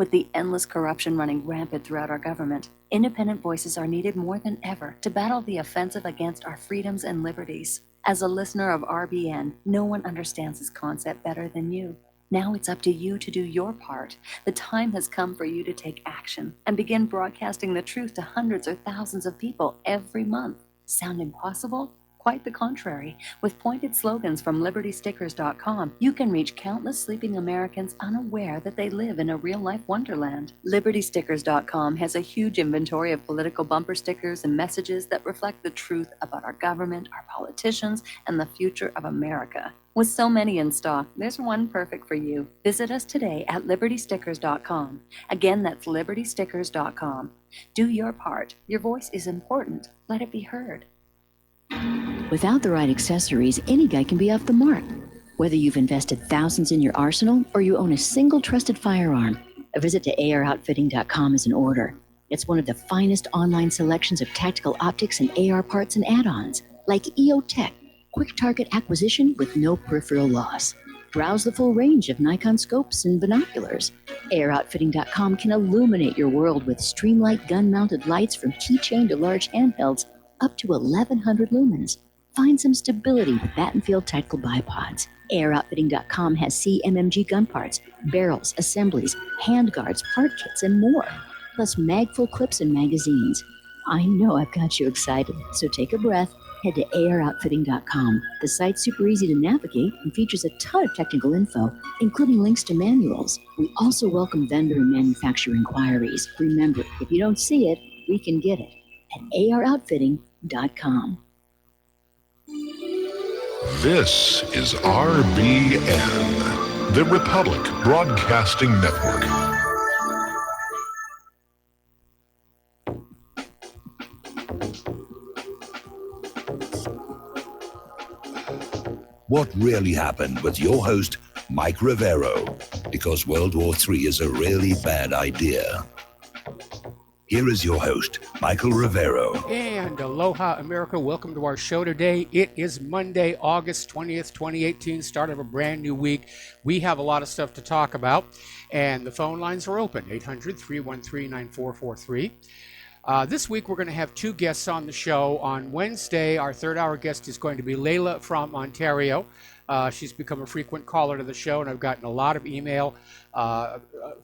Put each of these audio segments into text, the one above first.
With the endless corruption running rampant throughout our government, independent voices are needed more than ever to battle the offensive against our freedoms and liberties. As a listener of RBN, no one understands this concept better than you. Now it's up to you to do your part. The time has come for you to take action and begin broadcasting the truth to hundreds or thousands of people every month. Sound impossible? Quite the contrary. With pointed slogans from LibertyStickers.com, you can reach countless sleeping Americans unaware that they live in a real-life wonderland. LibertyStickers.com has a huge inventory of political bumper stickers and messages that reflect the truth about our government, our politicians, and the future of America. With so many in stock, there's one perfect for you. Visit us today at LibertyStickers.com. Again, that's LibertyStickers.com. Do your part. Your voice is important. Let it be heard. Without the right accessories, any guy can be off the mark. Whether you've invested thousands in your arsenal or you own a single trusted firearm, a visit to AROutfitting.com is in order. It's one of the finest online selections of tactical optics and AR parts and add-ons, like EOTech, quick target acquisition with no peripheral loss. Browse the full range of Nikon scopes and binoculars. AROutfitting.com can illuminate your world with streamlight gun-mounted lights from keychain to large handhelds up to 1,100 lumens. Find some stability with Battenfield Tactical Bipods. AROutfitting.com has CMMG gun parts, barrels, assemblies, handguards, part kits, and more. Plus mag-full clips and magazines. I know I've got you excited, so take a breath. Head to AROutfitting.com. The site's super easy to navigate and features a ton of technical info, including links to manuals. We also welcome vendor and manufacturer inquiries. Remember, if you don't see it, we can get it at AROutfitting.com. This is RBN, the Republic Broadcasting Network. What really happened with your host, Mike Rivero, because World War III is a really bad idea. Here is your host, Michael Rivero. And aloha, America. Welcome to our show today. It is Monday, August 20th, 2018, start of a brand new week. We have a lot of stuff to talk about, and the phone lines are open, 800-313-9443. This week, we're going to have two guests on the show. On Wednesday, our third-hour guest is going to be Layla from Ontario. She's become a frequent caller to the show, and I've gotten a lot of email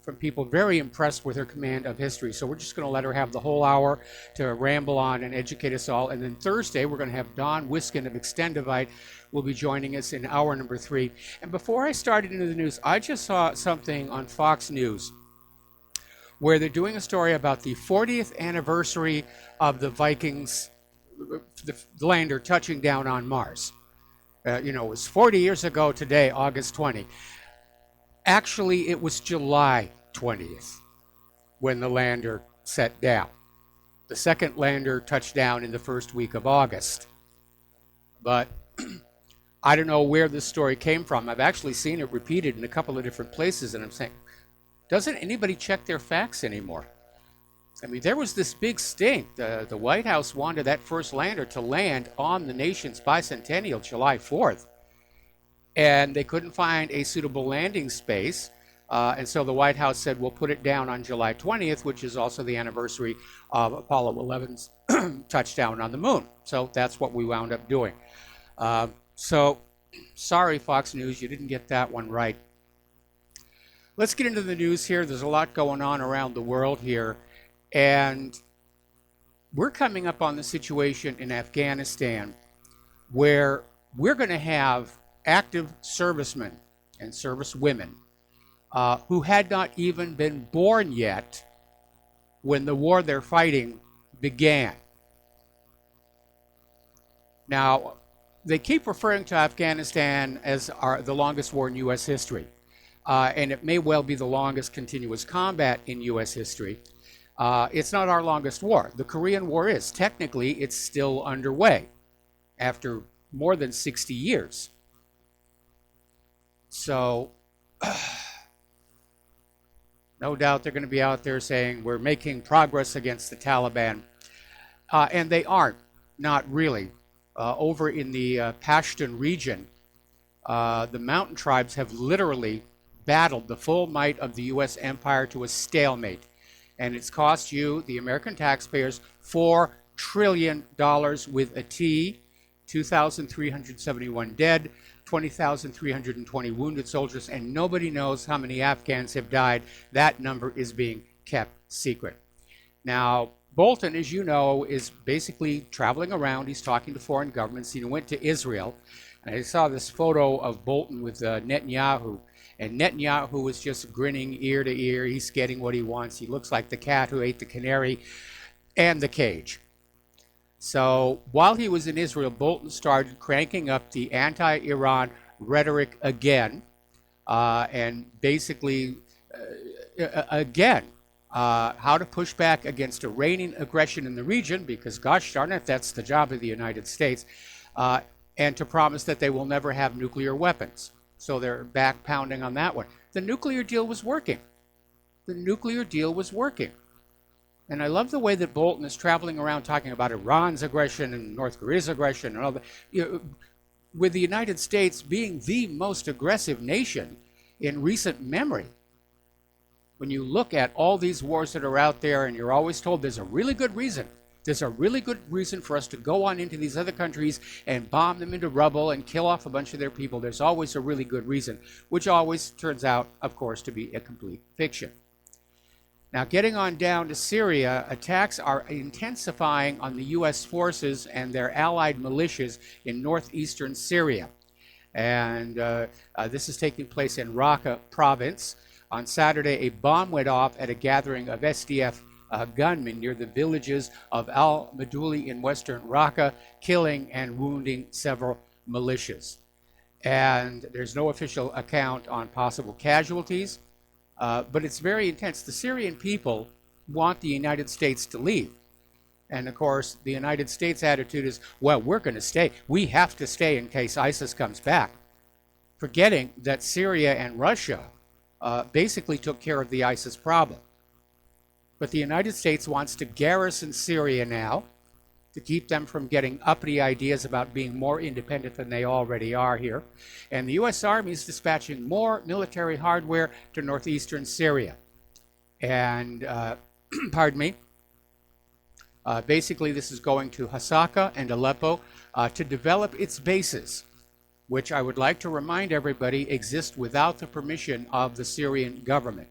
from people very impressed with her command of history. So we're just going to let her have the whole hour to ramble on and educate us all. And then Thursday, we're going to have Don Wiskin of Extendivite will be joining us in hour number 3. And before I started into the news, I just saw something on Fox News where they're doing a story about the 40th anniversary of the Vikings, the lander touching down on Mars. It was 40 years ago today, August 20. Actually, it was July 20th when the lander set down. The second lander touched down in the first week of August. But I don't know where this story came from. I've actually seen it repeated in a couple of different places, and I'm saying, doesn't anybody check their facts anymore? I mean, there was this big stink. The White House wanted that first lander to land on the nation's bicentennial, July 4th. And they couldn't find a suitable landing space. And so the White House said, we'll put it down on July 20th, which is also the anniversary of Apollo 11's touchdown on the moon. So that's what we wound up doing. So sorry, Fox News, you didn't get that one right. Let's get into the news here. There's a lot going on around the world here. And we're coming up on the situation in Afghanistan where we're going to have active servicemen and servicewomen who had not even been born yet when the war they're fighting began. Now, they keep referring to Afghanistan as the longest war in U.S. history, and it may well be the longest continuous combat in U.S. history. It's not our longest war. The Korean War is. Technically, it's still underway after more than 60 years. So, no doubt they're going to be out there saying we're making progress against the Taliban. And they aren't, not really. Over in the Pashtun region, the mountain tribes have literally battled the full might of the U.S. empire to a stalemate. And it's cost you, the American taxpayers, $4 trillion with a T, 2,371 dead, 20,320 wounded soldiers, and nobody knows how many Afghans have died. That number is being kept secret. Now, Bolton, as you know, is basically traveling around. He's talking to foreign governments. He went to Israel. And I saw this photo of Bolton with Netanyahu. And Netanyahu was just grinning ear to ear. He's getting what he wants. He looks like the cat who ate the canary and the cage. So while he was in Israel, Bolton started cranking up the anti-Iran rhetoric again. And basically, again, how to push back against Iranian aggression in the region, because gosh darn it, that's the job of the United States, and to promise that they will never have nuclear weapons. So they're back pounding on that one. The nuclear deal was working. The nuclear deal was working. And I love the way that Bolton is traveling around talking about Iran's aggression and North Korea's aggression and all that. With the United States being the most aggressive nation in recent memory. When you look at all these wars that are out there, and you're always told there's a really good reason. There's a really good reason for us to go on into these other countries and bomb them into rubble and kill off a bunch of their people. There's always a really good reason, which always turns out, of course, to be a complete fiction. Now, getting on down to Syria, attacks are intensifying on the U.S. forces and their allied militias in northeastern Syria. And this is taking place in Raqqa province. On Saturday, a bomb went off at a gathering of SDF gunmen near the villages of al-Madouli in western Raqqa, killing and wounding several militias. And there's no official account on possible casualties, but it's very intense. The Syrian people want the United States to leave. And of course, the United States' attitude is, well, we're going to stay. We have to stay in case ISIS comes back. Forgetting that Syria and Russia basically took care of the ISIS problem. But the United States wants to garrison Syria now to keep them from getting uppity ideas about being more independent than they already are here. And the U.S. Army is dispatching more military hardware to northeastern Syria. And, pardon me, basically this is going to Hasaka and Aleppo to develop its bases, which I would like to remind everybody exist without the permission of the Syrian government.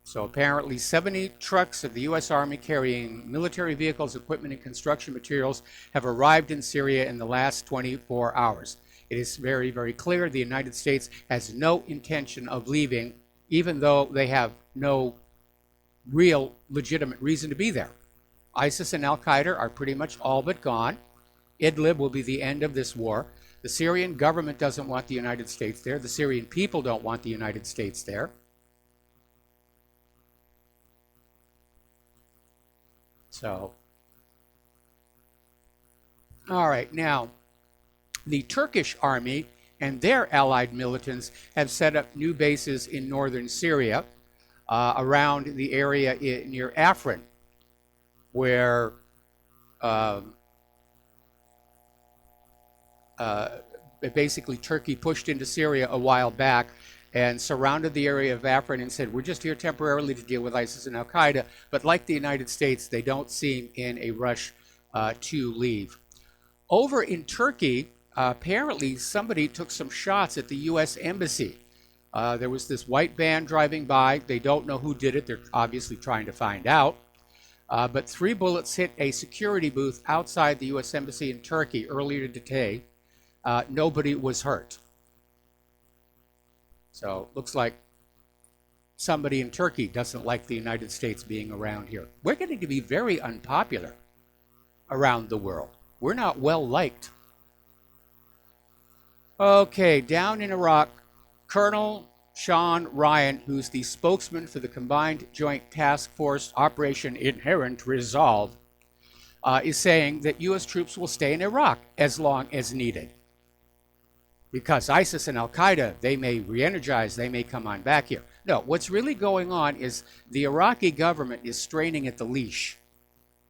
So apparently 70 trucks of the U.S. Army carrying military vehicles, equipment, and construction materials have arrived in Syria in the last 24 hours. It is very, very clear the United States has no intention of leaving, even though they have no real legitimate reason to be there. ISIS and Al-Qaeda are pretty much all but gone. Idlib will be the end of this war. The Syrian government doesn't want the United States there. The Syrian people don't want the United States there. So, all right, now, the Turkish army and their allied militants have set up new bases in northern Syria around the area near Afrin, where basically Turkey pushed into Syria a while back and surrounded the area of Afrin and said, we're just here temporarily to deal with ISIS and Al-Qaeda. But like the United States, they don't seem in a rush to leave. Over in Turkey, apparently somebody took some shots at the U.S. Embassy. There was this white van driving by. They don't know who did it. They're obviously trying to find out. But 3 bullets hit a security booth outside the U.S. Embassy in Turkey earlier today. Nobody was hurt. So looks like somebody in Turkey doesn't like the United States being around here. We're getting to be very unpopular around the world. We're not well liked. Okay, down in Iraq, Colonel Sean Ryan, who's the spokesman for the Combined Joint Task Force Operation Inherent Resolve, is saying that U.S. troops will stay in Iraq as long as needed. Because ISIS and Al-Qaeda, they may re-energize, they may come on back here. No, what's really going on is the Iraqi government is straining at the leash.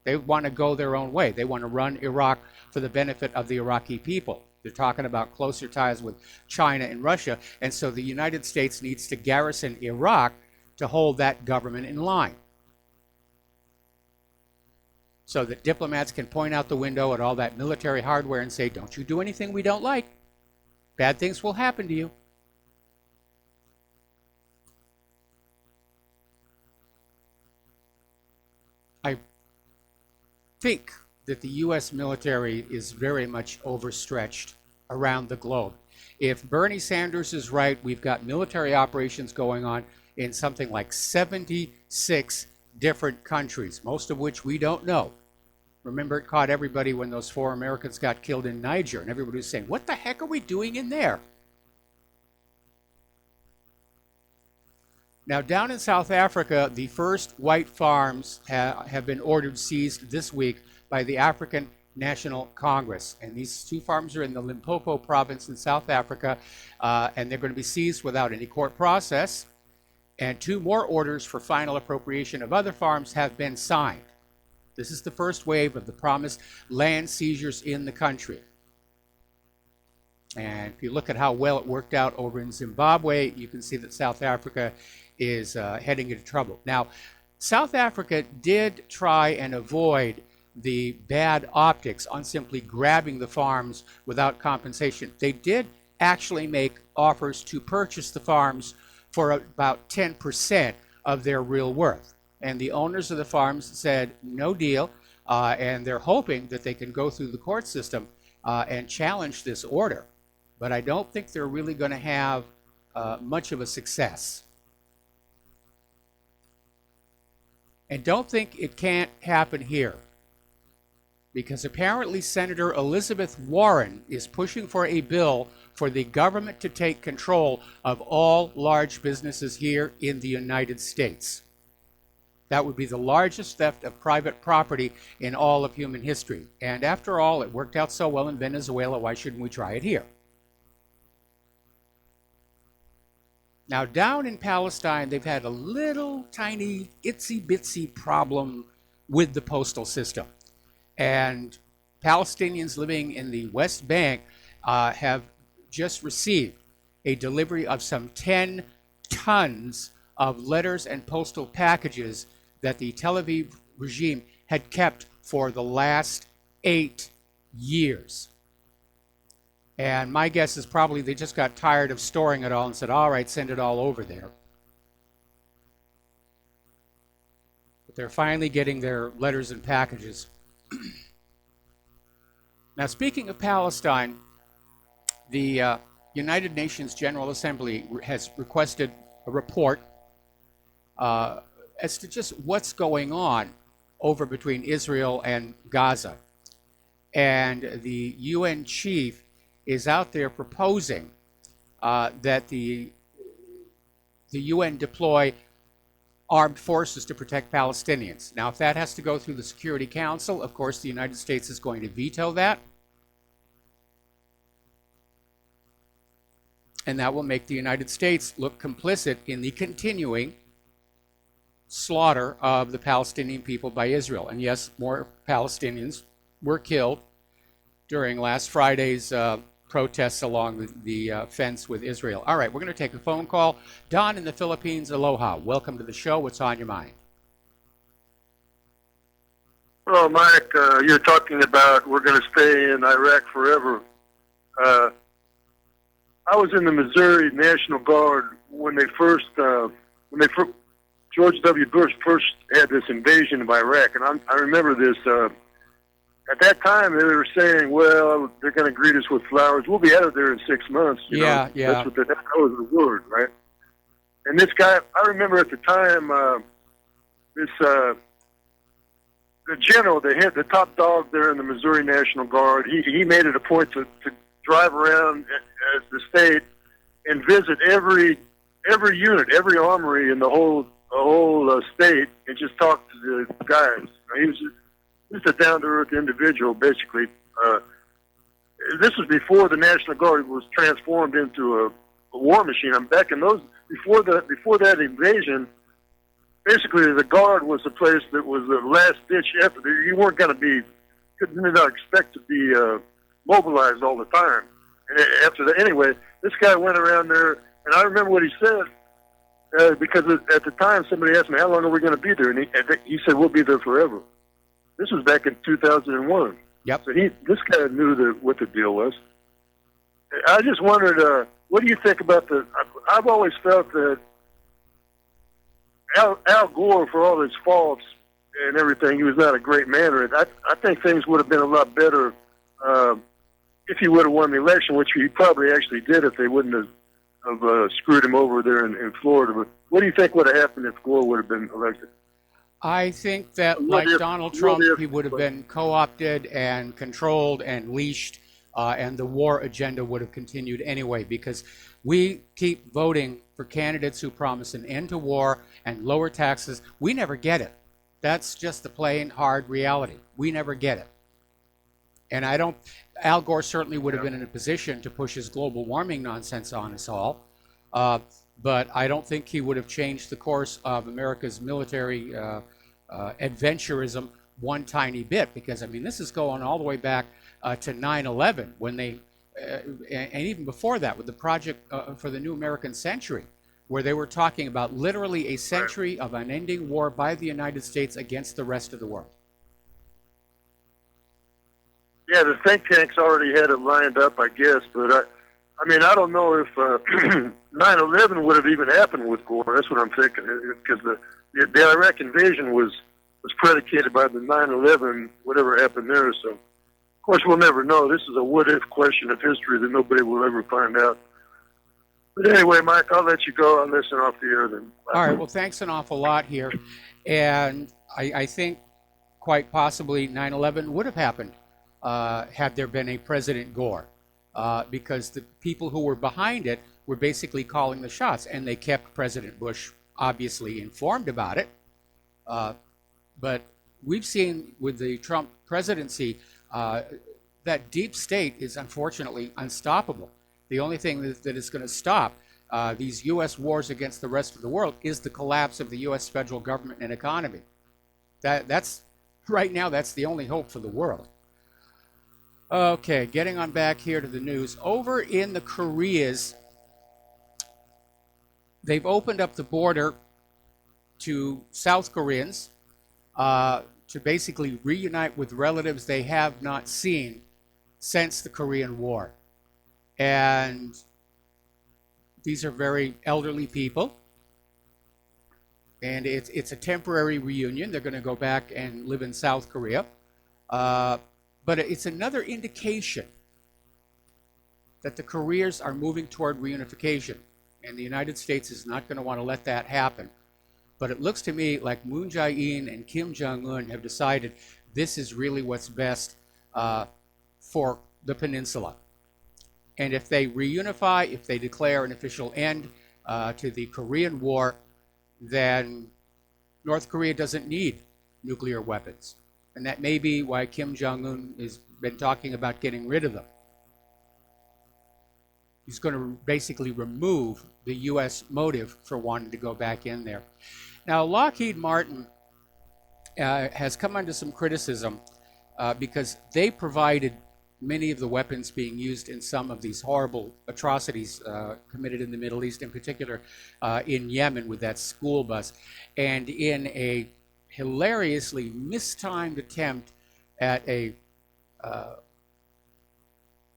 They want to go their own way. They want to run Iraq for the benefit of the Iraqi people. They're talking about closer ties with China and Russia. And so the United States needs to garrison Iraq to hold that government in line, so that diplomats can point out the window at all that military hardware and say, don't you do anything we don't like. Bad things will happen to you. I think that the U.S. military is very much overstretched around the globe. If Bernie Sanders is right, we've got military operations going on in something like 76 different countries, most of which we don't know. Remember, it caught everybody when those 4 Americans got killed in Niger, and everybody was saying, what the heck are we doing in there? Now, down in South Africa, the first white farms have been ordered seized this week by the African National Congress. And these 2 farms are in the Limpopo province in South Africa, and they're going to be seized without any court process. And 2 more orders for final appropriation of other farms have been signed. This is the first wave of the promised land seizures in the country. And if you look at how well it worked out over in Zimbabwe, you can see that South Africa is heading into trouble. Now, South Africa did try and avoid the bad optics on simply grabbing the farms without compensation. They did actually make offers to purchase the farms for about 10% of their real worth. And the owners of the farms said no deal, and they're hoping that they can go through the court system and challenge this order. But I don't think they're really going to have much of a success. And don't think it can't happen here, because apparently Senator Elizabeth Warren is pushing for a bill for the government to take control of all large businesses here in the United States. That would be the largest theft of private property in all of human history. And after all, it worked out so well in Venezuela, why shouldn't we try it here? Now, down in Palestine, they've had a little tiny itsy-bitsy problem with the postal system. And Palestinians living in the West Bank have just received a delivery of some 10 tons of letters and postal packages that the Tel Aviv regime had kept for the last 8 years. And my guess is probably they just got tired of storing it all and said, all right, send it all over there. But they're finally getting their letters and packages. Now, speaking of Palestine, the United Nations General Assembly has requested a report as to just what's going on over between Israel and Gaza. And the UN chief is out there proposing that the UN deploy armed forces to protect Palestinians. Now, if that has to go through the Security Council, of course, the United States is going to veto that. And that will make the United States look complicit in the continuing slaughter of the Palestinian people by Israel. And yes, more Palestinians were killed during last Friday's protests along the fence with Israel. All right, we're going to take a phone call. Don in the Philippines, aloha. Welcome to the show. What's on your mind? Well, Mike, you're talking about we're going to stay in Iraq forever. I was in the Missouri National Guard when George W. Bush first had this invasion of Iraq, and I remember this. At that time, they were saying, well, they're going to greet us with flowers. We'll be out of there in 6 months. Yeah. That was the word, right? And this guy, I remember at the time, the general, the top dog there in the Missouri National Guard, he made it a point to drive around as the state and visit every unit, every armory in the whole state, and just talk to the guys. He was just a down-to-earth individual, basically. This was before the National Guard was transformed into a war machine. I'm back in those before that invasion. Basically, the Guard was the place that was the last-ditch effort. You weren't going to be, could not expect to be mobilized all the time. And after that, anyway, this guy went around there, and I remember what he said, because at the time somebody asked me, how long are we going to be there? And he said, we'll be there forever. This was back in 2001. Yep. So this guy knew what the deal was. I just wondered, what do you think about I've always felt that Al Gore, for all his faults and everything, he was not a great man. I think things would have been a lot better if he would have won the election, which he probably actually did if they wouldn't have screwed him over there in Florida. But what do you think would have happened if Gore would have been elected? I think that, like Donald Trump, he would have been co-opted and controlled and leashed, and the war agenda would have continued anyway, because we keep voting for candidates who promise an end to war and lower taxes. We never get it. That's just the plain, hard reality. We never get it. And Al Gore certainly would have been in a position to push his global warming nonsense on us all, but I don't think he would have changed the course of America's military adventurism one tiny bit, because, I mean, this is going all the way back to 9/11, when they, and even before that, with the Project for the New American Century, where they were talking about literally a century of unending war by the United States against the rest of the world. Yeah, the think tanks already had it lined up, I guess, but I mean, I don't know if 9/11 would have even happened with Gore. That's what I'm thinking, because the Iraq invasion was predicated by the 9/11, whatever happened there. So, of course, we'll never know. This is a what-if question of history that nobody will ever find out. But anyway, Mike, I'll let you go. I'll listen off the air then. All right, well, thanks an awful lot here. And I think quite possibly 9/11 would have happened had there been a President Gore, because the people who were behind it were basically calling the shots, and they kept President Bush obviously informed about it. But we've seen with the Trump presidency that deep state is unfortunately unstoppable. The only thing that is going to stop these U.S. wars against the rest of the world is the collapse of the U.S. federal government and economy. That's right now, that's the only hope for the world. Okay, getting on back here to the news. Over in the Koreas, they've opened up the border to South Koreans to basically reunite with relatives they have not seen since the Korean War. And these are very elderly people. And it's a temporary reunion. They're going to go back and live in South Korea. But it's another indication that the Koreas are moving toward reunification. And the United States is not going to want to let that happen. But it looks to me like Moon Jae-in and Kim Jong-un have decided this is really what's best for the peninsula. And if they reunify, if they declare an official end to the Korean War, then North Korea doesn't need nuclear weapons. And that may be why Kim Jong-un has been talking about getting rid of them. He's going to basically remove the U.S. motive for wanting to go back in there. Now, Lockheed Martin has come under some criticism because they provided many of the weapons being used in some of these horrible atrocities committed in the Middle East, in particular in Yemen with that school bus, and in a hilariously mistimed attempt at a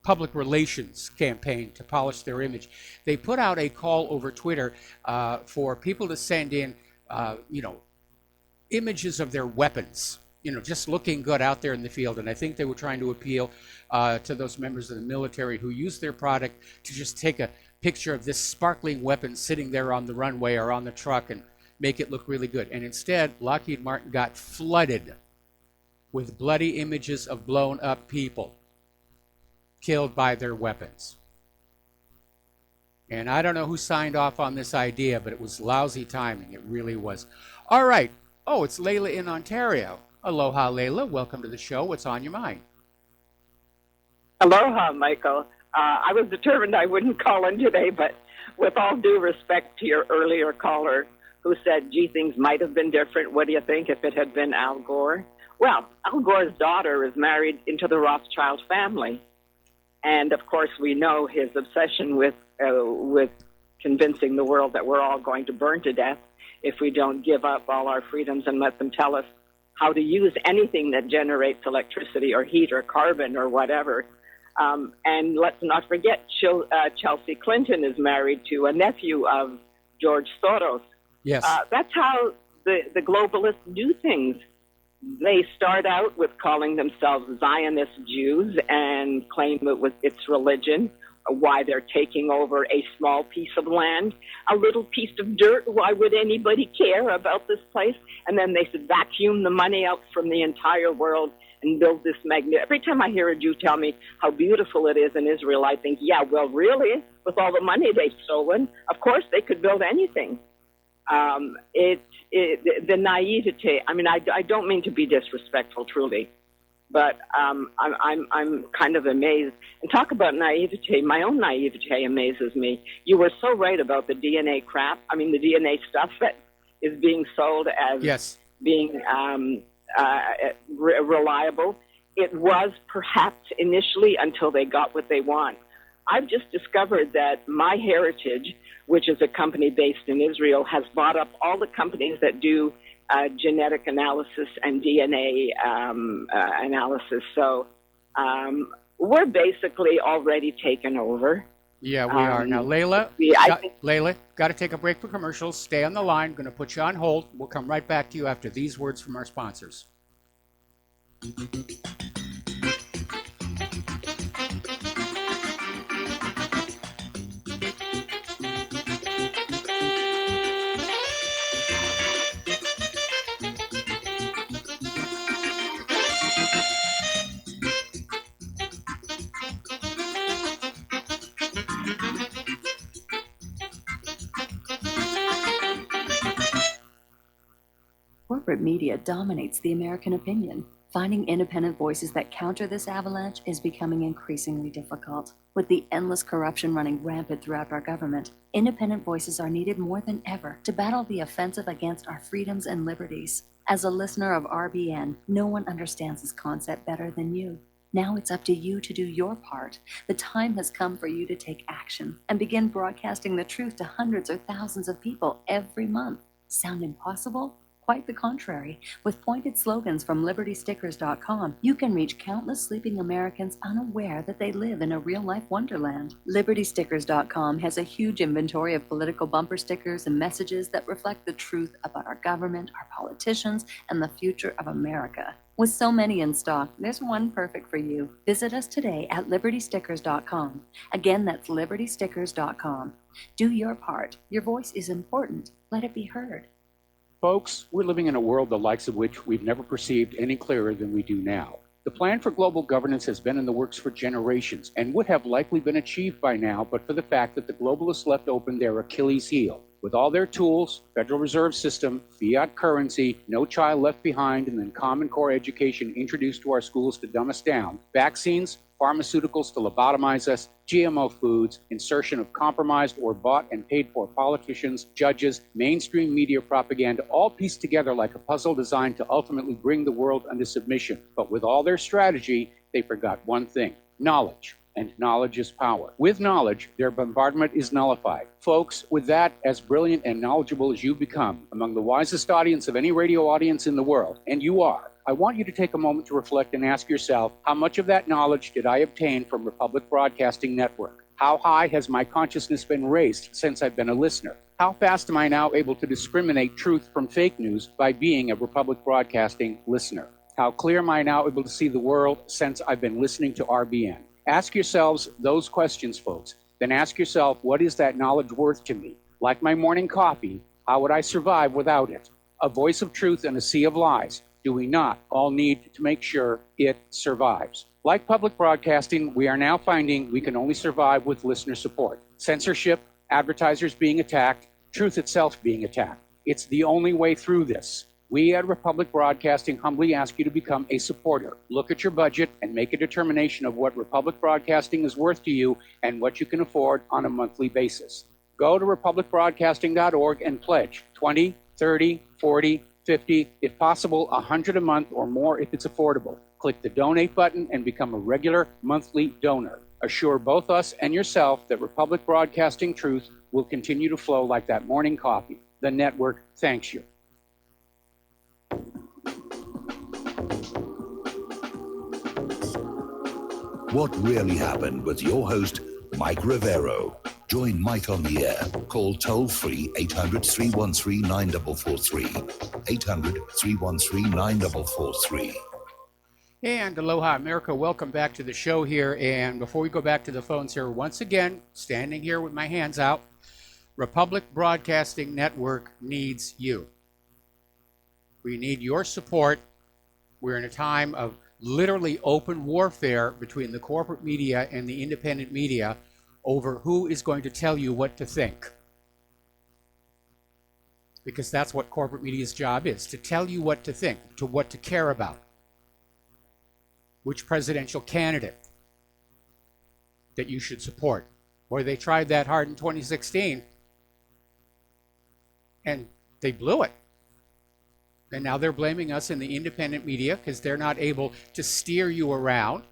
public relations campaign to polish their image. They put out a call over Twitter for people to send in, images of their weapons, just looking good out there in the field. And I think they were trying to appeal to those members of the military who use their product to just take a picture of this sparkling weapon sitting there on the runway or on the truck and make it look really good. And instead, Lockheed Martin got flooded with bloody images of blown up people killed by their weapons. And I don't know who signed off on this idea, but it was lousy timing. It really was. All right. Oh, it's Layla in Ontario. Aloha, Layla. Welcome to the show. What's on your mind? Aloha, Michael. I was determined I wouldn't call in today, but with all due respect to your earlier caller who said, gee, things might have been different, what do you think if it had been Al Gore? Well, Al Gore's daughter is married into the Rothschild family. And of course, we know his obsession with convincing the world that we're all going to burn to death if we don't give up all our freedoms and let them tell us how to use anything that generates electricity or heat or carbon or whatever. And let's not forget, Chelsea Clinton is married to a nephew of George Soros. Yes. That's how the globalists do things. They start out with calling themselves Zionist Jews and claim it's religion, why they're taking over a small piece of land, a little piece of dirt. Why would anybody care about this place? And then they vacuum the money out from the entire world and build this Every time I hear a Jew tell me how beautiful it is in Israel, I think, yeah, well, really, with all the money they've stolen, of course they could build anything. The naivete. I mean, I don't mean to be disrespectful, truly, but I'm kind of amazed. And talk about naivete. My own naivete amazes me. You were so right about the DNA crap. I mean, the DNA stuff that is being sold as being reliable. It was perhaps initially until they got what they want. I've just discovered that MyHeritage, which is a company based in Israel, has bought up all the companies that do genetic analysis and DNA analysis. So we're basically already taken over. Yeah, we are. Now, Layla, Layla, got to take a break for commercials. Stay on the line. Going to put you on hold. We'll come right back to you after these words from our sponsors. Corporate media dominates the American opinion. Finding independent voices that counter this avalanche is becoming increasingly difficult. With the endless corruption running rampant throughout our government, independent voices are needed more than ever to battle the offensive against our freedoms and liberties. As a listener of RBN, no one understands this concept better than you. Now it's up to you to do your part. The time has come for you to take action and begin broadcasting the truth to hundreds or thousands of people every month. Sound impossible? Quite the contrary. With pointed slogans from LibertyStickers.com, you can reach countless sleeping Americans unaware that they live in a real-life wonderland. LibertyStickers.com has a huge inventory of political bumper stickers and messages that reflect the truth about our government, our politicians, and the future of America. With so many in stock, there's one perfect for you. Visit us today at LibertyStickers.com. Again, that's LibertyStickers.com. Do your part. Your voice is important. Let it be heard. Folks, we're living in a world the likes of which we've never perceived any clearer than we do now. The plan for global governance has been in the works for generations and would have likely been achieved by now but for the fact that the globalists left open their Achilles heel. With all their tools, Federal Reserve System, fiat currency, no child left behind, and then Common Core education introduced to our schools to dumb us down, vaccines, pharmaceuticals to lobotomize us, GMO foods, insertion of compromised or bought and paid for politicians, judges, mainstream media propaganda, all pieced together like a puzzle designed to ultimately bring the world under submission. But with all their strategy, they forgot one thing: knowledge. And knowledge is power. With knowledge, their bombardment is nullified. Folks, with that, as brilliant and knowledgeable as you become, among the wisest audience of any radio audience in the world, and you are, I want you to take a moment to reflect and ask yourself, how much of that knowledge did I obtain from Republic Broadcasting Network? How high has my consciousness been raised since I've been a listener? How fast am I now able to discriminate truth from fake news by being a Republic Broadcasting listener? How clear am I now able to see the world since I've been listening to RBN? Ask yourselves those questions, folks. Then ask yourself, what is that knowledge worth to me? Like my morning coffee, how would I survive without it? A voice of truth in a sea of lies. Do we not all need to make sure it survives? Like public broadcasting, we are now finding we can only survive with listener support. Censorship, advertisers being attacked, truth itself being attacked. It's the only way through this. We at Republic Broadcasting humbly ask you to become a supporter. Look at your budget and make a determination of what Republic Broadcasting is worth to you and what you can afford on a monthly basis. Go to republicbroadcasting.org and pledge $20, $30, $40, $50, if possible, $100 a month or more if it's affordable. Click the donate button and become a regular monthly donor. assure both us and yourself that Republic Broadcasting Truth will continue to flow like that morning coffee. The network thanks you. What really happened with your host, Mike Rivero. Join Mike on the air. Call toll-free 800-313-9443. 800-313-9443. And aloha, America. Welcome back to the show here. And before we go back to the phones here, once again, standing here with my hands out, Republic Broadcasting Network needs you. We need your support. We're in a time of literally open warfare between the corporate media and the independent media over who is going to tell you what to think. Because that's what corporate media's job is, to tell you what to think, to what to care about. Which presidential candidate that you should support. Boy, they tried that hard in 2016, and they blew it. And now they're blaming us in the independent media because they're not able to steer you around.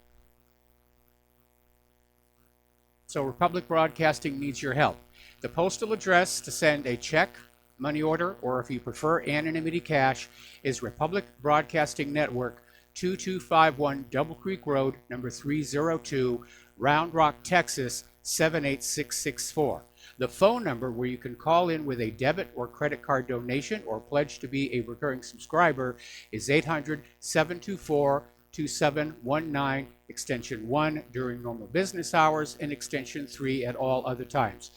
So Republic Broadcasting needs your help. The postal address to send a check, money order, or if you prefer anonymity cash, is Republic Broadcasting Network, 2251 Double Creek Road, number 302, Round Rock, Texas, 78664. The phone number where you can call in with a debit or credit card donation or pledge to be a recurring subscriber is 800-724-2719, extension 1 during normal business hours and extension 3 at all other times.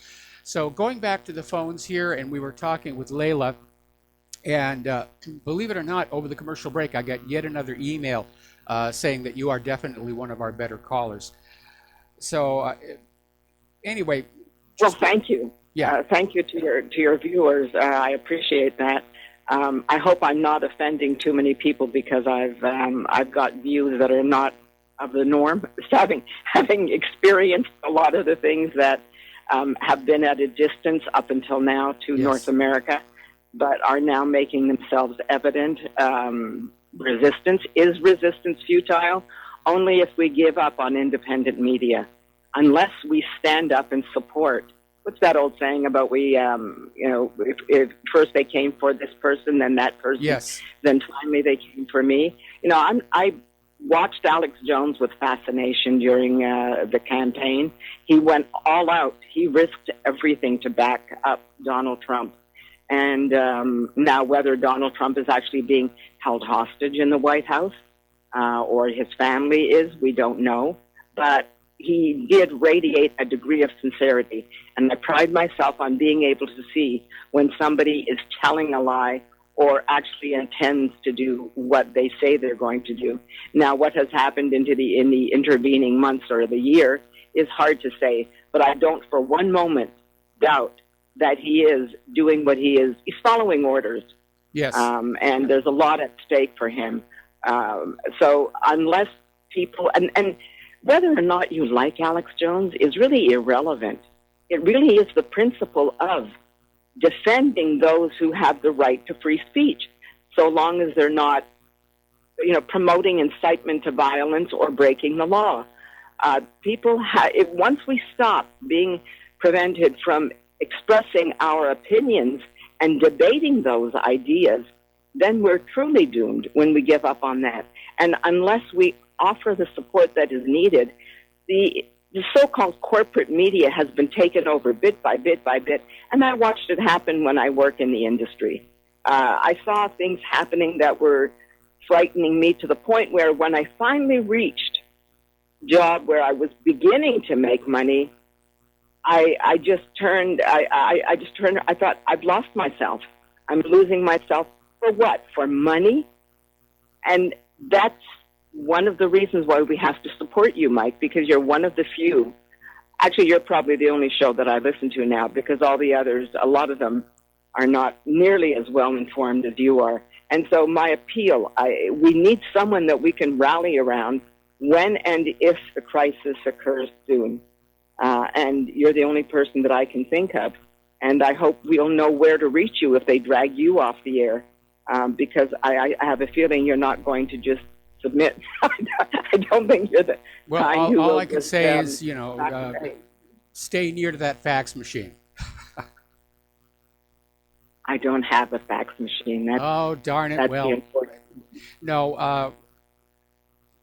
So going back to the phones here, and we were talking with Layla, and believe it or not, over the commercial break, I got yet another email saying that you are definitely one of our better callers. So anyway. Well, thank you. Yeah. Thank you to your viewers. I appreciate that. I hope I'm not offending too many people because I've got views that are not of the norm. Having experienced a lot of the things that have been at a distance up until now to North America, but are now making themselves evident. Resistance futile? Only if we give up on independent media. Unless we stand up and support. What's that old saying about if first they came for this person, then that person, then finally they came for me. I watched Alex Jones with fascination during the campaign. He went all out. He risked everything to back up Donald Trump. And now whether Donald Trump is actually being held hostage in the White House or his family is, we don't know. But he did radiate a degree of sincerity, and I pride myself on being able to see when somebody is telling a lie or actually intends to do what they say they're going to do. Now, what has happened in the intervening months or the year is hard to say, but I don't for one moment doubt that he is doing what he is. He's following orders. Yes. And there's a lot at stake for him. So unless people, and whether or not you like Alex Jones is really irrelevant. It really is the principle of defending those who have the right to free speech, so long as they're not, promoting incitement to violence or breaking the law. Once we stop being prevented from expressing our opinions and debating those ideas, then we're truly doomed when we give up on that. And unless we offer the support that is needed, the so-called corporate media has been taken over bit by bit by bit, and I watched it happen when I work in the industry. I saw things happening that were frightening me to the point where when I finally reached a job where I was beginning to make money, I just turned, I thought, I've lost myself. I'm losing myself for what? For money? And that's one of the reasons why we have to support you, Mike, because you're one of the few. Actually, you're probably the only show that I listen to now because all the others, a lot of them, are not nearly as well informed as you are. And so my appeal, we need someone that we can rally around when and if the crisis occurs soon. And you're the only person that I can think of. And I hope we'll know where to reach you if they drag you off the air, because I have a feeling you're not going to just submit. I don't think you're the Well, kind who all will I can just, say is, stay near to that fax machine. I don't have a fax machine. Oh, darn it. That's Well, the important. no,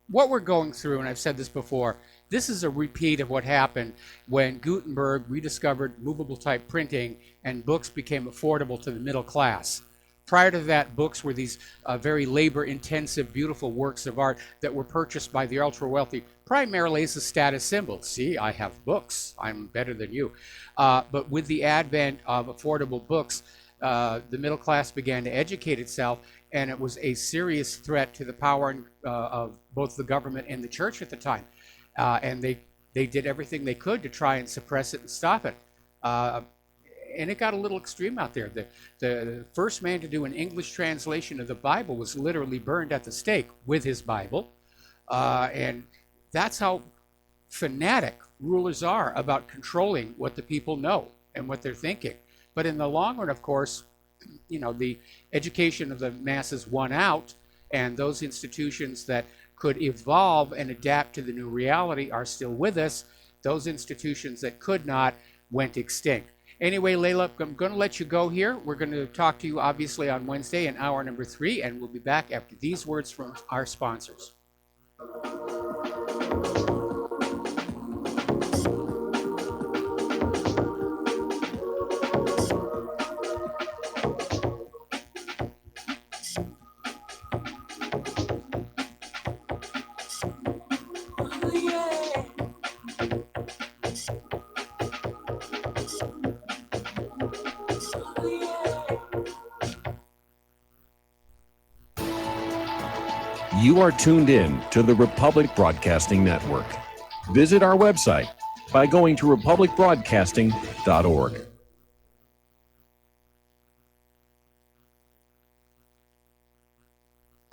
what we're going through, and I've said this before, this is a repeat of what happened when Gutenberg rediscovered movable type printing and books became affordable to the middle class. Prior to that, books were these very labor-intensive, beautiful works of art that were purchased by the ultra-wealthy, primarily as a status symbol. See, I have books. I'm better than you. But with the advent of affordable books, the middle class began to educate itself, and it was a serious threat to the power of both the government and the church at the time. And they did everything they could to try and suppress it and stop it. And it got a little extreme out there. The first man to do an English translation of the Bible was literally burned at the stake with his Bible. And that's how fanatic rulers are about controlling what the people know and what they're thinking. But in the long run, of course, the education of the masses won out, and those institutions that could evolve and adapt to the new reality are still with us. Those institutions that could not went extinct. Anyway, Layla, I'm going to let you go here. We're going to talk to you, obviously, on Wednesday in hour number 3, and we'll be back after these words from our sponsors. You are tuned in to the Republic Broadcasting Network. Visit our website by going to republicbroadcasting.org.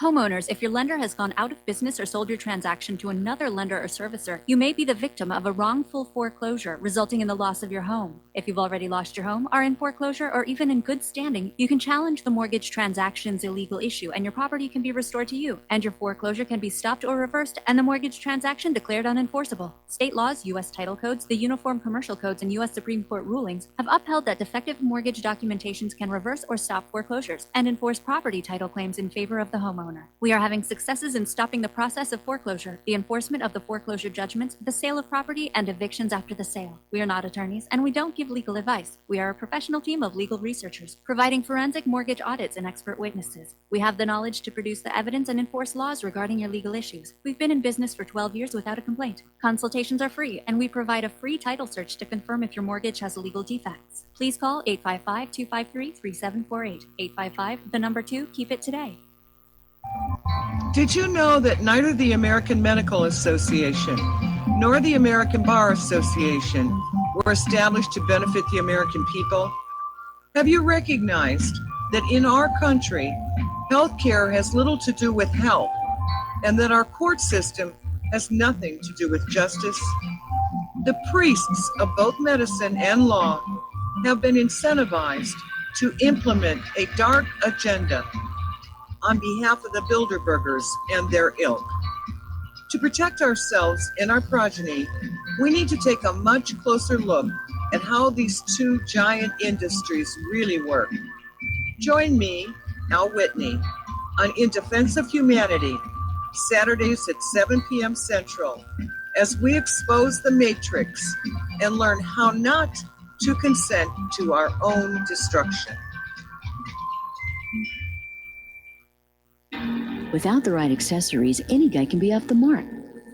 Homeowners, if your lender has gone out of business or sold your transaction to another lender or servicer, you may be the victim of a wrongful foreclosure, resulting in the loss of your home. If you've already lost your home, are in foreclosure, or even in good standing, you can challenge the mortgage transaction's illegal issue, and your property can be restored to you, and your foreclosure can be stopped or reversed, and the mortgage transaction declared unenforceable. State laws, U.S. title codes, the Uniform Commercial Codes, and U.S. Supreme Court rulings have upheld that defective mortgage documentations can reverse or stop foreclosures and enforce property title claims in favor of the homeowner. We are having successes in stopping the process of foreclosure, the enforcement of the foreclosure judgments, the sale of property, and evictions after the sale. We are not attorneys, and we don't give legal advice. We are a professional team of legal researchers, providing forensic mortgage audits and expert witnesses. We have the knowledge to produce the evidence and enforce laws regarding your legal issues. We've been in business for 12 years without a complaint. Consultations are free, and we provide a free title search to confirm if your mortgage has legal defects. Please call 855-253-3748. 855, the number 2, keep it today. Did you know that neither the American Medical Association nor the American Bar Association were established to benefit the American people? Have you recognized that in our country, healthcare has little to do with health, and that our court system has nothing to do with justice? The priests of both medicine and law have been incentivized to implement a dark agenda on behalf of the Bilderbergers and their ilk. To protect ourselves and our progeny, we need to take a much closer look at how these two giant industries really work. Join me, Al Whitney, on In Defense of Humanity, Saturdays at 7 p.m. Central, as we expose the matrix and learn how not to consent to our own destruction. Without the right accessories, any guy can be off the mark.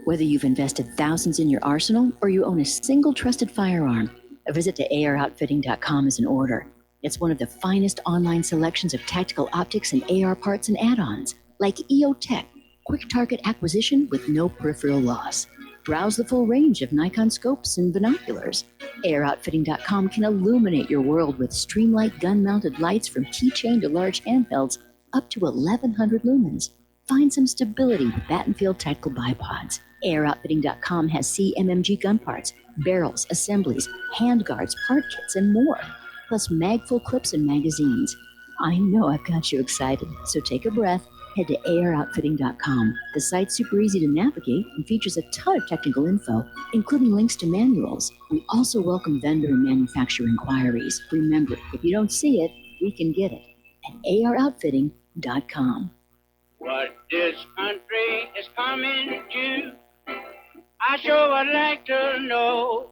Whether you've invested thousands in your arsenal or you own a single trusted firearm, a visit to AROutfitting.com is in order. It's one of the finest online selections of tactical optics and AR parts and add-ons, like EOTech, quick target acquisition with no peripheral loss. Browse the full range of Nikon scopes and binoculars. AROutfitting.com can illuminate your world with Streamlight gun-mounted lights from keychain to large handhelds, up to 1,100 lumens. Find some stability with Battenfield Tactical Bipods. AROutfitting.com has CMMG gun parts, barrels, assemblies, handguards, part kits, and more, plus mag-full clips and magazines. I know I've got you excited, so take a breath head to aroutfitting.com. The site's super easy to navigate and features a ton of technical info, including links to manuals. We also welcome vendor and manufacturer inquiries. Remember, if you don't see it, we can get it at aroutfitting.com. What this country is coming to, I sure would like to know.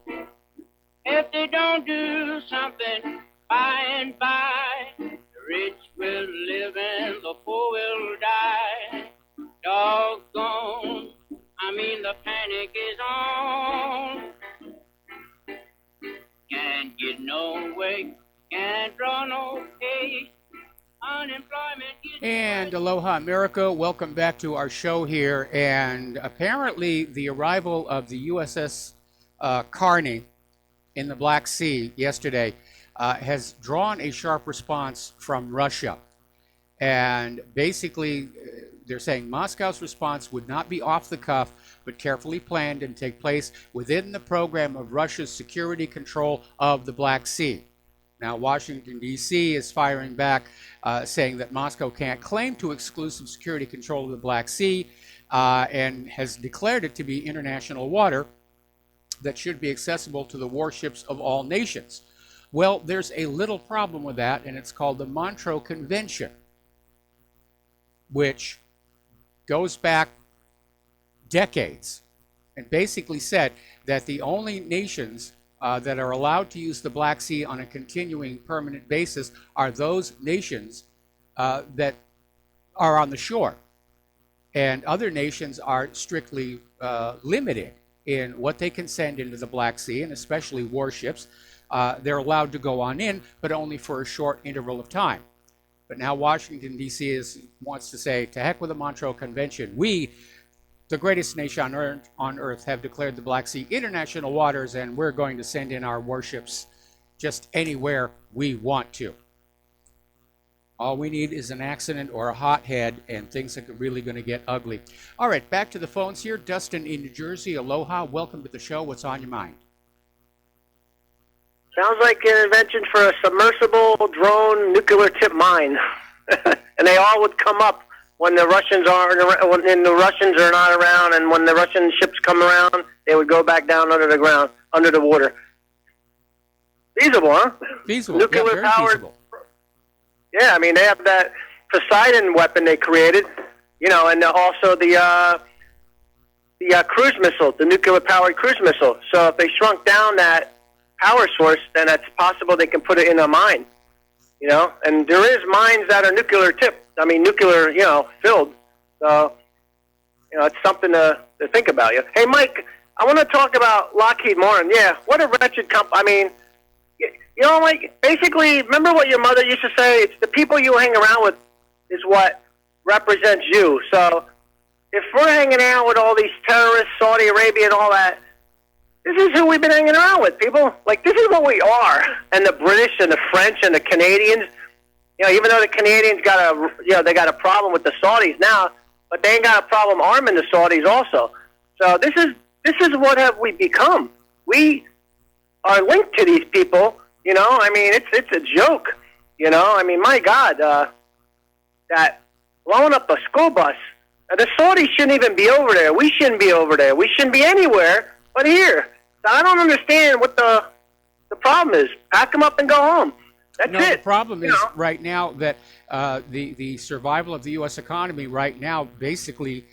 If they don't do something by and by, the rich will live and the poor will die. Doggone, I mean the panic is on. Can't get no way, can't draw no pay. Unemployment is... And aloha America, welcome back to our show here. And apparently the arrival of the USS Carney in the Black Sea yesterday has drawn a sharp response from Russia. And basically, they're saying Moscow's response would not be off the cuff, but carefully planned and take place within the program of Russia's security control of the Black Sea. Now, Washington, D.C. is firing back, saying that Moscow can't claim to exclusive security control of the Black Sea and has declared it to be international water that should be accessible to the warships of all nations. Well, there's a little problem with that, and it's called the Montreux Convention, which goes back decades and basically said that the only nations that are allowed to use the Black Sea on a continuing permanent basis are those nations that are on the shore. And other nations are strictly limited in what they can send into the Black Sea, and especially warships. They're allowed to go on in, but only for a short interval of time. But now Washington, D.C. wants to say, to heck with the Montreux Convention. We, the greatest nation on earth, have declared the Black Sea international waters, and we're going to send in our warships just anywhere we want to. All we need is an accident or a hothead, and things are really going to get ugly. All right, back to the phones here. Dustin in New Jersey. Aloha. Welcome to the show. What's on your mind? Sounds like an invention for a submersible drone nuclear tip mine. And they all would come up when the Russians are not around, and when the Russian ships come around, they would go back down under the ground, under the water. Feasible, huh? Feasible. Nuclear very powered. feasible. Yeah, I mean, they have that Poseidon weapon they created, and also the cruise missile, the nuclear-powered cruise missile. So if they shrunk down that power source, then it's possible they can put it in a mine, And there is mines that are nuclear filled. So, it's something to think about. Hey, Mike, I want to talk about Lockheed Martin. Yeah, what a wretched company. I mean, basically, remember what your mother used to say? It's the people you hang around with is what represents you. So if we're hanging out with all these terrorists, Saudi Arabia and all that, this is who we've been hanging around with, people. Like, this is what we are. And the British and the French and the Canadians, even though the Canadians they got a problem with the Saudis now, but they ain't got a problem arming the Saudis also. So this is what have we become. We are linked to these people. I mean, it's a joke. I mean, my God, that blowing up a school bus. The Saudis shouldn't even be over there. We shouldn't be over there. We shouldn't be anywhere but here. So I don't understand what the problem is. Pack them up and go home. That's it. The problem is right now that the survival of the U.S. economy right now basically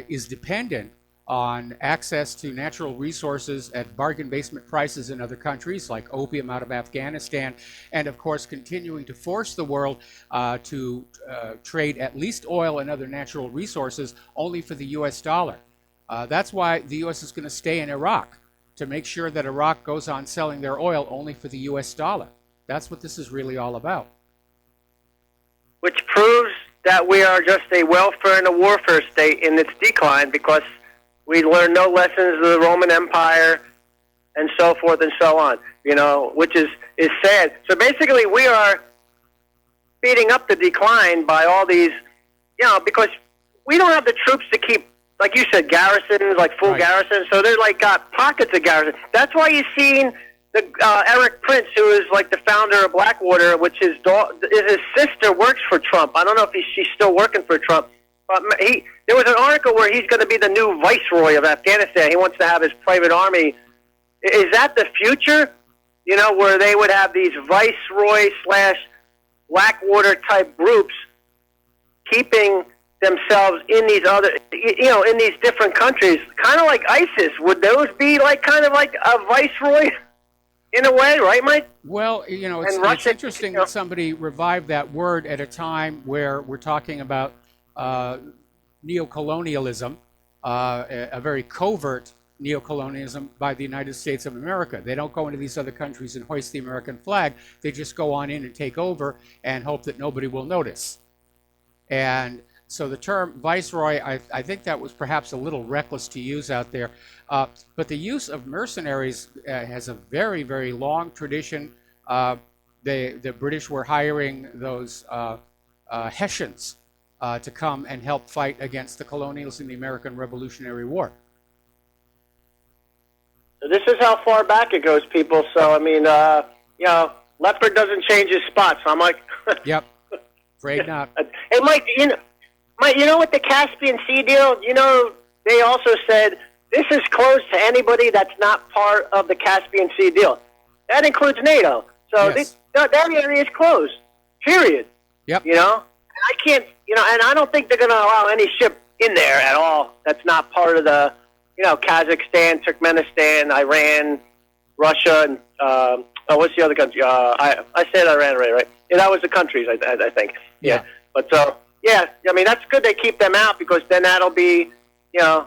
is dependent on access to natural resources at bargain basement prices in other countries like opium out of Afghanistan, and of course continuing to force the world to trade at least oil and other natural resources only for the U.S. dollar. That's why the U.S. is going to stay in Iraq, to make sure that Iraq goes on selling their oil only for the U.S. dollar. That's what this is really all about. Which proves that we are just a welfare and a warfare state in its decline, because we learned no lessons of the Roman Empire and so forth and so on, which is sad. So basically we are speeding up the decline by all these, because we don't have the troops to keep, like you said, garrisons, like full garrisons. So they're got pockets of garrisons. That's why you've seen Eric Prince, who is like the founder of Blackwater, which his sister works for Trump. I don't know if she's still working for Trump. But there was an article where he's going to be the new viceroy of Afghanistan. He wants to have his private army. Is that the future? You know, where they would have these viceroy / Blackwater type groups keeping themselves in these other, in these different countries, kind of like ISIS. Would those be like kind of like a viceroy in a way, right, Mike? Well, it's interesting that somebody revived that word at a time where we're talking about neocolonialism, a very covert neocolonialism by the United States of America. They don't go into these other countries and hoist the American flag. They just go on in and take over and hope that nobody will notice. And so the term viceroy, I think that was perhaps a little reckless to use out there. But the use of mercenaries has a very, very long tradition. The British were hiring those Hessians to come and help fight against the colonials in the American Revolutionary War. This is how far back it goes, people. So, I mean, leopard doesn't change his spots. I'm like... Yep. Afraid not. Hey, Mike, you know what the Caspian Sea deal, they also said this is closed to anybody that's not part of the Caspian Sea deal. That includes NATO. So yes. that area is closed, period. Yep. I can't, and I don't think they're going to allow any ship in there at all that's not part of the, Kazakhstan, Turkmenistan, Iran, Russia, and what's the other country? I said Iran, right? Yeah, that was the countries, I think. Yeah. But I mean, that's good they keep them out because then that'll be,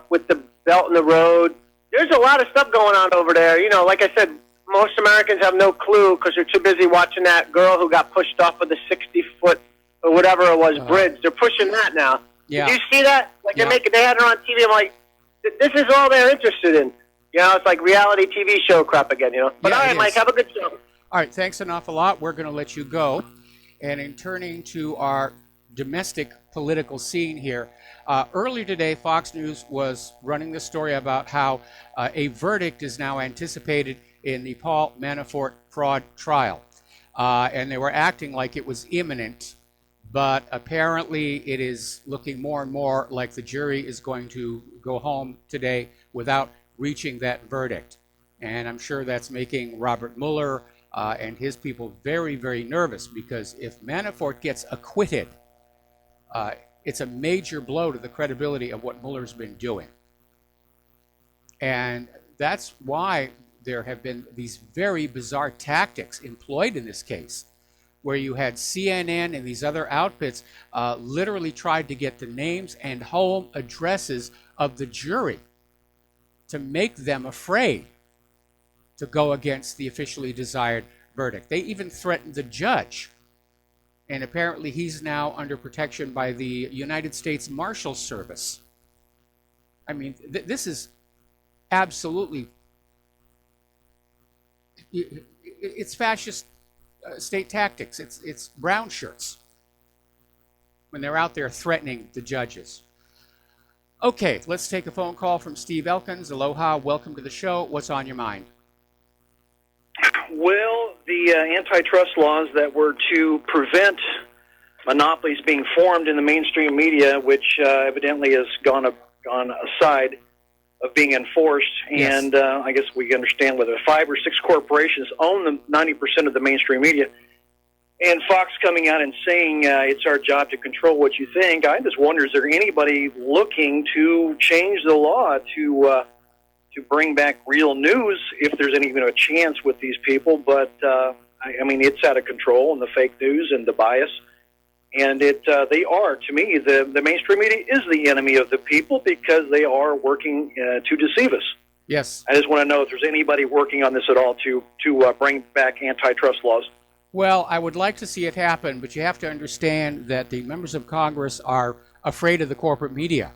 with the Belt and the Road. There's a lot of stuff going on over there. Like I said, most Americans have no clue because they're too busy watching that girl who got pushed off of the 60-foot or whatever it was bridge. They're pushing that now. Yeah. Did you see that? Like they had her on TV. I'm like, this is all they're interested in. It's like reality TV show crap again. But all right, Mike, have a good show. All right, thanks an awful lot. We're going to let you go. And in turning to our domestic political scene here, earlier today, Fox News was running the story about how a verdict is now anticipated in the Paul Manafort fraud trial. And they were acting like it was imminent, but apparently it is looking more and more like the jury is going to go home today without reaching that verdict. And I'm sure that's making Robert Mueller and his people very, very nervous because if Manafort gets acquitted, it's a major blow to the credibility of what Mueller's been doing. And that's why there have been these very bizarre tactics employed in this case, where you had CNN and these other outfits literally tried to get the names and home addresses of the jury to make them afraid to go against the officially desired verdict. They even threatened the judge. And apparently he's now under protection by the United States Marshal Service. I mean, this is absolutely... It's fascist state tactics. It's brown shirts when they're out there threatening the judges. Okay, let's take a phone call from Steve Elkins. Aloha, welcome to the show. What's on your mind? Well, the antitrust laws that were to prevent monopolies being formed in the mainstream media, which evidently has gone aside of being enforced. Yes. And I guess we understand whether 5 or 6 corporations own the 90% of the mainstream media. And Fox coming out and saying it's our job to control what you think. I just wonder, is there anybody looking to change the law to bring back real news, if there's even a chance with these people? But I mean, it's out of control, and the fake news and the bias. And they are, to me, the mainstream media is the enemy of the people because they are working to deceive us. Yes. I just want to know if there's anybody working on this at all to bring back antitrust laws. Well, I would like to see it happen, but you have to understand that the members of Congress are afraid of the corporate media.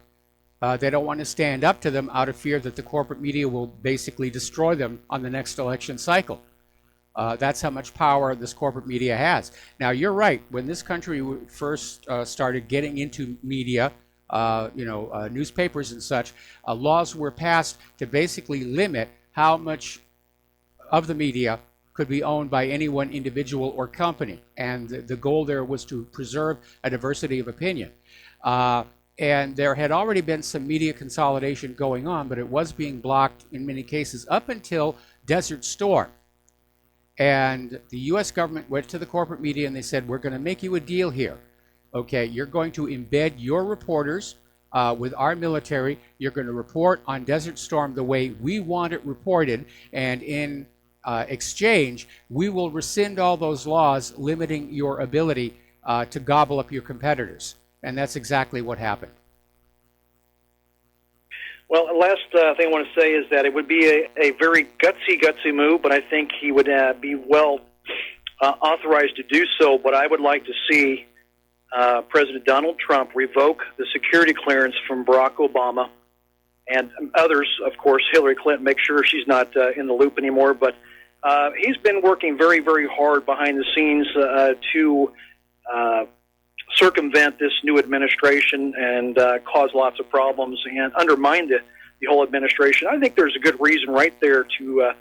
They don't want to stand up to them out of fear that the corporate media will basically destroy them on the next election cycle. That's how much power this corporate media has. Now, you're right. When this country first started getting into media, newspapers and such, laws were passed to basically limit how much of the media could be owned by any one individual or company. And the goal there was to preserve a diversity of opinion. And there had already been some media consolidation going on, but it was being blocked in many cases up until Desert Storm. And the U.S. government went to the corporate media and they said, we're going to make you a deal here. Okay, you're going to embed your reporters with our military. You're going to report on Desert Storm the way we want it reported. And in exchange, we will rescind all those laws limiting your ability to gobble up your competitors. And that's exactly what happened. Well, the last thing I want to say is that it would be a very gutsy move, but I think he would be well authorized to do so. But I would like to see President Donald Trump revoke the security clearance from Barack Obama and others, of course, Hillary Clinton, make sure she's not in the loop anymore. But he's been working very, very hard behind the scenes to circumvent this new administration and cause lots of problems and undermine the whole administration. I think there's a good reason right there to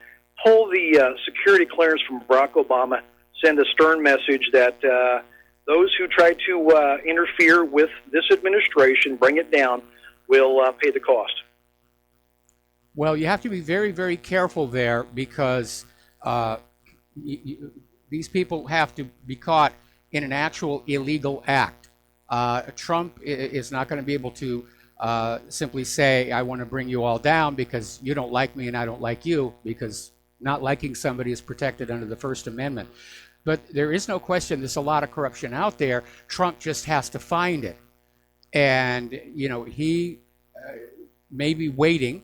pull the security clearance from Barack Obama, send a stern message that those who try to interfere with this administration, bring it down, will pay the cost. Well, you have to be very, very careful there because these people have to be caught in an actual illegal act. Trump is not going to be able to simply say, I want to bring you all down because you don't like me and I don't like you, because not liking somebody is protected under the First Amendment. But there is no question there's a lot of corruption out there. Trump just has to find it. And, you know, he may be waiting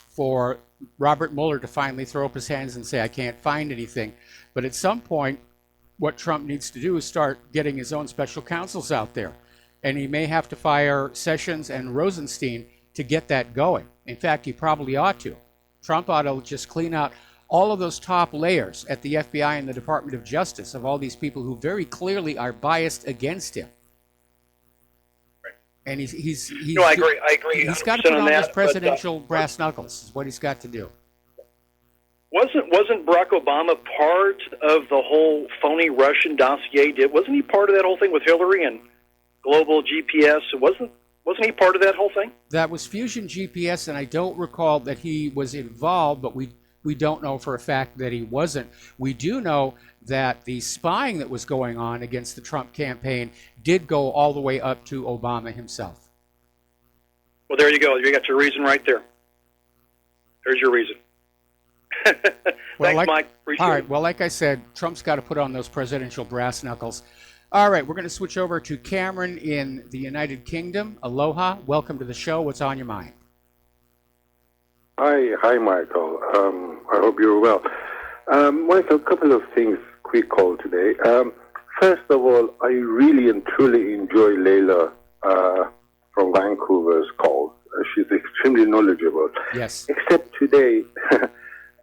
for Robert Mueller to finally throw up his hands and say, I can't find anything. But at some point, what Trump needs to do is start getting his own special counsels out there. And he may have to fire Sessions and Rosenstein to get that going. In fact, he probably ought to. Trump ought to just clean out all of those top layers at the FBI and the Department of Justice of all these people who very clearly are biased against him. And he's no, I agree. He's got to put on those presidential brass knuckles. Is what he's got to do. Wasn't Barack Obama part of the whole phony Russian dossier? Wasn't he part of that whole thing with Hillary and global GPS? Wasn't he part of that whole thing? That was Fusion GPS, and I don't recall that he was involved, but we don't know for a fact that he wasn't. We do know that the spying that was going on against the Trump campaign did go all the way up to Obama himself. Well, there you go. You got your reason right there. There's your reason. Thanks, Mike. Appreciate all right. it. Well, like I said, Trump's got to put on those presidential brass knuckles. All right. We're going to switch over to Cameron in the United Kingdom. Aloha. Welcome to the show. What's on your mind? Hi, Michael. I hope you're well. Michael, a couple of things, quick call today. First of all, I really and truly enjoy Layla from Vancouver's calls. She's extremely knowledgeable. Yes. Except today,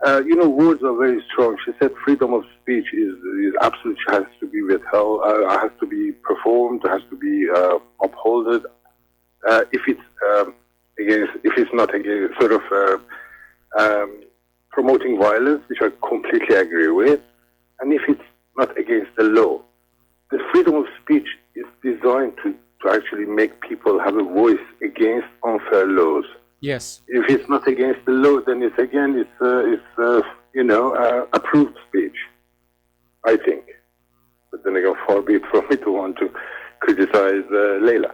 words are very strong. She said freedom of speech is absolute, has to be withheld, has to be performed, has to be upholded. If it's not against sort of promoting violence, which I completely agree with, and if it's not against the law. The freedom of speech is designed to actually make people have a voice against unfair laws. Yes. If it's not against the law, then it's approved speech, I think. But then again, far be it from me to want to criticize Layla.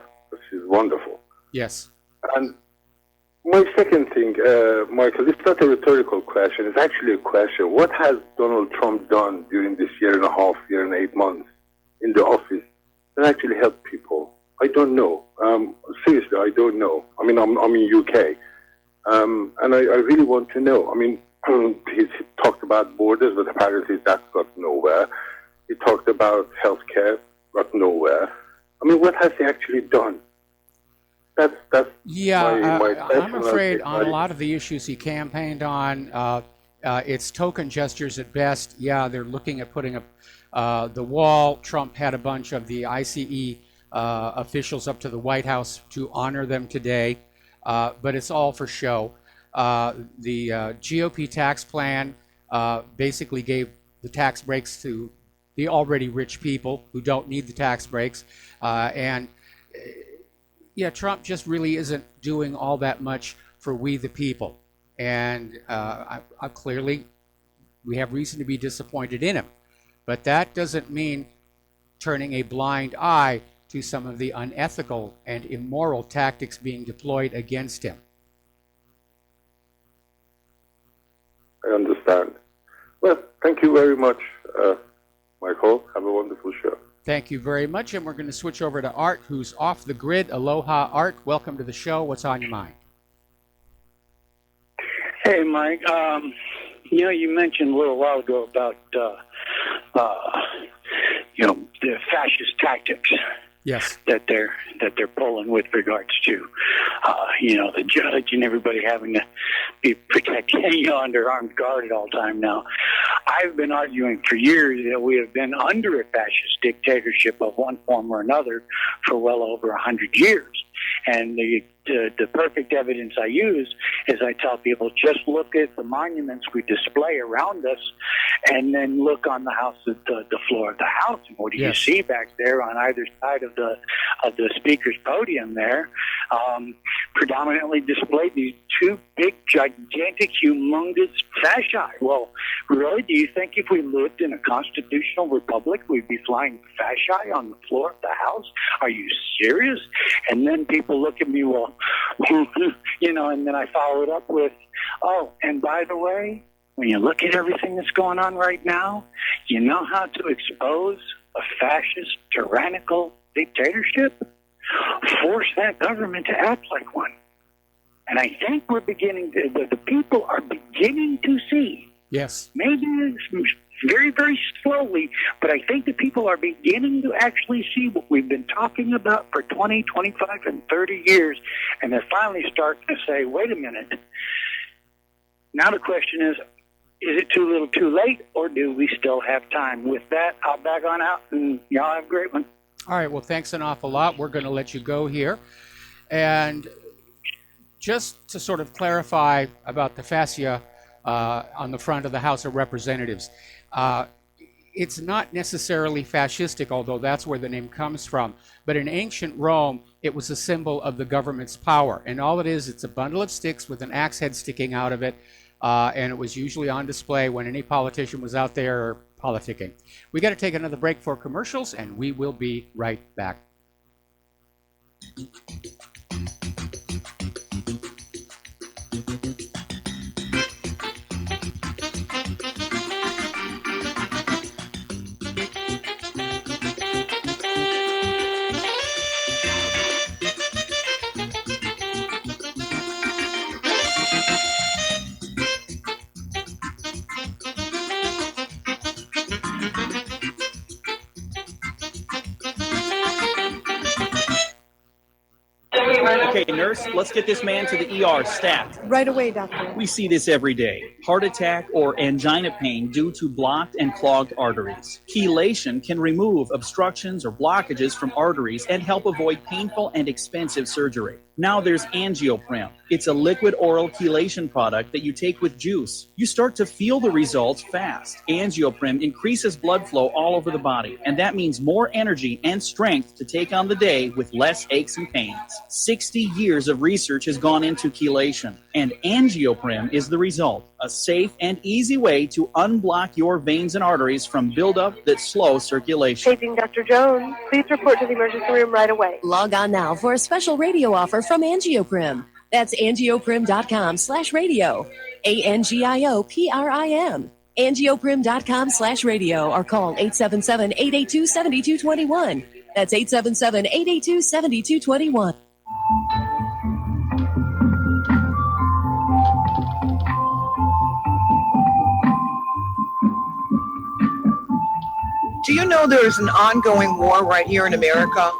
She's wonderful. Yes. And my second thing, Michael, it's not a rhetorical question. It's actually a question. What has Donald Trump done during this year and a half, year and 8 months in the office that actually helped people? I don't know. Seriously, I don't know. I mean, I'm in UK. And I really want to know. I mean, he talked about borders, but apparently that's got nowhere. He talked about healthcare, got nowhere. I mean, what has he actually done? That's I'm afraid on a lot of the issues he campaigned on, it's token gestures at best. Yeah, they're looking at putting up the wall. Trump had a bunch of the ICE officials up to the White House to honor them today, but it's all for show. The GOP tax plan basically gave the tax breaks to the already rich people who don't need the tax breaks. Trump just really isn't doing all that much for we the people. And clearly, we have reason to be disappointed in him. But that doesn't mean turning a blind eye to some of the unethical and immoral tactics being deployed against him. I understand. Well, thank you very much, Michael. Have a wonderful show. Thank you very much. And we're going to switch over to Art, who's off the grid. Aloha, Art. Welcome to the show. What's on your mind? Hey, Mike. You mentioned a little while ago about, the fascist tactics. Yes. That they're pulling with regards to, the judge and everybody having to be protected, under armed guard at all time now. I've been arguing for years that we have been under a fascist dictatorship of one form or another for well over 100 years. And the perfect evidence I use is I tell people, just look at the monuments we display around us and then look on the floor of the house. And what do you see back there on either side of the speaker's podium there? Predominantly displayed these two big, gigantic, humongous fasci. Well, really, do you think if we lived in a constitutional republic, we'd be flying fasci on the floor of the house? Are you serious? And then people look at me, well, and then I follow it up with, oh, and by the way, when you look at everything that's going on right now, you know how to expose a fascist, tyrannical dictatorship? Force that government to act like one. And I think we're beginning to, the people are beginning to see. Yes. Maybe it's very, very slowly, but I think the people are beginning to actually see what we've been talking about for 20, 25, and 30 years, and they're finally starting to say, wait a minute. Now the question is it too little too late, or do we still have time? With that, I'll back on out, and y'all have a great one. All right, well, thanks an awful lot. We're going to let you go here. And just to sort of clarify about the fascia on the front of the House of Representatives, it's not necessarily fascistic, although that's where the name comes from. But in ancient Rome, it was a symbol of the government's power. And all it is, it's a bundle of sticks with an axe head sticking out of it. And it was usually on display when any politician was out there politicking. We got to take another break for commercials, and we will be right back. Okay, nurse, let's get this man to the ER stat. Right away, doctor. We see this every day. Heart attack or angina pain due to blocked and clogged arteries. Chelation can remove obstructions or blockages from arteries and help avoid painful and expensive surgery. Now there's Angioprim. It's a liquid oral chelation product that you take with juice. You start to feel the results fast. Angioprim increases blood flow all over the body, and that means more energy and strength to take on the day with less aches and pains. 60 years of research has gone into chelation, and Angioprim is the result. A safe and easy way to unblock your veins and arteries from buildup that slow circulation. Paging Dr. Jones. Please report to the emergency room right away. Log on now for a special radio offer from Angioprim. That's angioprim.com/radio. ANGIOPRIM. Angioprim.com/radio or call 877-882-7221. That's 877-882-7221. Do you know there is an ongoing war right here in America?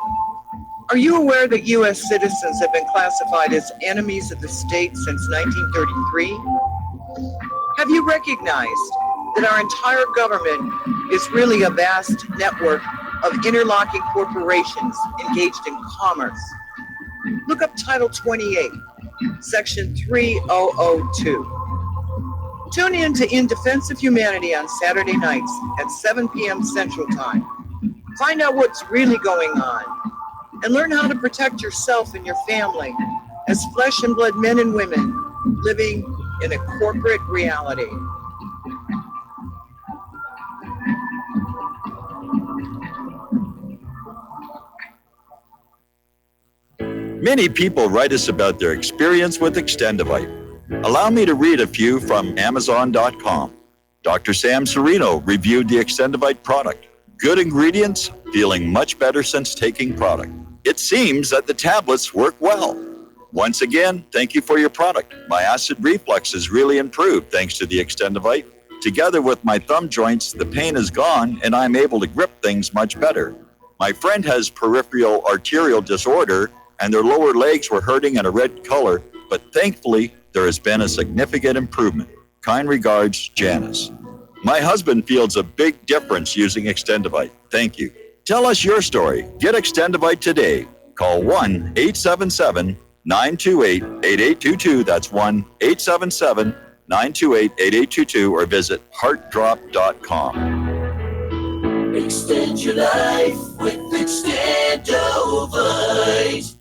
Are you aware that U.S. citizens have been classified as enemies of the state since 1933? Have you recognized that our entire government is really a vast network of interlocking corporations engaged in commerce? Look up Title 28, Section 3002. Tune in to In Defense of Humanity on Saturday nights at 7 p.m. Central Time. Find out what's really going on and learn how to protect yourself and your family as flesh and blood men and women living in a corporate reality. Many people write us about their experience with Extendivite. Allow me to read a few from Amazon.com. Dr. Sam Serino reviewed the Extendivite product. Good ingredients, feeling much better since taking product. It seems that the tablets work well. Once again, thank you for your product. My acid reflux has really improved thanks to the Extendivite. Together with my thumb joints, the pain is gone and I'm able to grip things much better. My friend has peripheral arterial disorder and their lower legs were hurting in a red color, but thankfully, there has been a significant improvement. Kind regards, Janice. My husband feels a big difference using Extendivite. Thank you. Tell us your story. Get Extendivite today. Call 1-877-928-8822. That's 1-877-928-8822 or visit heartdrop.com. Extend your life with Extendivite.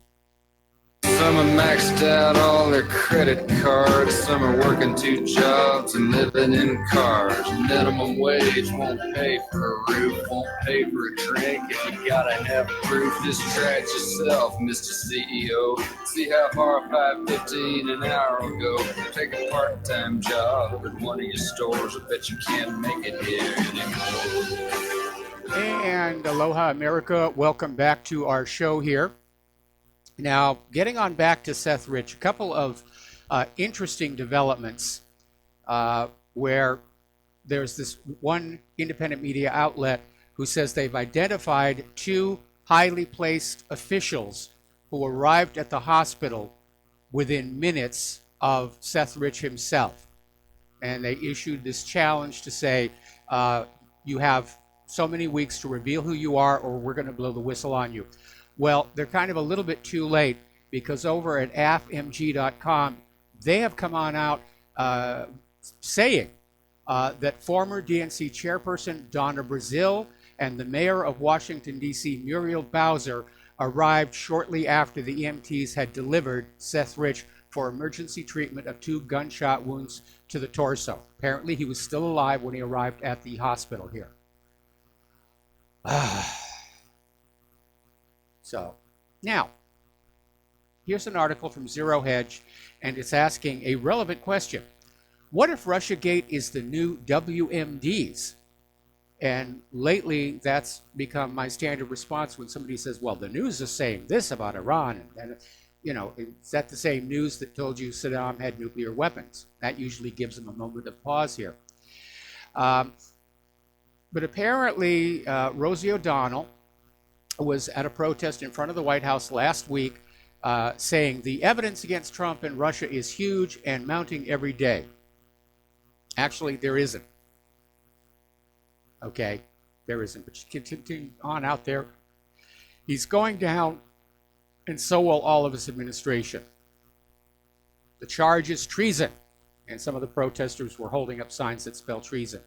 Some are maxed out all their credit cards. Some are working 2 jobs and living in cars. Minimum wage won't pay for a roof, won't pay for a drink. If you gotta have proof, just try it yourself, Mr. CEO. See how far $5.15 an hour will go. Take a part-time job at one of your stores. I bet you can't make it here anymore. And aloha, America. Welcome back to our show here. Now, getting on back to Seth Rich, a couple of interesting developments where there's this one independent media outlet who says they've identified 2 highly placed officials who arrived at the hospital within minutes of Seth Rich himself. And they issued this challenge to say, you have so many weeks to reveal who you are or we're going to blow the whistle on you. Well, they're kind of a little bit too late because over at AFMG.com, they have come on out saying that former DNC chairperson Donna Brazil and the mayor of Washington, D.C., Muriel Bowser, arrived shortly after the EMTs had delivered Seth Rich for emergency treatment of 2 gunshot wounds to the torso. Apparently, he was still alive when he arrived at the hospital here. So, now, here's an article from Zero Hedge, and it's asking a relevant question. What if Russiagate is the new WMDs? And lately, that's become my standard response when somebody says, well, the news is saying this about Iran. And you know, is that the same news that told you Saddam had nuclear weapons? That usually gives them a moment of pause here. But apparently, Rosie O'Donnell was at a protest in front of the White House last week saying the evidence against Trump and Russia is huge and mounting every day. Actually, there isn't. Okay, there isn't, but continue on out there. He's going down, and so will all of his administration. The charge is treason, and some of the protesters were holding up signs that spell treason.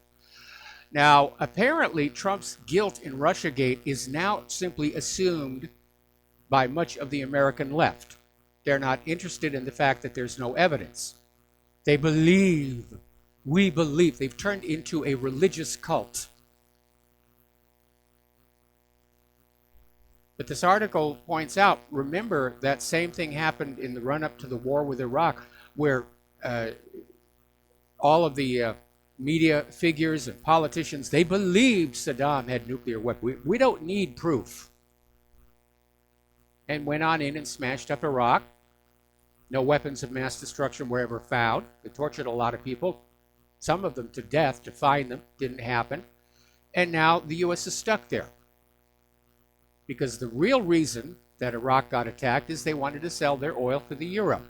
Now, apparently, Trump's guilt in Russiagate is now simply assumed by much of the American left. They're not interested in the fact that there's no evidence. They believe, we believe. They've turned into a religious cult. But this article points out, remember that same thing happened in the run-up to the war with Iraq, where all of the media figures and politicians, they believed Saddam had nuclear weapons. We don't need proof. And went on in and smashed up Iraq. No weapons of mass destruction were ever found. They tortured a lot of people, some of them to death, to find them. Didn't happen. And now the U.S. is stuck there. Because the real reason that Iraq got attacked is they wanted to sell their oil for the euro.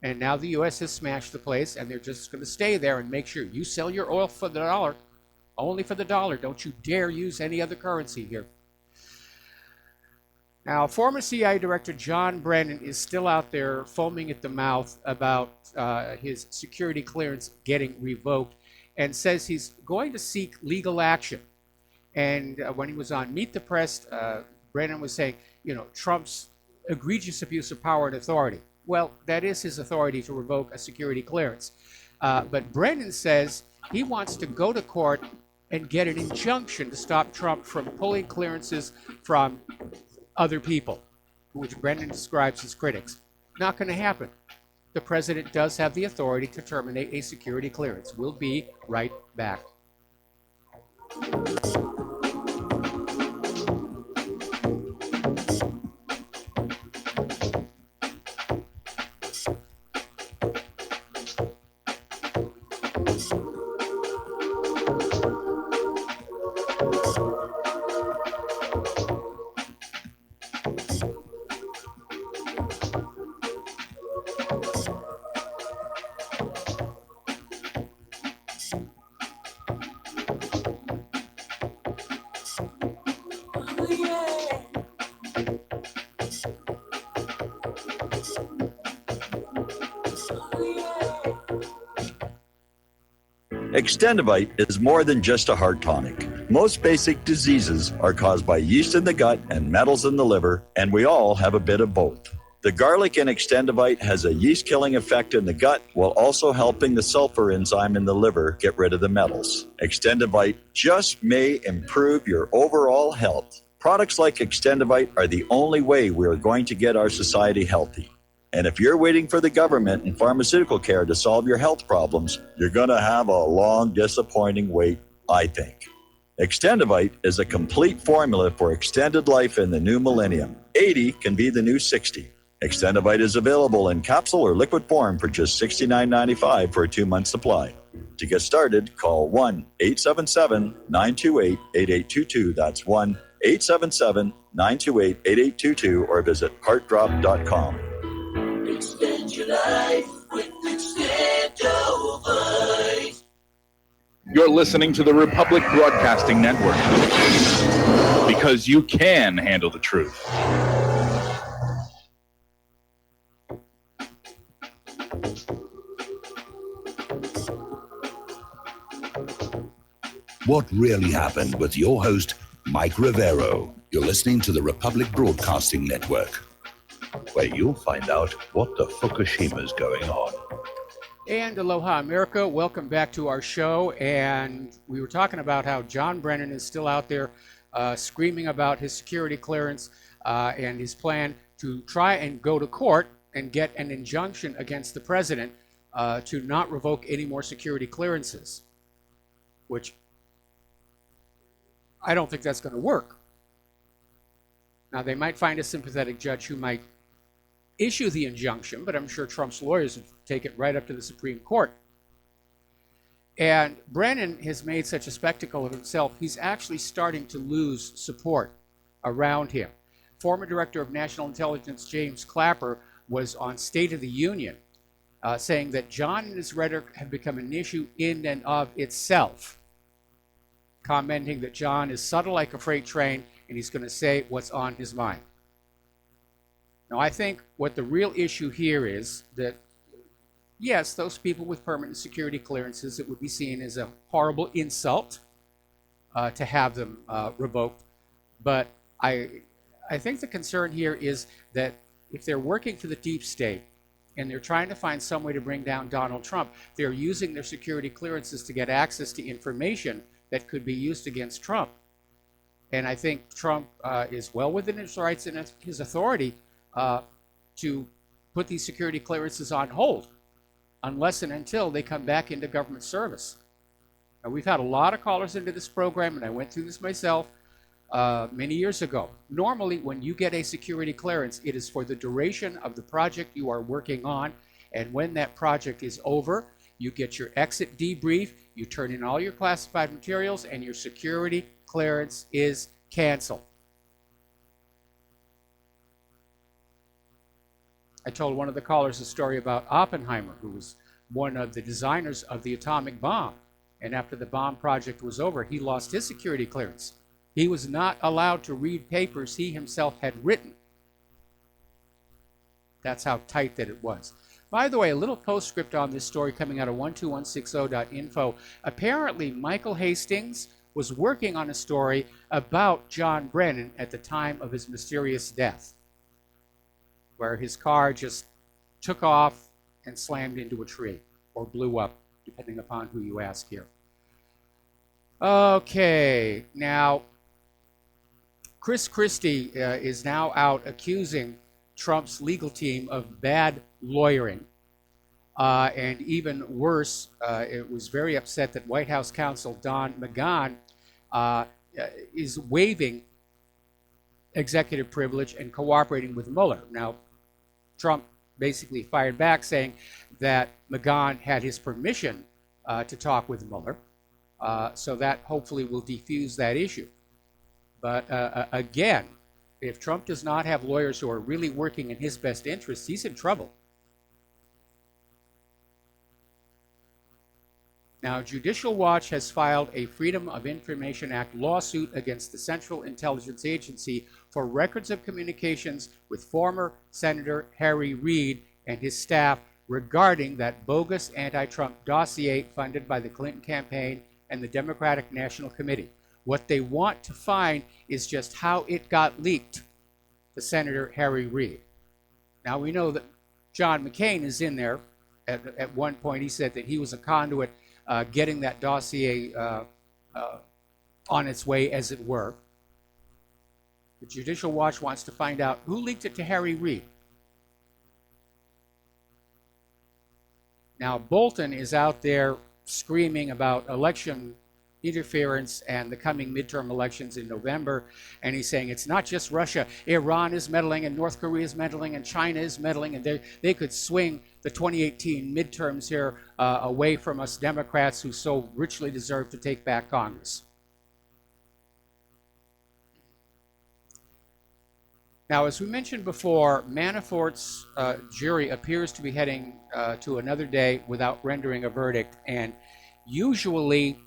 And now the U.S. has smashed the place, and they're just going to stay there and make sure you sell your oil for the dollar, only for the dollar. Don't you dare use any other currency here. Now, former CIA Director John Brennan is still out there foaming at the mouth about his security clearance getting revoked and says he's going to seek legal action. And when he was on Meet the Press, Brennan was saying, Trump's egregious abuse of power and authority. Well, that is his authority to revoke a security clearance. But Brennan says he wants to go to court and get an injunction to stop Trump from pulling clearances from other people, which Brennan describes as critics. Not going to happen. The president does have the authority to terminate a security clearance. We'll be right back. Extendivite is more than just a heart tonic. Most basic diseases are caused by yeast in the gut and metals in the liver, and we all have a bit of both. The garlic in Extendivite has a yeast-killing effect in the gut while also helping the sulfur enzyme in the liver get rid of the metals. Extendivite just may improve your overall health. Products like Extendivite are the only way we are going to get our society healthy. And if you're waiting for the government and pharmaceutical care to solve your health problems, you're going to have a long, disappointing wait, I think. Extendivite is a complete formula for extended life in the new millennium. 80 can be the new 60. Extendivite is available in capsule or liquid form for just $69.95 for a 2-month supply. To get started, call 1-877-928-8822. That's 1-877-928-8822 or visit heartdrop.com. Extend your life with Extendovite. You're listening to the Republic Broadcasting Network because you can handle the truth. What really happened with your host, Mike Rivero. You're listening to the Republic Broadcasting Network, where you'll find out what the Fukushima's going on. And aloha, America. Welcome back to our show. And we were talking about how John Brennan is still out there screaming about his security clearance and his plan to try and go to court and get an injunction against the president to not revoke any more security clearances, which I don't think that's going to work. Now, they might find a sympathetic judge who might issue the injunction, but I'm sure Trump's lawyers would take it right up to the Supreme Court. And Brennan has made such a spectacle of himself, he's actually starting to lose support around him. Former Director of National Intelligence James Clapper was on State of the Union saying that John and his rhetoric have become an issue in and of itself, commenting that John is subtle like a freight train and he's going to say what's on his mind. Now, I think what the real issue here is that, yes, those people with permanent security clearances, it would be seen as a horrible insult to have them revoked. But I think the concern here is that if they're working for the deep state and they're trying to find some way to bring down Donald Trump, they're using their security clearances to get access to information that could be used against Trump. And I think Trump is well within his rights and his authority to put these security clearances on hold unless and until they come back into government service. Now, we've had a lot of callers into this program, and I went through this myself many years ago. Normally, when you get a security clearance, it is for the duration of the project you are working on, and when that project is over, you get your exit debrief, you turn in all your classified materials, and your security clearance is canceled. I told one of the callers a story about Oppenheimer, who was one of the designers of the atomic bomb. And after the bomb project was over, he lost his security clearance. He was not allowed to read papers he himself had written. That's how tight that it was. By the way, a little postscript on this story coming out of 12160.info. Apparently, Michael Hastings was working on a story about John Brennan at the time of his mysterious death, where his car just took off and slammed into a tree, or blew up, depending upon who you ask here. Okay, now, Chris Christie is now out accusing Trump's legal team of bad lawyering. And even worse, it was very upset that White House counsel Don McGahn is waiving executive privilege and cooperating with Mueller. Now, Trump basically fired back saying that McGahn had his permission to talk with Mueller. So that hopefully will defuse that issue. But again, if Trump does not have lawyers who are really working in his best interests, he's in trouble. Now, Judicial Watch has filed a Freedom of Information Act lawsuit against the Central Intelligence Agency for records of communications with former Senator Harry Reid and his staff regarding that bogus anti-Trump dossier funded by the Clinton campaign and the Democratic National Committee. What they want to find is just how it got leaked to Senator Harry Reid. Now, we know that John McCain is in there. At one point, he said that he was a conduit getting that dossier on its way, as it were. The Judicial Watch wants to find out who leaked it to Harry Reid. Now, Bolton is out there screaming about election interference and the coming midterm elections in November, and he's saying it's not just Russia. Iran is meddling, and North Korea is meddling, and China is meddling, and they could swing the 2018 midterms here away from us Democrats who so richly deserve to take back Congress. Now, as we mentioned before, Manafort's jury appears to be heading to another day without rendering a verdict, and usually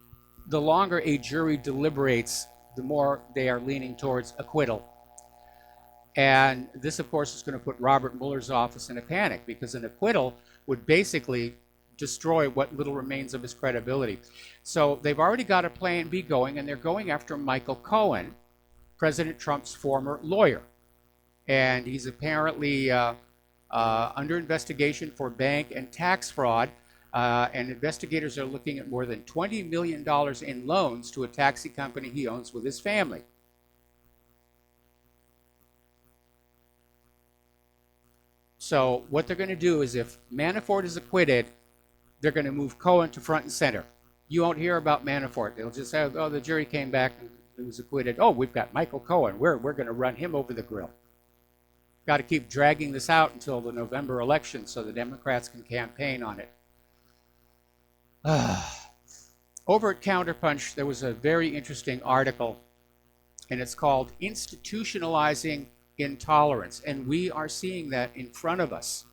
the longer a jury deliberates, the more they are leaning towards acquittal. And this, of course, is going to put Robert Mueller's office in a panic, because an acquittal would basically destroy what little remains of his credibility. So they've already got a plan B going, and they're going after Michael Cohen, President Trump's former lawyer. And he's apparently under investigation for bank and tax fraud. And investigators are looking at more than $20 million in loans to a taxi company he owns with his family. So what they're going to do is, if Manafort is acquitted, they're going to move Cohen to front and center. You won't hear about Manafort. They'll just say, oh, the jury came back and he was acquitted. Oh, we've got Michael Cohen. We're going to run him over the grill. Got to keep dragging this out until the November election so the Democrats can campaign on it. Over at Counterpunch, there was a very interesting article, and it's called Institutionalizing Intolerance. And we are seeing that in front of us,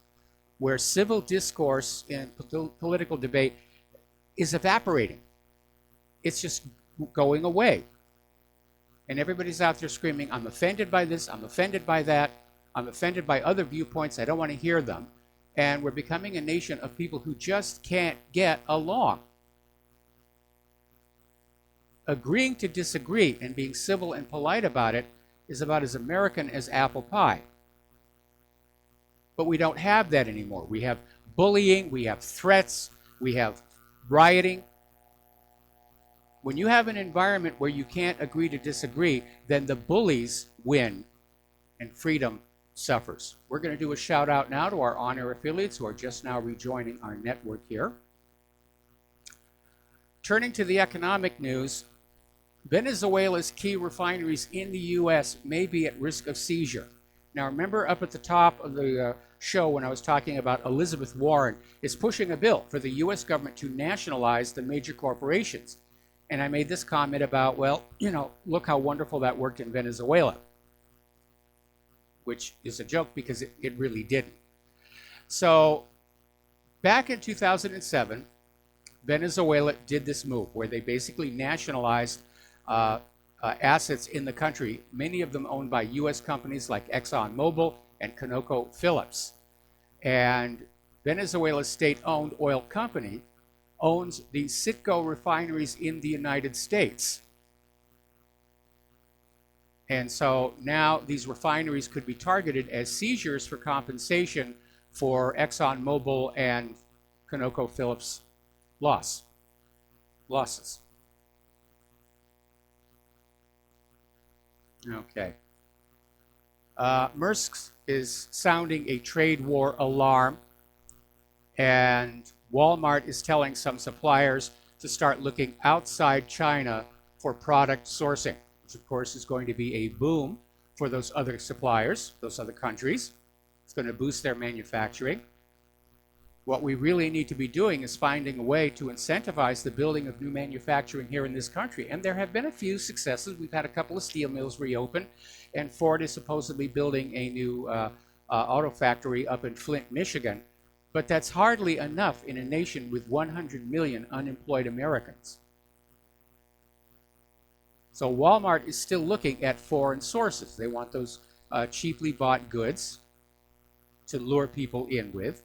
where civil discourse in political debate is evaporating. It's just going away. And everybody's out there screaming, I'm offended by this, I'm offended by that, I'm offended by other viewpoints, I don't want to hear them. And we're becoming a nation of people who just can't get along. Agreeing to disagree and being civil and polite about it is about as American as apple pie. But we don't have that anymore. We have bullying, we have threats, we have rioting. When you have an environment where you can't agree to disagree, then the bullies win and freedom suffers. We're going to do a shout out now to our on-air affiliates who are just now rejoining our network here. Turning to the economic news, Venezuela's key refineries in the U.S. may be at risk of seizure. Now, remember up at the top of the show when I was talking about Elizabeth Warren is pushing a bill for the U.S. government to nationalize the major corporations. And I made this comment about, well, look how wonderful that worked in Venezuela, which is a joke because it really didn't. So back in 2007, Venezuela did this move where they basically nationalized assets in the country, many of them owned by U.S. companies like ExxonMobil and ConocoPhillips. And Venezuela's state-owned oil company owns the Citgo refineries in the United States. And so now these refineries could be targeted as seizures for compensation for ExxonMobil and ConocoPhillips losses. Okay. Maersk is sounding a trade war alarm, and Walmart is telling some suppliers to start looking outside China for product sourcing, which of course is going to be a boom for those other suppliers, those other countries. It's going to boost their manufacturing. What we really need to be doing is finding a way to incentivize the building of new manufacturing here in this country. And there have been a few successes. We've had a couple of steel mills reopen, and Ford is supposedly building a new auto factory up in Flint, Michigan. But that's hardly enough in a nation with 100 million unemployed Americans. So Walmart is still looking at foreign sources. They want those cheaply bought goods to lure people in with.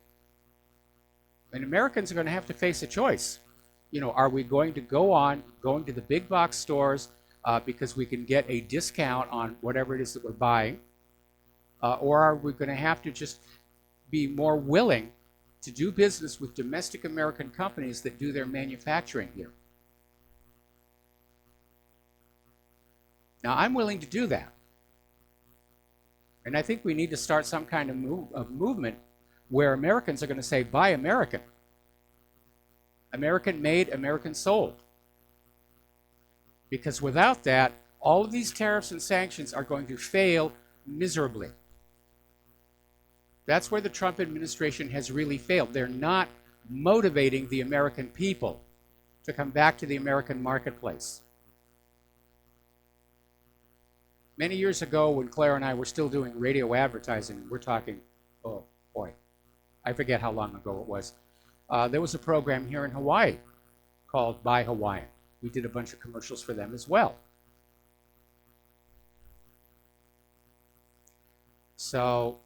And Americans are going to have to face a choice. You know, are we going to going to the big box stores because we can get a discount on whatever it is that we're buying? Or are we going to have to just be more willing to do business with domestic American companies that do their manufacturing here? Now, I'm willing to do that. And I think we need to start some kind of movement where Americans are going to say, buy American. American made, American sold. Because without that, all of these tariffs and sanctions are going to fail miserably. That's where the Trump administration has really failed. They're not motivating the American people to come back to the American marketplace. Many years ago, when Claire and I were still doing radio advertising, we're talking, oh boy, I forget how long ago it was. There was a program here in Hawaii called Buy Hawaiian. We did a bunch of commercials for them as well. So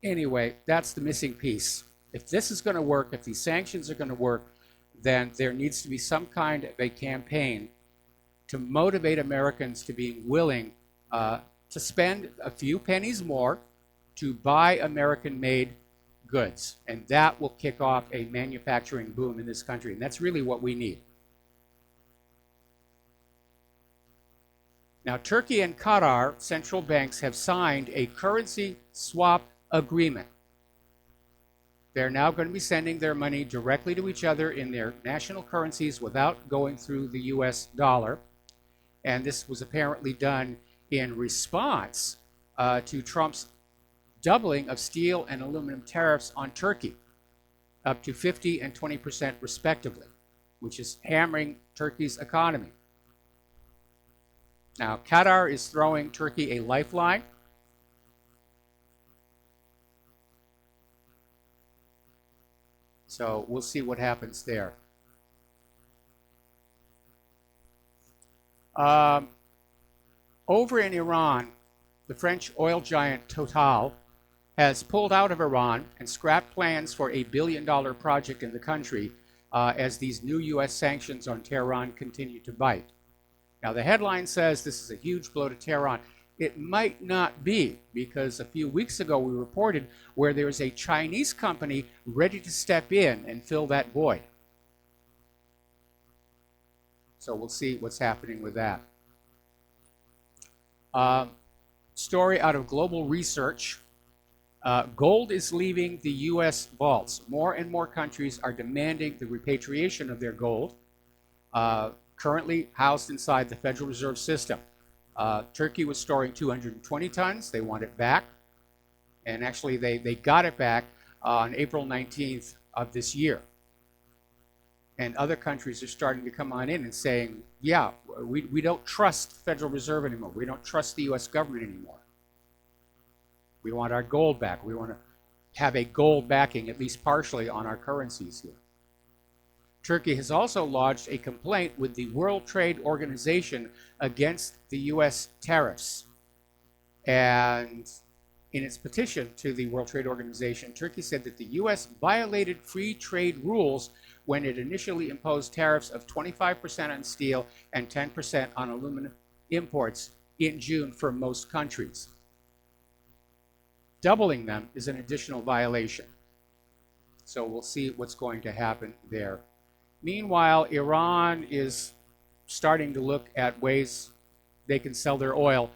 anyway, that's the missing piece. If this is going to work, if these sanctions are going to work, then there needs to be some kind of a campaign to motivate Americans to being willing to spend a few pennies more to buy American-made goods. And that will kick off a manufacturing boom in this country. And that's really what we need. Now, Turkey and Qatar central banks have signed a currency swap agreement. They're now going to be sending their money directly to each other in their national currencies without going through the US dollar. And this was apparently done in response to Trump's doubling of steel and aluminum tariffs on Turkey, up to 50% and 20% respectively, which is hammering Turkey's economy. Now, Qatar is throwing Turkey a lifeline. So we'll see what happens there. Over in Iran, the French oil giant Total has pulled out of Iran and scrapped plans for a billion-dollar project in the country as these new U.S. sanctions on Tehran continue to bite. Now, the headline says this is a huge blow to Tehran. It might not be, because a few weeks ago we reported where there is a Chinese company ready to step in and fill that void. So we'll see what's happening with that. Story out of Global Research. Gold is leaving the U.S. vaults. More and more countries are demanding the repatriation of their gold, currently housed inside the Federal Reserve System. Turkey was storing 220 tons. They want it back. And actually, they got it back on April 19th of this year. And other countries are starting to come on in and saying, yeah, we don't trust the Federal Reserve anymore. We don't trust the U.S. government anymore. We want our gold back. We want to have a gold backing, at least partially, on our currencies here. Turkey has also lodged a complaint with the World Trade Organization against the U.S. tariffs. And in its petition to the World Trade Organization, Turkey said that the U.S. violated free trade rules when it initially imposed tariffs of 25% on steel and 10% on aluminum imports in June for most countries. Doubling them is an additional violation. So we'll see what's going to happen there. Meanwhile, Iran is starting to look at ways they can sell their oil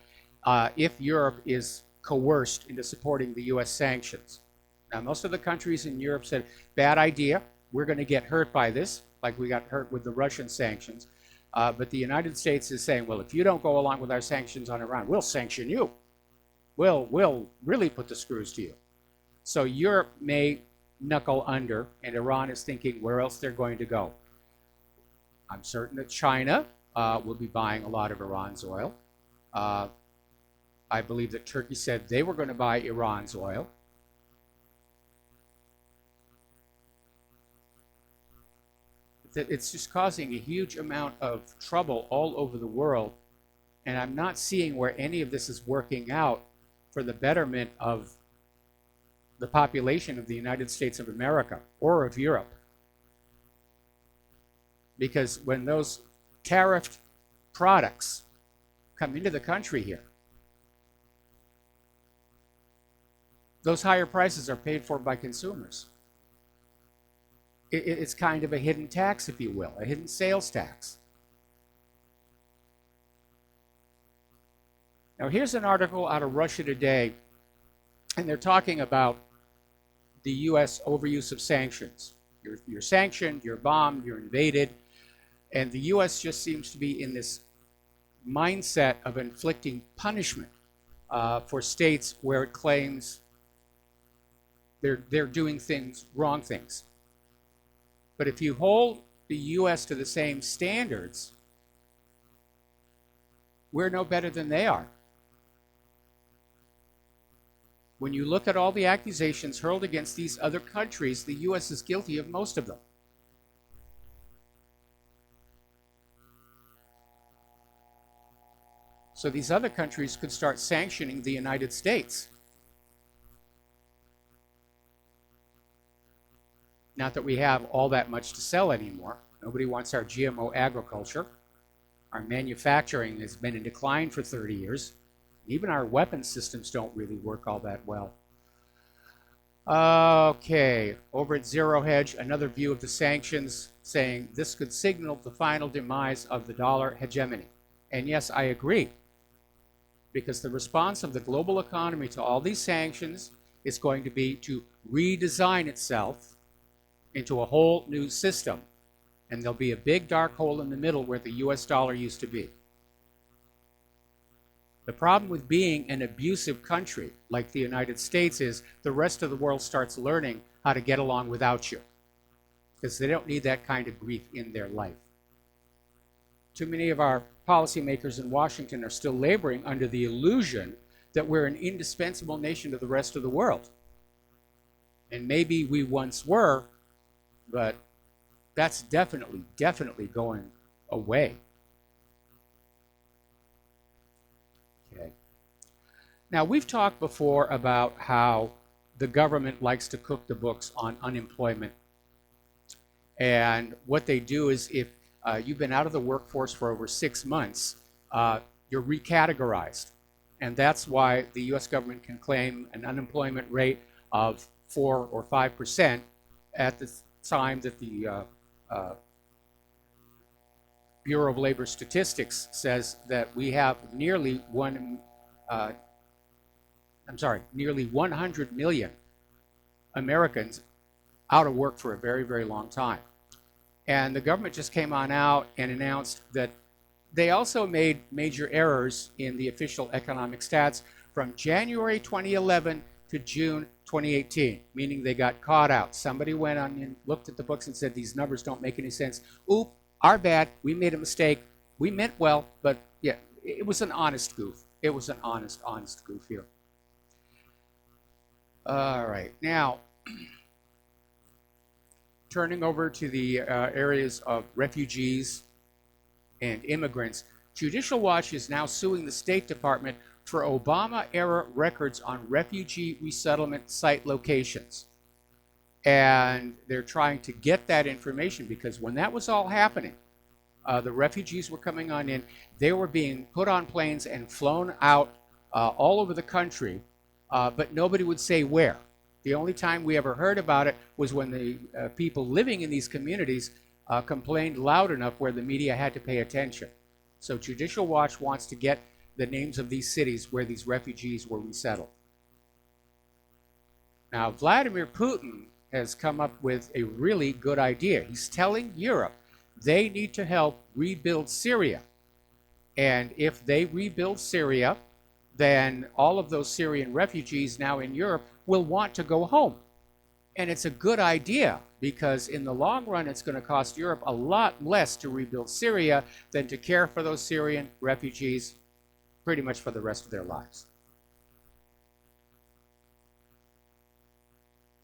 if Europe is coerced into supporting the U.S. sanctions. Now, most of the countries in Europe said, bad idea, we're going to get hurt by this, like we got hurt with the Russian sanctions. But the United States is saying, well, if you don't go along with our sanctions on Iran, we'll sanction you. We'll really put the screws to you. So Europe may knuckle under, and Iran is thinking where else they're going to go. I'm certain that China will be buying a lot of Iran's oil. I believe that Turkey said they were going to buy Iran's oil. It's just causing a huge amount of trouble all over the world, and I'm not seeing where any of this is working out for the betterment of the population of the United States of America or of Europe. Because when those tariffed products come into the country here, those higher prices are paid for by consumers. It's kind of a hidden tax, if you will, a hidden sales tax. Now, here's an article out of Russia Today, and they're talking about the U.S. overuse of sanctions. You're sanctioned, you're bombed, you're invaded, and the U.S. just seems to be in this mindset of inflicting punishment for states where it claims they're doing wrong things. But if you hold the U.S. to the same standards, we're no better than they are. When you look at all the accusations hurled against these other countries, the U.S. is guilty of most of them. So these other countries could start sanctioning the United States. Not that we have all that much to sell anymore. Nobody wants our GMO agriculture. Our manufacturing has been in decline for 30 years. Even our weapon systems don't really work all that well. Okay, over at Zero Hedge, another view of the sanctions saying this could signal the final demise of the dollar hegemony. And yes, I agree. Because the response of the global economy to all these sanctions is going to be to redesign itself into a whole new system. And there'll be a big dark hole in the middle where the US dollar used to be. The problem with being an abusive country like the United States is the rest of the world starts learning how to get along without you. Because they don't need that kind of grief in their life. Too many of our policymakers in Washington are still laboring under the illusion that we're an indispensable nation to the rest of the world. And maybe we once were, but that's definitely going away. Okay. Now, we've talked before about how the government likes to cook the books on unemployment. And what they do is if you've been out of the workforce for over 6 months, you're recategorized. And that's why the U.S. government can claim an unemployment rate of 4 or 5% at the time that the Bureau of Labor Statistics says that we have nearly 100 million Americans out of work for a very, very long time. And the government just came on out and announced that they also made major errors in the official economic stats from January 2011 to June 2018, meaning they got caught out. Somebody went on and looked at the books and said, these numbers don't make any sense. Oop, our bad, we made a mistake. We meant well, but yeah, it was an honest goof. It was an honest goof here. All right, now, turning over to the areas of refugees and immigrants, Judicial Watch is now suing the State Department for Obama-era records on refugee resettlement site locations. And they're trying to get that information because when that was all happening, the refugees were coming on in, they were being put on planes and flown out all over the country, but nobody would say where. The only time we ever heard about it was when the people living in these communities complained loud enough where the media had to pay attention. So Judicial Watch wants to get the names of these cities where these refugees were resettled. Now, Vladimir Putin has come up with a really good idea. He's telling Europe they need to help rebuild Syria. And if they rebuild Syria, then all of those Syrian refugees now in Europe will want to go home. And it's a good idea because in the long run, it's going to cost Europe a lot less to rebuild Syria than to care for those Syrian refugees pretty much for the rest of their lives.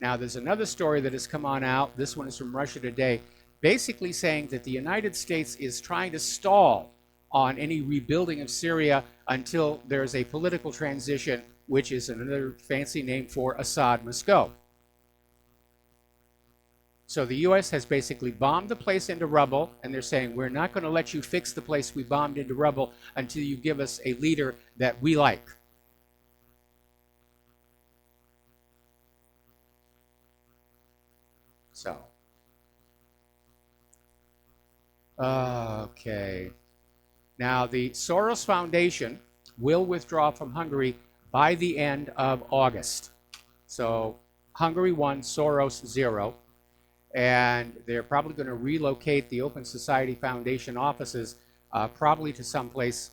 Now, there's another story that has come on out. This one is from Russia Today, basically saying that the United States is trying to stall on any rebuilding of Syria until there's a political transition, which is another fancy name for Assad-Moscow. So the U.S. has basically bombed the place into rubble, and they're saying, we're not going to let you fix the place we bombed into rubble until you give us a leader that we like. So, okay. Now, the Soros Foundation will withdraw from Hungary by the end of August. So, Hungary 1, Soros 0. And they're probably going to relocate the Open Society Foundation offices probably to someplace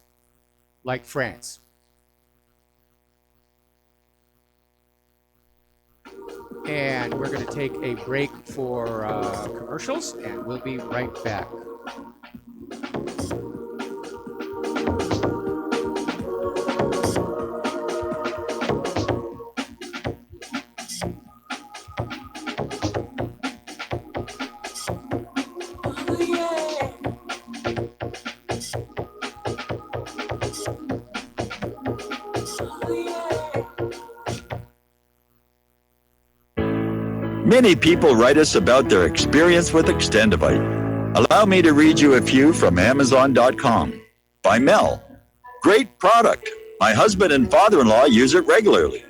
like France. And we're going to take a break for commercials, and we'll be right back. Many people write us about their experience with Extendivite. Allow me to read you a few from Amazon.com. By Mel. Great product. My husband and father-in-law use it regularly.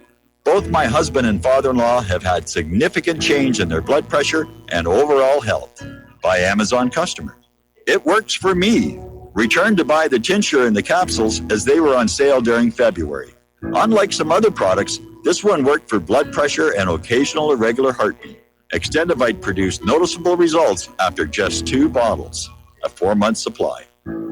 Both my husband and father-in-law have had significant change in their blood pressure and overall health. By Amazon customer. It works for me. Returned to buy the tincture and the capsules as they were on sale during February. Unlike some other products, this one worked for blood pressure and occasional irregular heartbeat. Extendivite produced noticeable results after just 2 bottles, a 4-month supply.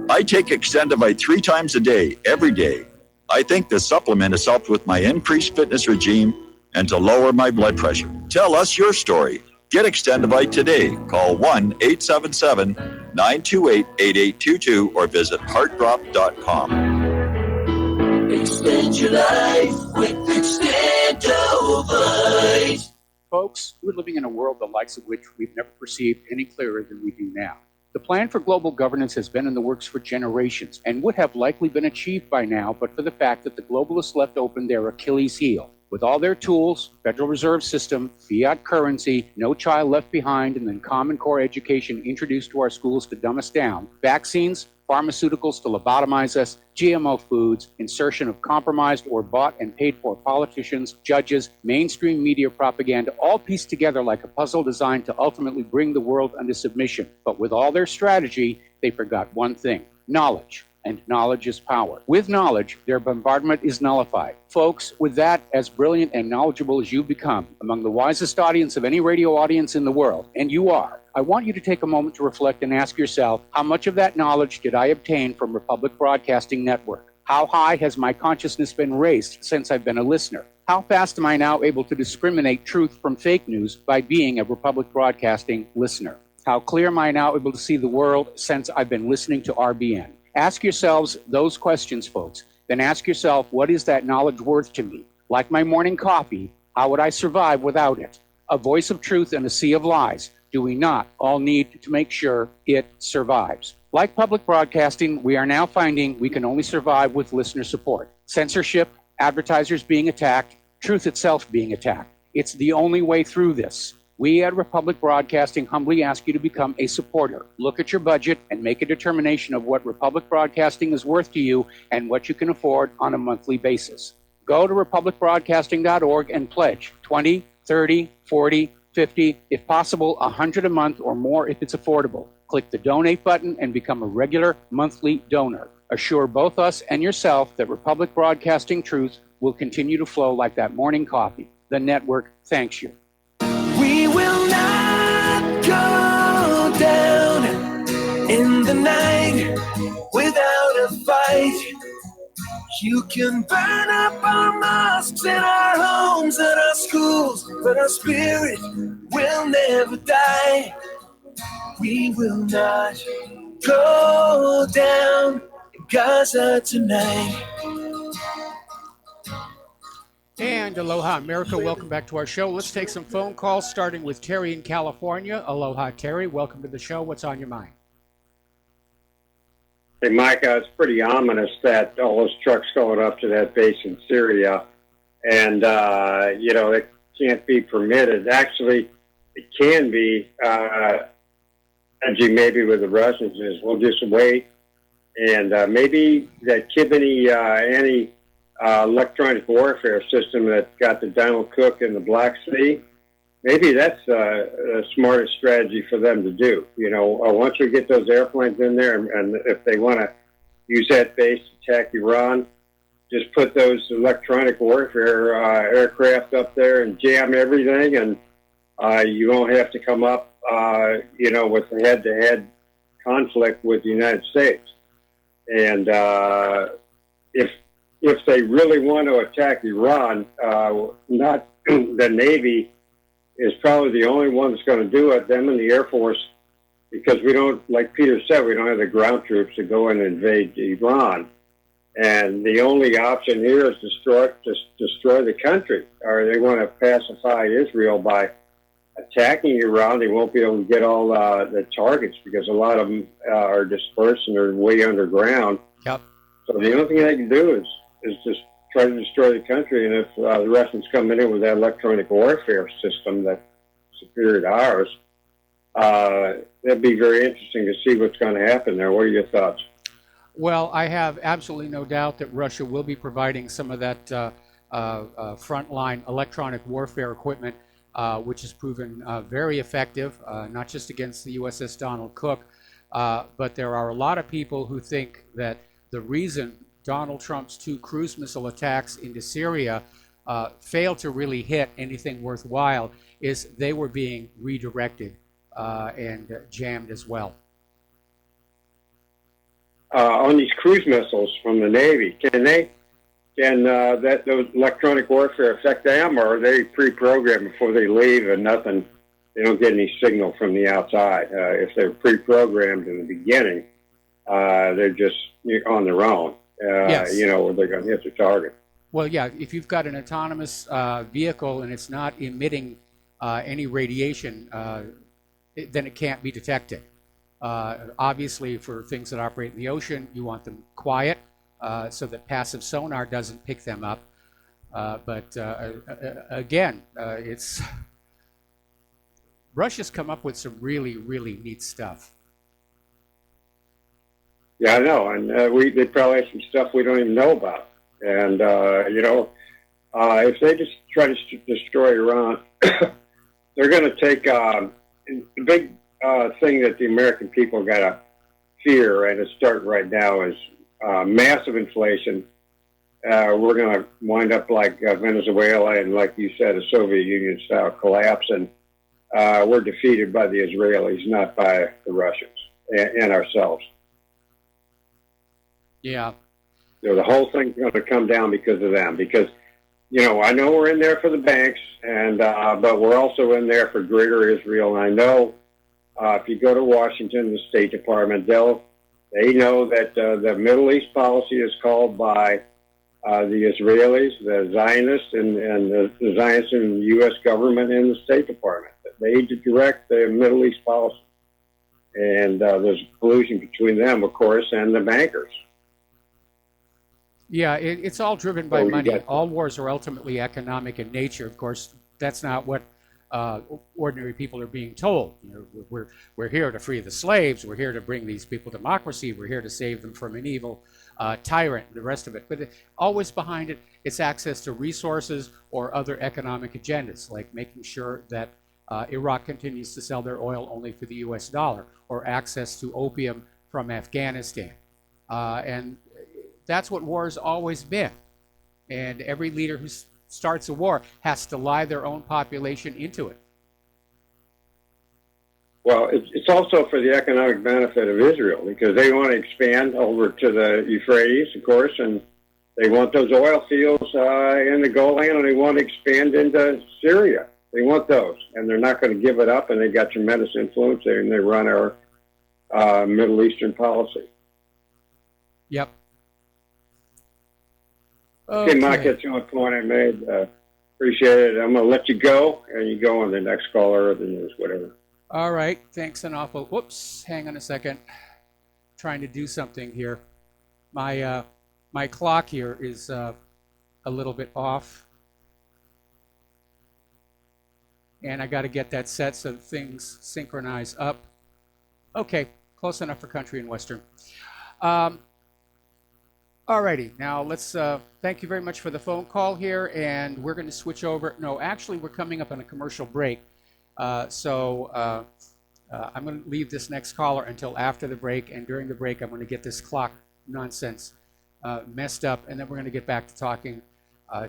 I take Extendivite 3 times a day, every day. I think the supplement has helped with my increased fitness regime and to lower my blood pressure. Tell us your story. Get Extendivite today. Call 1-877-928-8822 or visit heartdrop.com. Extend your life with Extendivite. Folks, we're living in a world the likes of which we've never perceived any clearer than we do now. The plan for global governance has been in the works for generations and would have likely been achieved by now, but for the fact that the globalists left open their Achilles heel. With all their tools, Federal Reserve System, fiat currency, no child left behind, and then Common Core education introduced to our schools to dumb us down, vaccines, pharmaceuticals to lobotomize us, GMO foods, insertion of compromised or bought and paid for politicians, judges, mainstream media propaganda, all pieced together like a puzzle designed to ultimately bring the world under submission. But with all their strategy, they forgot one thing: knowledge. And knowledge is power. With knowledge, their bombardment is nullified. Folks, with that, as brilliant and knowledgeable as you become, among the wisest audience of any radio audience in the world, and you are, I want you to take a moment to reflect and ask yourself, how much of that knowledge did I obtain from Republic Broadcasting Network? How high has my consciousness been raised since I've been a listener? How fast am I now able to discriminate truth from fake news by being a Republic Broadcasting listener? How clear am I now able to see the world since I've been listening to RBN? Ask yourselves those questions, folks. Then ask yourself, what is that knowledge worth to me? Like my morning coffee, how would I survive without it? A voice of truth in a sea of lies. do we not, all need to make sure it survives. Like public broadcasting, we are now finding we can only survive with listener support. Censorship, advertisers being attacked, truth itself being attacked. It's the only way through this. We at Republic Broadcasting humbly ask you to become a supporter. Look at your budget and make a determination of what Republic Broadcasting is worth to you and what you can afford on a monthly basis. Go to republicbroadcasting.org and pledge 20, 30, 40, 50, if possible, 100 a month or more if it's affordable. Click the donate button and become a regular monthly donor. Assure both us and yourself that Republic Broadcasting truth will continue to flow like that morning coffee. The network thanks you. We will not go down in the night without a fight. You can burn up our mosques and our homes and our schools, but our spirit will never die. We will not go down in Gaza tonight. And aloha, America. Welcome back to our show. Let's take some phone calls, starting with Terry in California. Aloha, Terry. Welcome to the show. What's on your mind? Hey, Micah, it's pretty ominous that all those trucks going up to that base in Syria, and, it can't be permitted. Actually, it can be, maybe with the Russians, is we'll just wait, and maybe that Kibini electronic warfare system that got the Donald Cook in the Black Sea, maybe that's the smartest strategy for them to do. Once we get those airplanes in there, and if they want to use that base to attack Iran, just put those electronic warfare aircraft up there and jam everything, and you won't have to come up, with a head-to-head conflict with the United States. And if they really want to attack Iran, not the Navy is probably the only one that's going to do it, them and the Air Force, because we don't, like Peter said, we don't have the ground troops to go and invade Iran. And the only option here is destroy the country, or they want to pacify Israel by attacking Iran. They won't be able to get all the targets because a lot of them are dispersed and are way underground. Yep. So the only thing they can do is just try to destroy the country. And if the Russians come in with that electronic warfare system that's superior to ours, that'd be very interesting to see what's going to happen there. What are your thoughts? Well, I have absolutely no doubt that Russia will be providing some of that frontline electronic warfare equipment, which has proven very effective, not just against the USS Donald Cook, but there are a lot of people who think that the reason Donald Trump's 2 cruise missile attacks into Syria failed to really hit anything worthwhile is they were being redirected and jammed as well. On these cruise missiles from the Navy, can those electronic warfare affect them, or are they pre-programmed before they leave and they don't get any signal from the outside? If they're pre-programmed in the beginning, they're just on their own. Yes. They're going to hit the target. Well, yeah, if you've got an autonomous vehicle and it's not emitting any radiation, then it can't be detected. Obviously, for things that operate in the ocean, you want them quiet so that passive sonar doesn't pick them up. But again, Russia's come up with some really, really neat stuff. Yeah, I know, and they probably have some stuff we don't even know about. And if they just try to destroy Iran, they're going to take the big thing that the American people got to fear, and it's starting right now, is massive inflation. We're going to wind up like Venezuela and, like you said, a Soviet Union style collapse, and we're defeated by the Israelis, not by the Russians and ourselves. Yeah. The whole thing's going to come down because of them. Because, I know we're in there for the banks, and but we're also in there for greater Israel. And I know if you go to Washington, the State Department, they know that the Middle East policy is called by the Israelis, the Zionists, and the Zionists in the U.S. government and the State Department. They direct the Middle East policy. And there's a collusion between them, of course, and the bankers. Yeah, it's all driven by So you money. get- All wars are ultimately economic in nature. Of course, that's not what ordinary people are being told. You know, we're here to free the slaves. We're here to bring these people democracy. We're here to save them from an evil tyrant and the rest of it. But always behind it, it's access to resources or other economic agendas, like making sure that Iraq continues to sell their oil only for the US dollar, or access to opium from Afghanistan. And that's what war has always been. And every leader who starts a war has to lie their own population into it. Well, it's also for the economic benefit of Israel, because they want to expand over to the Euphrates, of course, and they want those oil fields in the Golan, and they want to expand into Syria. They want those, and they're not going to give it up, and they've got tremendous influence there, and they run our Middle Eastern policy. Yep. Okay, Mike, that's the only point I made. Appreciate it. I'm going to let you go, and you go on the next caller or the news, whatever. All right, thanks an awful. Whoops, hang on a second. Trying to do something here. My my clock here is a little bit off. And I got to get that set so things synchronize up. Okay, close enough for country and western. Alrighty, now let's thank you very much for the phone call here, and we're going to switch over. No, actually, we're coming up on a commercial break, so I'm going to leave this next caller until after the break, and during the break, I'm going to get this clock nonsense messed up, and then we're going to get back to talking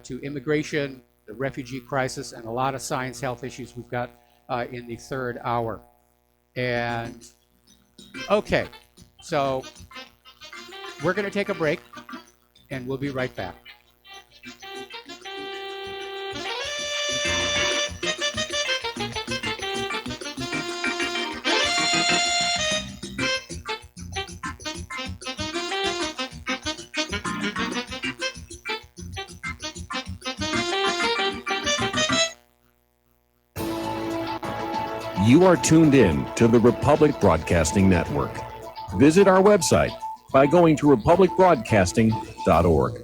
to immigration, the refugee crisis, and a lot of science health issues we've got in the third hour. And okay, so we're going to take a break, and we'll be right back. You are tuned in to the Republic Broadcasting Network. Visit our website by going to republicbroadcasting.org.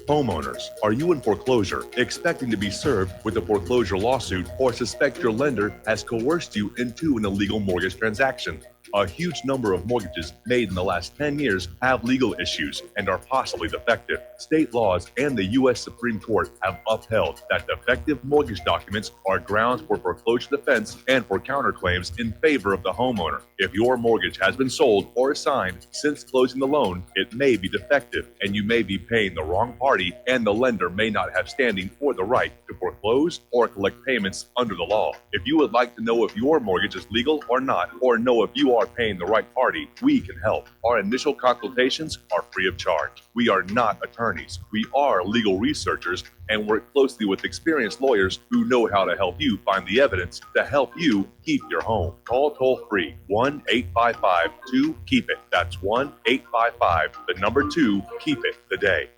Homeowners, are you in foreclosure, expecting to be served with a foreclosure lawsuit, or suspect your lender has coerced you into an illegal mortgage transaction? A huge number of mortgages made in the last 10 years have legal issues and are possibly defective. State laws and the U.S. Supreme Court have upheld that defective mortgage documents are grounds for foreclosure defense and for counterclaims in favor of the homeowner. If your mortgage has been sold or assigned since closing the loan, it may be defective, and you may be paying the wrong party, and the lender may not have standing or the right to foreclose or collect payments under the law. If you would like to know if your mortgage is legal or not, or know if you are paying the right party, we can help. Our initial consultations are free of charge. We are not attorneys. We are legal researchers and work closely with experienced lawyers who know how to help you find the evidence to help you keep your home. Call toll-free 1-855-2-KEEP-IT. That's 1-855-2-KEEP-IT today.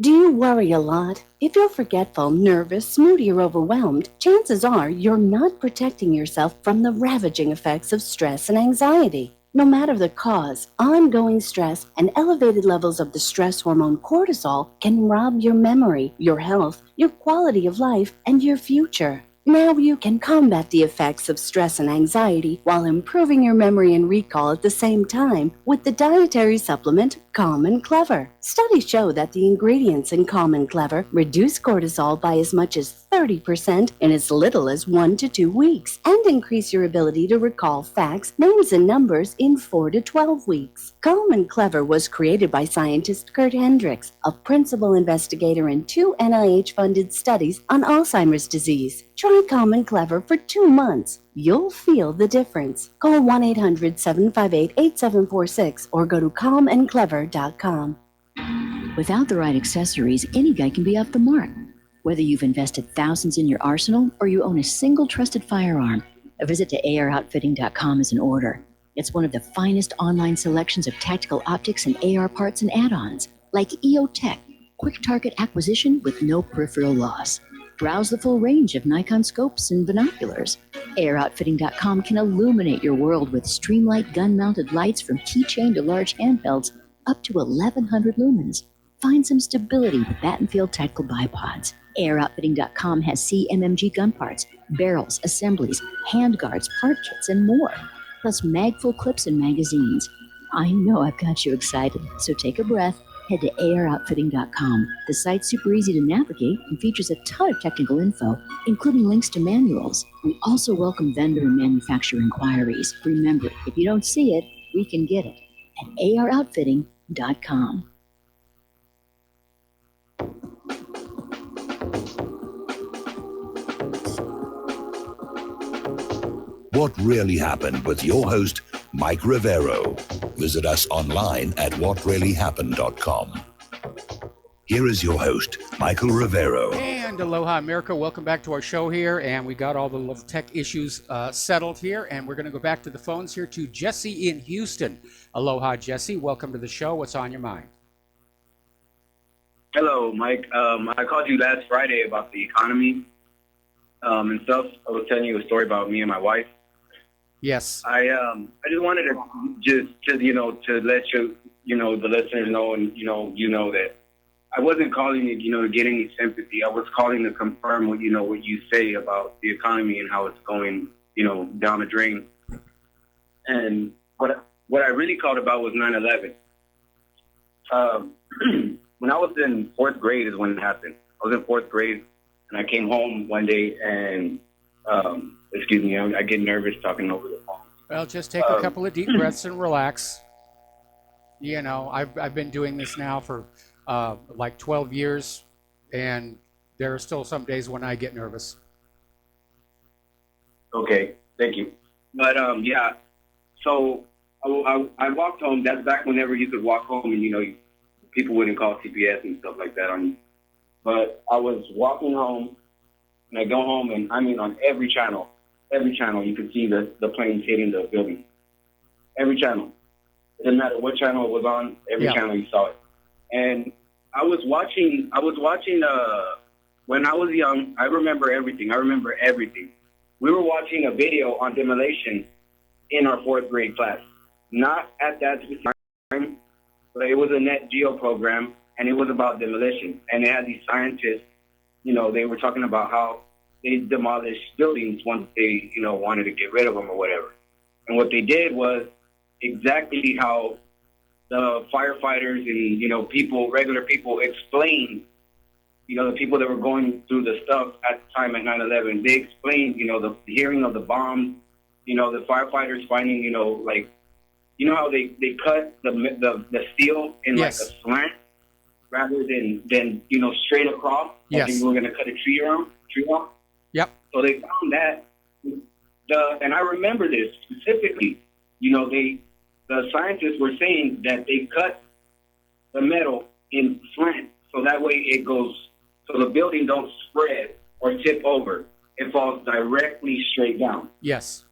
Do you worry a lot? If you're forgetful, nervous, moody, or overwhelmed, chances are you're not protecting yourself from the ravaging effects of stress and anxiety. No matter the cause, ongoing stress and elevated levels of the stress hormone cortisol can rob your memory, your health, your quality of life, and your future. Now you can combat the effects of stress and anxiety while improving your memory and recall at the same time with the dietary supplement Calm and Clever. Studies show that the ingredients in Calm and Clever reduce cortisol by as much as 30% in as little as 1 to 2 weeks and increase your ability to recall facts, names, and numbers in 4 to 12 weeks. Calm and Clever was created by scientist Kurt Hendricks, a principal investigator in 2 NIH-funded studies on Alzheimer's disease. Try Calm and Clever for 2 months. You'll feel the difference. Call 1-800-758-8746 or go to calmandclever.com. Without the right accessories, any guy can be off the mark. Whether you've invested thousands in your arsenal or you own a single trusted firearm, a visit to AROutfitting.com is in order. It's one of the finest online selections of tactical optics and AR parts and add-ons, like EOTech, Quick target acquisition with no peripheral loss. Browse the full range of Nikon scopes and binoculars. Airoutfitting.com can illuminate your world with Streamlight gun-mounted lights from keychain to large handhelds up to 1,100 lumens. Find some stability with Battenfield Tactical Bipods. Airoutfitting.com has CMMG gun parts, barrels, assemblies, handguards, part kits, and more. Plus mag-full clips and magazines. I know I've got you excited, so take a breath. Head to Airoutfitting.com. The site's super easy to navigate and features a ton of technical info, including links to manuals. We also welcome vendor and manufacturer inquiries. Remember, if you don't see it, we can get it at AROutfitting.com. What Really Happened with your host, Mike Rivero. Visit us online at whatreallyhappened.com. Here is your host, Michael Rivero. And aloha, America. Welcome back to our show here. And we got all the little tech issues settled here. And we're going to go back to the phones here to Jesse in Houston. Aloha, Jesse. Welcome to the show. What's on your mind? Hello, Mike. I called you last Friday about the economy and stuff. I was telling you a story about me and my wife. Yes. I just wanted to to let the listeners know, and you know that I wasn't calling you to get any sympathy. I was calling to confirm what you say about the economy and how it's going down the drain. And what I really called about was 9/11. When I was in fourth grade is when it happened. I was in fourth grade, and I came home one day and. Excuse me, I get nervous talking over the phone. Well, just take a couple of deep breaths and relax. I've been doing this now for like 12 years, and there are still some days when I get nervous. Okay, thank you. But yeah, so I walked home. That's back whenever you could walk home, and people wouldn't call CPS and stuff like that on you. But I was walking home, and I go home, and on every channel you could see the planes hitting the building. Every channel. It didn't matter what channel it was on, every channel you saw it. And I was watching when I was young, I remember everything. We were watching a video on demolition in our fourth grade class. Not at that time, but it was a Net Geo program, and it was about demolition. And they had these scientists, they were talking about how they demolished buildings once they, wanted to get rid of them or whatever. And what they did was exactly how the firefighters and, regular people explained, the people that were going through the stuff at the time at 9/11, they explained, the hearing of the bombs, the firefighters finding, how they cut the steel in like a slant rather than straight across. Like they were going to cut a tree off. Yep. So they found that, and I remember this specifically. The scientists were saying that they cut the metal in slant, so that way it goes, so the building don't spread or tip over. It falls directly straight down. Yes.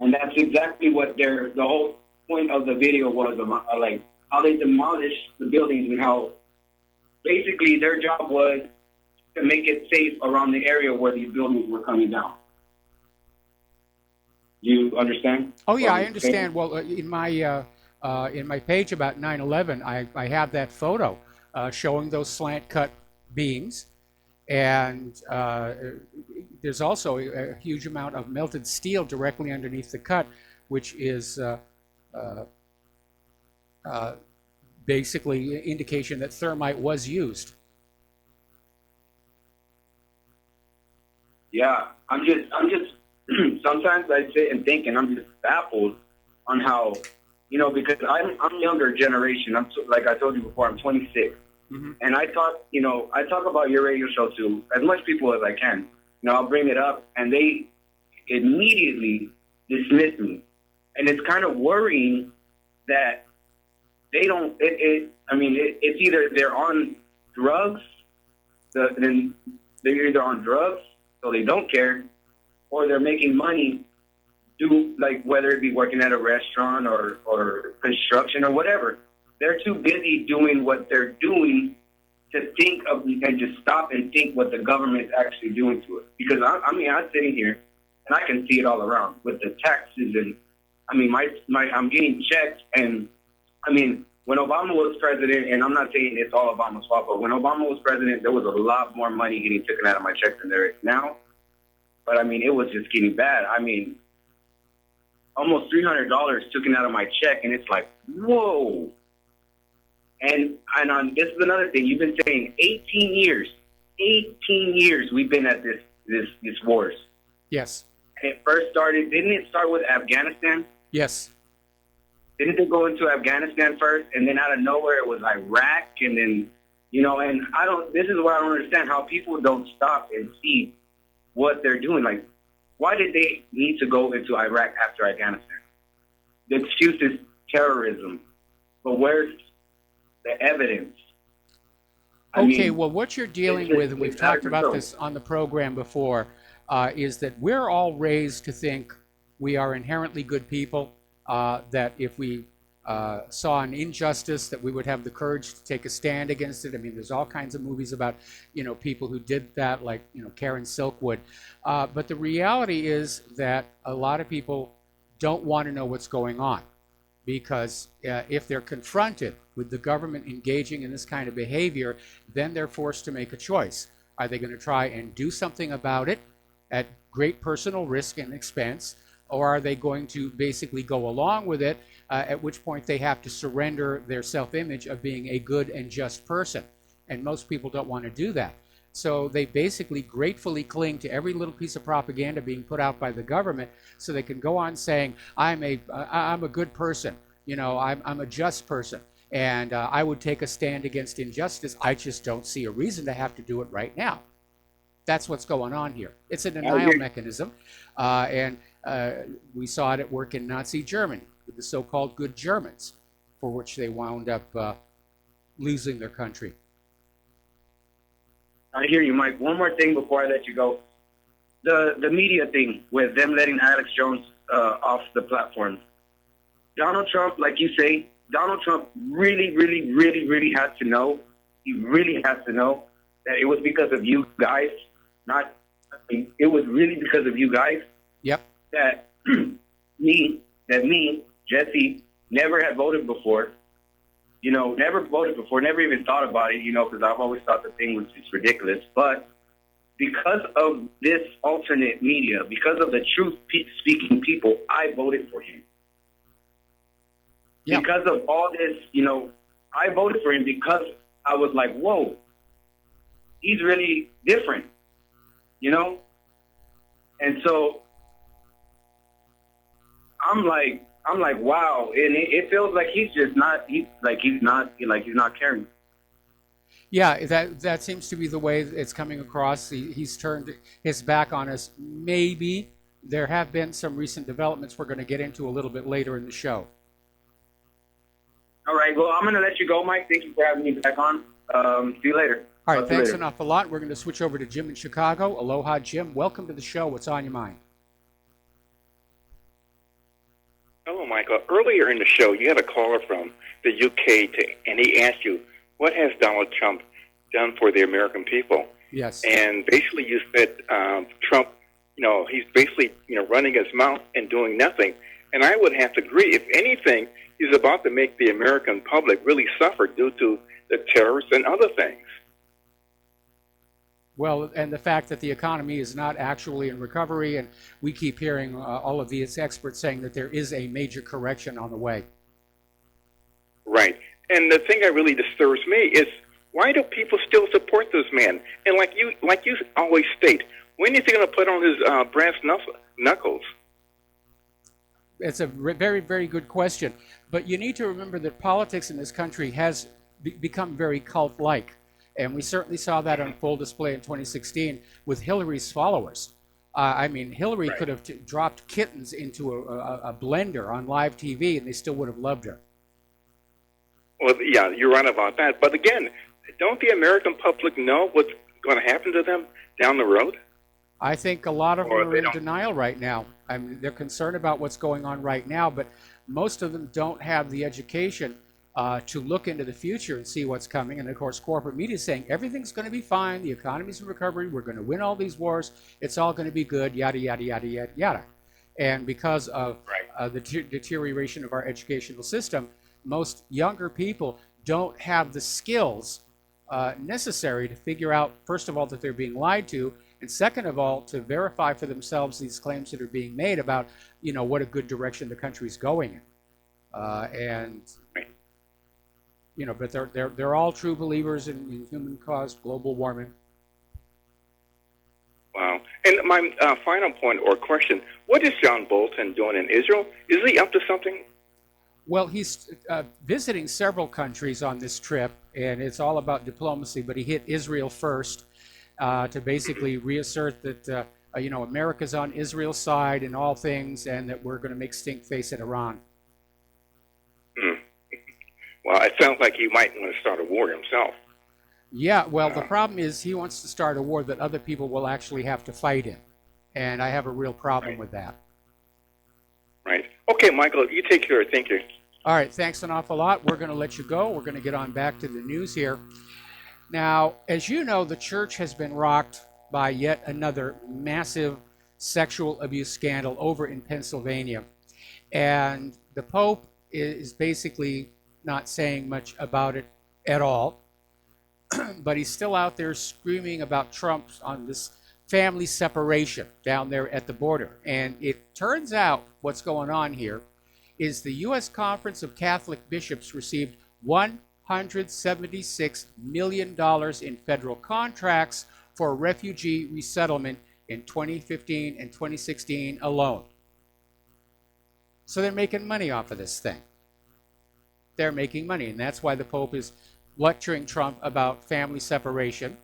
And that's exactly what the whole point of the video was about, like how they demolished the buildings and how basically their job was to make it safe around the area where these buildings were coming down. You understand? Oh yeah, I understand. Well, in my page about 9/11, I have that photo showing those slant cut beams, and there's also a huge amount of melted steel directly underneath the cut, which is basically indication that thermite was used. Yeah, I'm just. Sometimes I sit and think, and I'm just baffled on how, because I'm younger generation. Like I told you before, I'm 26, and I talk about your radio show to as much people as I can. I'll bring it up, and they immediately dismiss me, and it's kind of worrying that they don't. It's either they're on drugs, then they're either on drugs, so they don't care, or they're making money, whether it be working at a restaurant or construction or whatever. they're too busy doing what they're doing to think of and just stop and think what the government's actually doing to it. Because I'm sitting here and I can see it all around with the taxes and I'm getting checks and when Obama was president, and I'm not saying it's all Obama's fault, but when Obama was president, there was a lot more money getting taken out of my check than there is now. But it was just getting bad. Almost $300 taken out of my check, and it's like, whoa. And this is another thing. You've been saying 18 years we've been at this wars. Yes. And it first started, didn't it start with Afghanistan? Yes. Didn't it go into Afghanistan first, and then out of nowhere it was Iraq, and then, and this is why I don't understand how people don't stop and see what they're doing. Like, why did they need to go into Iraq after Afghanistan? The excuse is terrorism, but where's the evidence? Well, what you're dealing with, and we've talked about this on the program before, is that we're all raised to think we are inherently good people, that if we saw an injustice, that we would have the courage to take a stand against it. There's all kinds of movies about, people who did that, like, Karen Silkwood. But the reality is that a lot of people don't want to know what's going on, because if they're confronted with the government engaging in this kind of behavior, then they're forced to make a choice. Are they going to try and do something about it at great personal risk and expense, or are they going to basically go along with it, at which point they have to surrender their self-image of being a good and just person? And most people don't want to do that. So they basically gratefully cling to every little piece of propaganda being put out by the government, so they can go on saying, I'm a good person, I'm a just person, and I would take a stand against injustice. I just don't see a reason to have to do it right now. That's what's going on here. It's a denial mechanism, and we saw it at work in Nazi Germany with the so-called good Germans, for which they wound up losing their country. I hear you, Mike. One more thing before I let you go. The media thing with them letting Alex Jones off the platform. Donald Trump, like you say, Donald Trump really, really, really, really has to know. He really has to know that it was because of you guys. It was really because of you guys. Yep. That me, Jesse, never had voted before. Never voted before, never even thought about it, because I've always thought the thing was just ridiculous. But because of this alternate media, because of the truth-speaking people, I voted for him. Yeah. Because of all this, I voted for him because I was like, whoa, he's really different, And so I'm like, wow, and it feels like he's not caring. Yeah, that seems to be the way it's coming across. He's turned his back on us. Maybe there have been some recent developments we're going to get into a little bit later in the show. All right, well, I'm going to let you go, Mike. Thank you for having me back on. See you later. All right, thanks an awful lot. We're going to switch over to Jim in Chicago. Aloha, Jim. Welcome to the show. What's on your mind? Hello, Michael. Earlier in the show, you had a caller from the UK, and he asked you, what has Donald Trump done for the American people? Yes. And basically you said Trump, he's basically, running his mouth and doing nothing. And I would have to agree. If anything, he's about to make the American public really suffer due to the terrorists and other things. Well, and the fact that the economy is not actually in recovery, and we keep hearing all of these experts saying that there is a major correction on the way. Right. And the thing that really disturbs me is, why do people still support this man? And like you always state, when is he going to put on his brass knuckles? It's a very, very good question. But you need to remember that politics in this country has become very cult-like. And we certainly saw that on full display in 2016 with Hillary's followers. Hillary could have dropped kittens into a blender on live TV, and they still would have loved her. Well, yeah, you're right about that. But again, don't the American public know what's going to happen to them down the road? I think a lot of them are in denial right now. They're concerned about what's going on right now, but most of them don't have the education to look into the future and see what's coming. And of course, corporate media is saying everything's going to be fine, the economy's in recovery, we're going to win all these wars, it's all going to be good, yada, yada, yada, yada, yada. And because of the deterioration of our educational system, most younger people don't have the skills necessary to figure out, first of all, that they're being lied to, and second of all, to verify for themselves these claims that are being made about, what a good direction the country's going in. But they're all true believers in human-caused global warming. Wow. And my final point or question, what is John Bolton doing in Israel? Is he up to something? Well, he's visiting several countries on this trip, and it's all about diplomacy, but he hit Israel first to basically reassert that, America's on Israel's side in all things and that we're going to make stink face at Iran. Well, it sounds like he might want to start a war himself. Yeah, well, the problem is he wants to start a war that other people will actually have to fight in, and I have a real problem with that. Right. Okay, Michael, you take care. Thank you. All right, thanks an awful lot. We're going to let you go. We're going to get on back to the news here. Now, as you know, the church has been rocked by yet another massive sexual abuse scandal over in Pennsylvania. And the Pope is basically not saying much about it at all. But he's still out there screaming about Trump on this family separation down there at the border. And it turns out what's going on here is the U.S. Conference of Catholic Bishops received $176 million in federal contracts for refugee resettlement in 2015 and 2016 alone. So they're making money off of this thing. They're making money, and that's why the Pope is lecturing Trump about family separation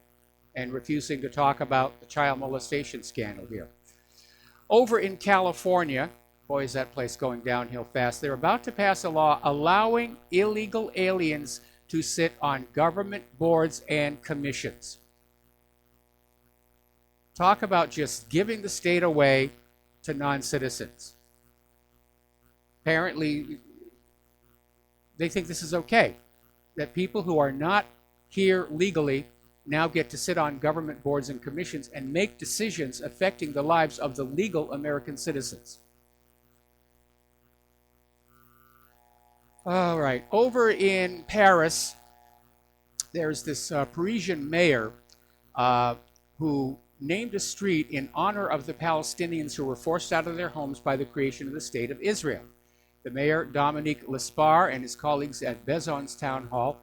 and refusing to talk about the child molestation scandal here. Over in California, boy, is that place going downhill fast. They're about to pass a law allowing illegal aliens to sit on government boards and commissions. Talk about just giving the state away to non-citizens. Apparently, they think this is okay, that people who are not here legally now get to sit on government boards and commissions and make decisions affecting the lives of the legal American citizens. All right, over in Paris, there's this Parisian mayor who named a street in honor of the Palestinians who were forced out of their homes by the creation of the State of Israel. The mayor, Dominique Lespar, and his colleagues at Bezons Town Hall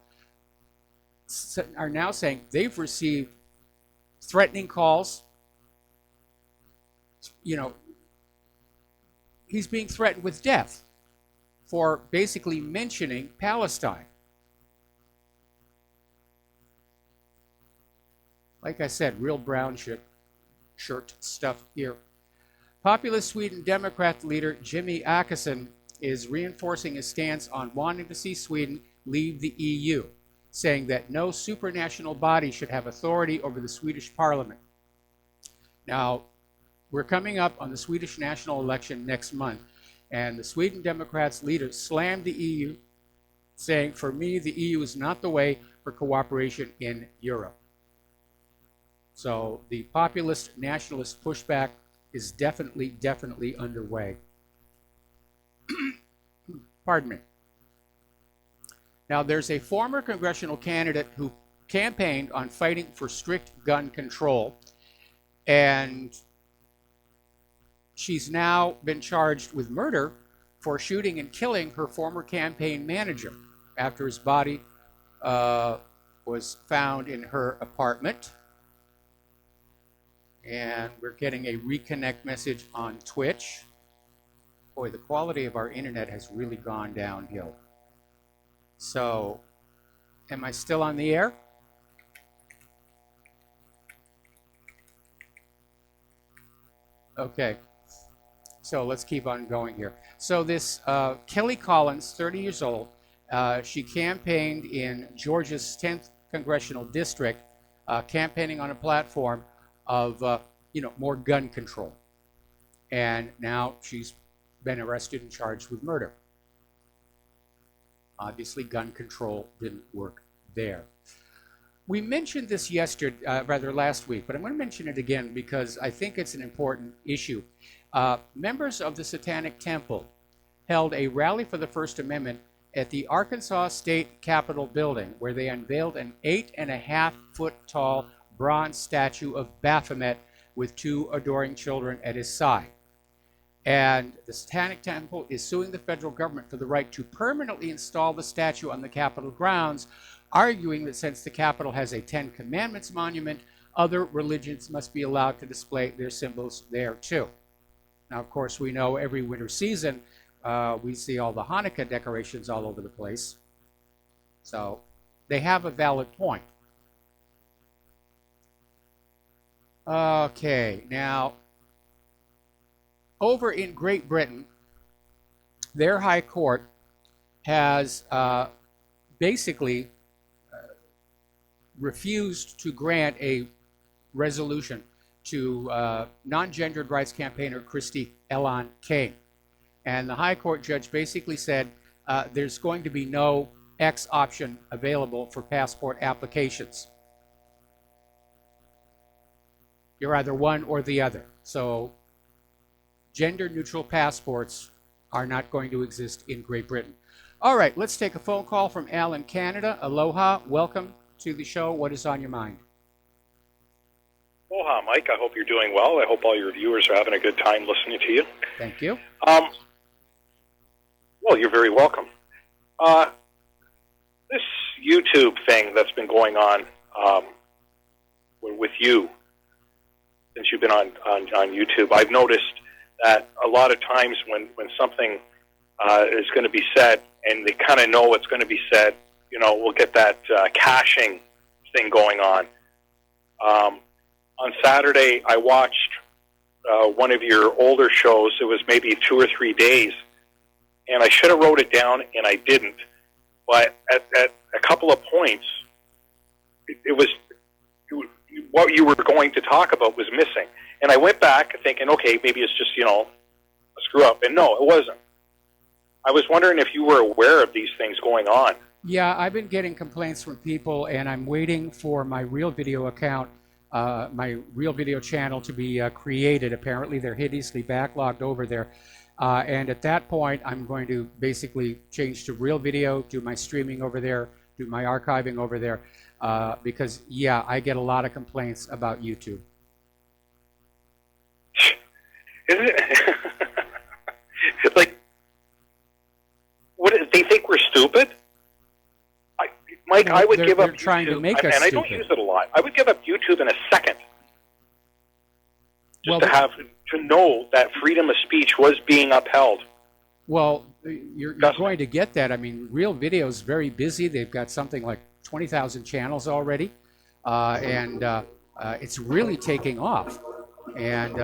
are now saying they've received threatening calls. He's being threatened with death for basically mentioning Palestine. Like I said, real brown shirt stuff here. Populist Sweden Democrat leader Jimmy Åkesson is reinforcing his stance on wanting to see Sweden leave the EU, saying that no supranational body should have authority over the Swedish parliament. Now, we're coming up on the Swedish national election next month, and the Sweden Democrats leader slammed the EU, saying, for me, the EU is not the way for cooperation in Europe. So the populist nationalist pushback is definitely underway. Pardon me. Now, there's a former congressional candidate who campaigned on fighting for strict gun control, and she's now been charged with murder for shooting and killing her former campaign manager after his body was found in her apartment. And we're getting a reconnect message on Twitch. Boy, the quality of our internet has really gone downhill. So, am I still on the air? Okay. So let's keep on going here. So this Kelly Collins, 30 years old, she campaigned in Georgia's 10th congressional district, campaigning on a platform of more gun control. And now she's been arrested and charged with murder. Obviously, gun control didn't work there. We mentioned this last week, but I'm going to mention it again because I think it's an important issue. Members of the Satanic Temple held a rally for the First Amendment at the Arkansas State Capitol building, where they unveiled an 8.5-foot tall bronze statue of Baphomet with 2 adoring children at his side. And the Satanic Temple is suing the federal government for the right to permanently install the statue on the Capitol grounds, arguing that since the Capitol has a Ten Commandments monument, other religions must be allowed to display their symbols there too. Now, of course, we know every winter season we see all the Hanukkah decorations all over the place. So they have a valid point. Okay, now, over in Great Britain, their High Court has basically refused to grant a resolution to non-gendered rights campaigner Christy Ellen Cain. And the High Court judge basically said there's going to be no X option available for passport applications. You're either one or the other. So gender-neutral passports are not going to exist in Great Britain. All right, let's take a phone call from Al in Canada. Aloha, welcome to the show. What is on your mind? Aloha, Mike. I hope you're doing well. I hope all your viewers are having a good time listening to you. Thank you. Well, you're very welcome. This YouTube thing that's been going on with you, since you've been on YouTube, I've noticed that a lot of times when something is going to be said, and they kind of know what's going to be said, you know, we'll get that caching thing going on. On Saturday, I watched one of your older shows. It was maybe 2 or 3 days, and I should have wrote it down, and I didn't. But at a couple of points, it was what you were going to talk about was missing. And I went back thinking, okay, maybe it's just, you know, a screw up. And no, it wasn't. I was wondering if you were aware of these things going on. Yeah, I've been getting complaints from people, and I'm waiting for my Real Video account, my Real Video channel to be created. Apparently, they're hideously backlogged over there. And at that point, I'm going to basically change to Real Video, do my streaming over there, do my archiving over there, because, yeah, I get a lot of complaints about YouTube. Isn't it? It's like, what, they think we're stupid? Mike, No, I would give up they're trying to YouTube, make us and I don't stupid. use it a lot. I would give up YouTube in a second, just to know that freedom of speech was being upheld. Well, you're going to get that. I mean, Real Video is very busy. They've got something like 20,000 channels already, and it's really taking off. And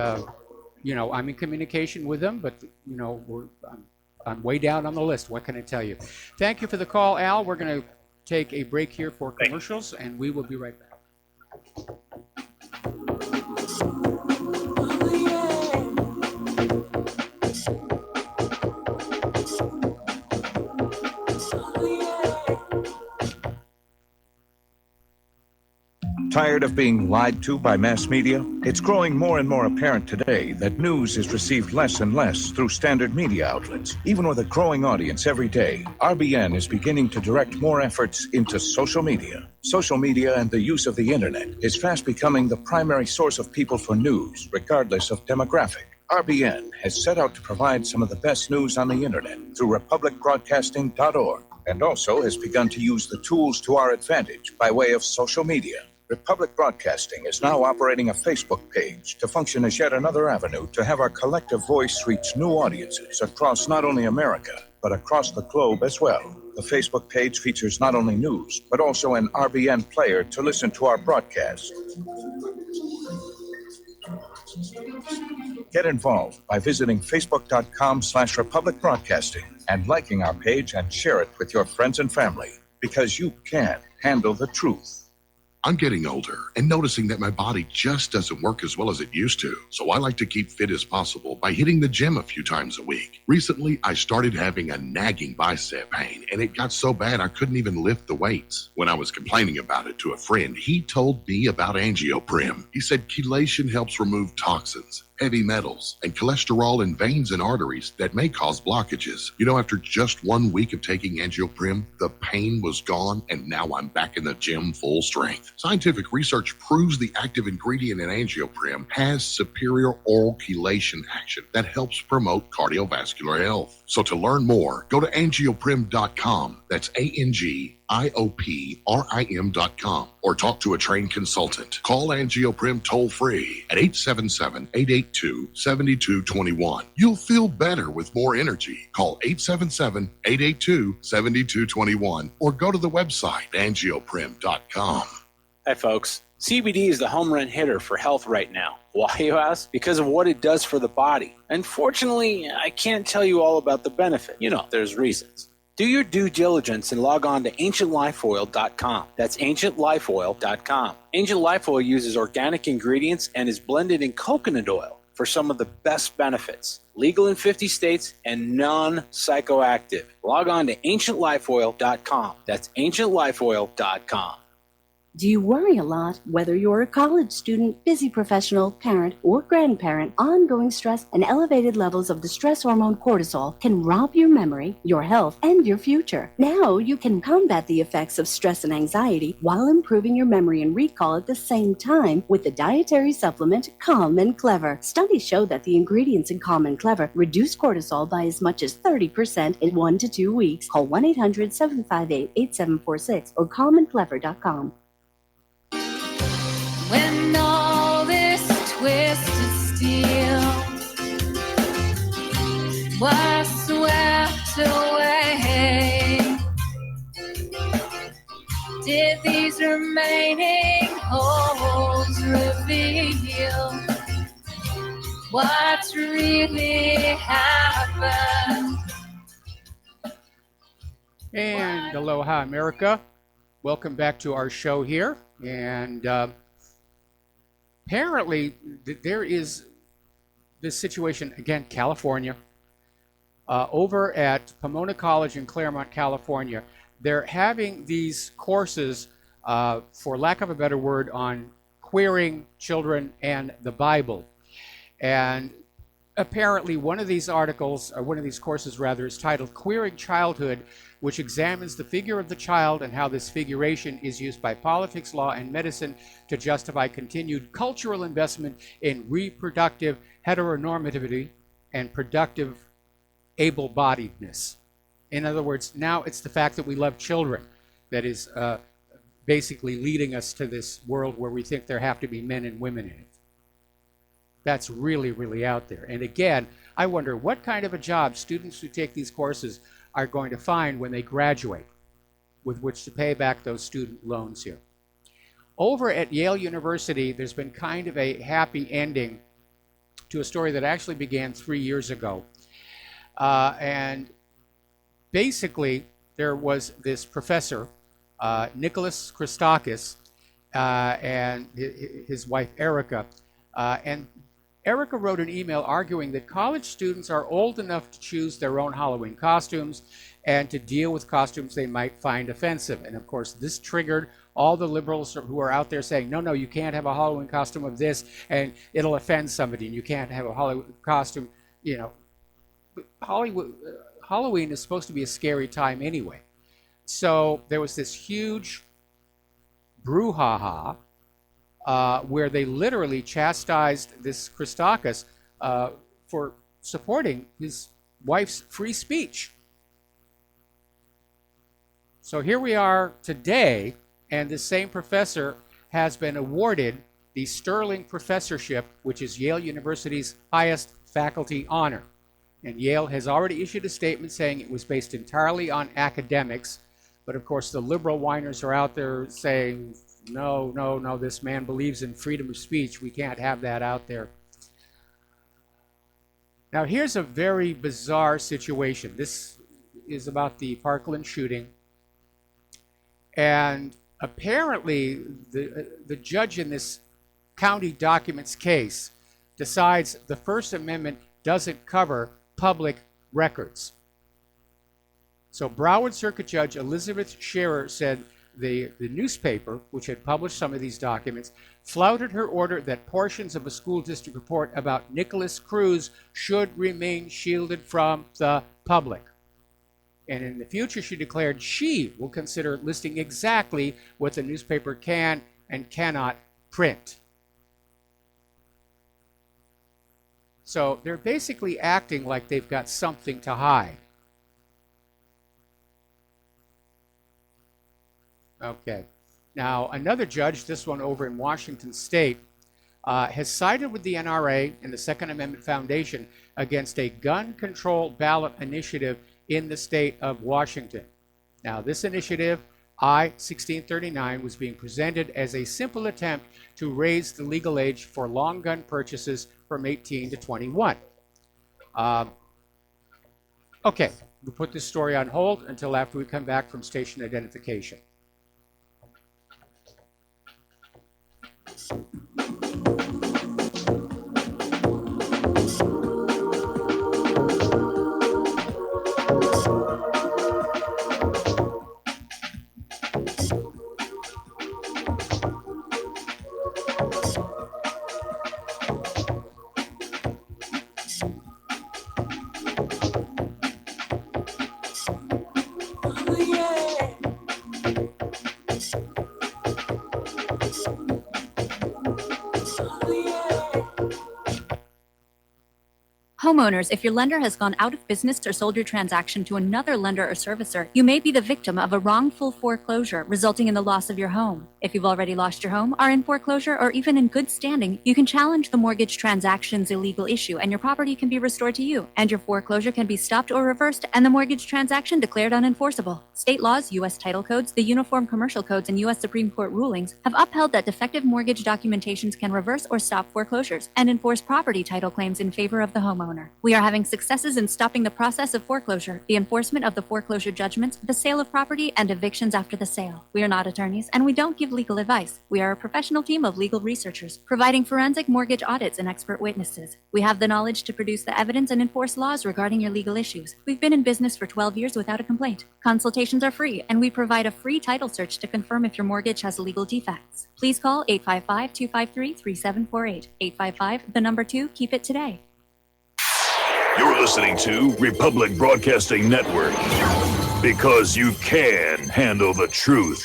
you know, I'm in communication with them, but you know, I'm way down on the list. What can I tell you? Thank you for the call, Al. We're going to take a break here for commercials, and we will be right back. Tired of being lied to by mass media? It's growing more and more apparent today that news is received less and less through standard media outlets. Even with a growing audience every day, RBN is beginning to direct more efforts into social media. Social media and the use of the internet is fast becoming the primary source of people for news, regardless of demographic. RBN has set out to provide some of the best news on the internet through republicbroadcasting.org, and also has begun to use the tools to our advantage by way of social media. Republic Broadcasting is now operating a Facebook page to function as yet another avenue to have our collective voice reach new audiences across not only America, but across the globe as well. The Facebook page features not only news, but also an RBN player to listen to our broadcast. Get involved by visiting facebook.com/Republic Broadcasting and liking our page and share it with your friends and family, because you can handle the truth. I'm getting older and noticing that my body just doesn't work as well as it used to. So I like to keep fit as possible by hitting the gym a few times a week. Recently, I started having a nagging bicep pain, and it got so bad I couldn't even lift the weights. When I was complaining about it to a friend, he told me about Angioprim. He said chelation helps remove toxins, heavy metals, and cholesterol in veins and arteries that may cause blockages. You know, after just 1 week of taking Angioprim, the pain was gone, and now I'm back in the gym full strength. Scientific research proves the active ingredient in Angioprim has superior oral chelation action that helps promote cardiovascular health. So to learn more, go to angioprim.com. That's ANGIOPRIM.com, or talk to a trained consultant. Call Angioprim toll-free at 877-882-7221. You'll feel better with more energy. Call 877-882-7221 or go to the website angioprim.com. Hi, folks. CBD is the home run hitter for health right now. Why, you ask? Because of what it does for the body. Unfortunately, I can't tell you all about the benefit. You know, there's reasons. Do your due diligence and log on to ancientlifeoil.com. That's ancientlifeoil.com. Ancient Life Oil uses organic ingredients and is blended in coconut oil for some of the best benefits. Legal in 50 states and non-psychoactive. Log on to ancientlifeoil.com. That's ancientlifeoil.com. Do you worry a lot? Whether you're a college student, busy professional, parent, or grandparent, ongoing stress and elevated levels of the stress hormone cortisol can rob your memory, your health, and your future. Now you can combat the effects of stress and anxiety while improving your memory and recall at the same time with the dietary supplement Calm and Clever. Studies show that the ingredients in Calm and Clever reduce cortisol by as much as 30% in 1 to 2 weeks. Call 1-800-758-8746 or calmandclever.com. When all this twisted steel was swept away, did these remaining holes reveal what's really happened? And aloha, America. Welcome back to our show here. And apparently there is this situation, again, California, over at Pomona College in Claremont, California. They're having these courses, for lack of a better word, on queering children and the Bible. And apparently one of these articles, or one of these courses rather, is titled Queering Childhood, which examines the figure of the child and how this figuration is used by politics, law, and medicine to justify continued cultural investment in reproductive heteronormativity and productive able-bodiedness. In other words, now it's the fact that we love children that is basically leading us to this world where we think there have to be men and women in it. That's really, really out there. And again, I wonder what kind of a job students who take these courses are going to find when they graduate with which to pay back those student loans here. Over at Yale University, there's been kind of a happy ending to a story that actually began 3 years ago. And basically, there was this professor, Nicholas Christakis, and his wife, Erica. And Erica wrote an email arguing that college students are old enough to choose their own Halloween costumes and to deal with costumes they might find offensive. And of course, this triggered all the liberals who are out there saying, no, you can't have a Halloween costume of this and it'll offend somebody, and you can't have a Halloween costume, you know. Halloween is supposed to be a scary time anyway. So there was this huge brouhaha where they literally chastised this Christakis for supporting his wife's free speech. So here we are today, and this same professor has been awarded the Sterling Professorship, which is Yale University's highest faculty honor. And Yale has already issued a statement saying it was based entirely on academics. But of course, the liberal whiners are out there saying, no, this man believes in freedom of speech. We can't have that out there. Now, here's a very bizarre situation. This is about the Parkland shooting. And Apparently, the judge in this county documents case decides the First Amendment doesn't cover public records. So Broward Circuit Judge Elizabeth Scherer said the newspaper, which had published some of these documents, flouted her order that portions of a school district report about Nicholas Cruz should remain shielded from the public. And in the future, she declared she will consider listing exactly what the newspaper can and cannot print. So they're basically acting like they've got something to hide. Okay. Now, another judge, this one over in Washington State, has sided with the NRA and the Second Amendment Foundation against a gun control ballot initiative in the state of Washington. Now, this initiative, I-1639, was being presented as a simple attempt to raise the legal age for long gun purchases from 18 to 21. Okay, we'll put this story on hold until after we come back from station identification. Homeowners, if your lender has gone out of business or sold your transaction to another lender or servicer, you may be the victim of a wrongful foreclosure, resulting in the loss of your home. If you've already lost your home, are in foreclosure, or even in good standing, you can challenge the mortgage transaction's illegal issue, and your property can be restored to you, and your foreclosure can be stopped or reversed, and the mortgage transaction declared unenforceable. State laws, U.S. title codes, the Uniform Commercial Codes, and U.S. Supreme Court rulings have upheld that defective mortgage documentations can reverse or stop foreclosures and enforce property title claims in favor of the homeowner. We are having successes in stopping the process of foreclosure, the enforcement of the foreclosure judgments, the sale of property, and evictions after the sale. We are not attorneys, and we don't give legal advice. We are a professional team of legal researchers, providing forensic mortgage audits and expert witnesses. We have the knowledge to produce the evidence and enforce laws regarding your legal issues. We've been in business for 12 years without a complaint. Consultations are free, and we provide a free title search to confirm if your mortgage has legal defects. Please call 855-253-3748. 855, the number 2, keep it today. You're listening to Republic Broadcasting Network, because you can handle the truth.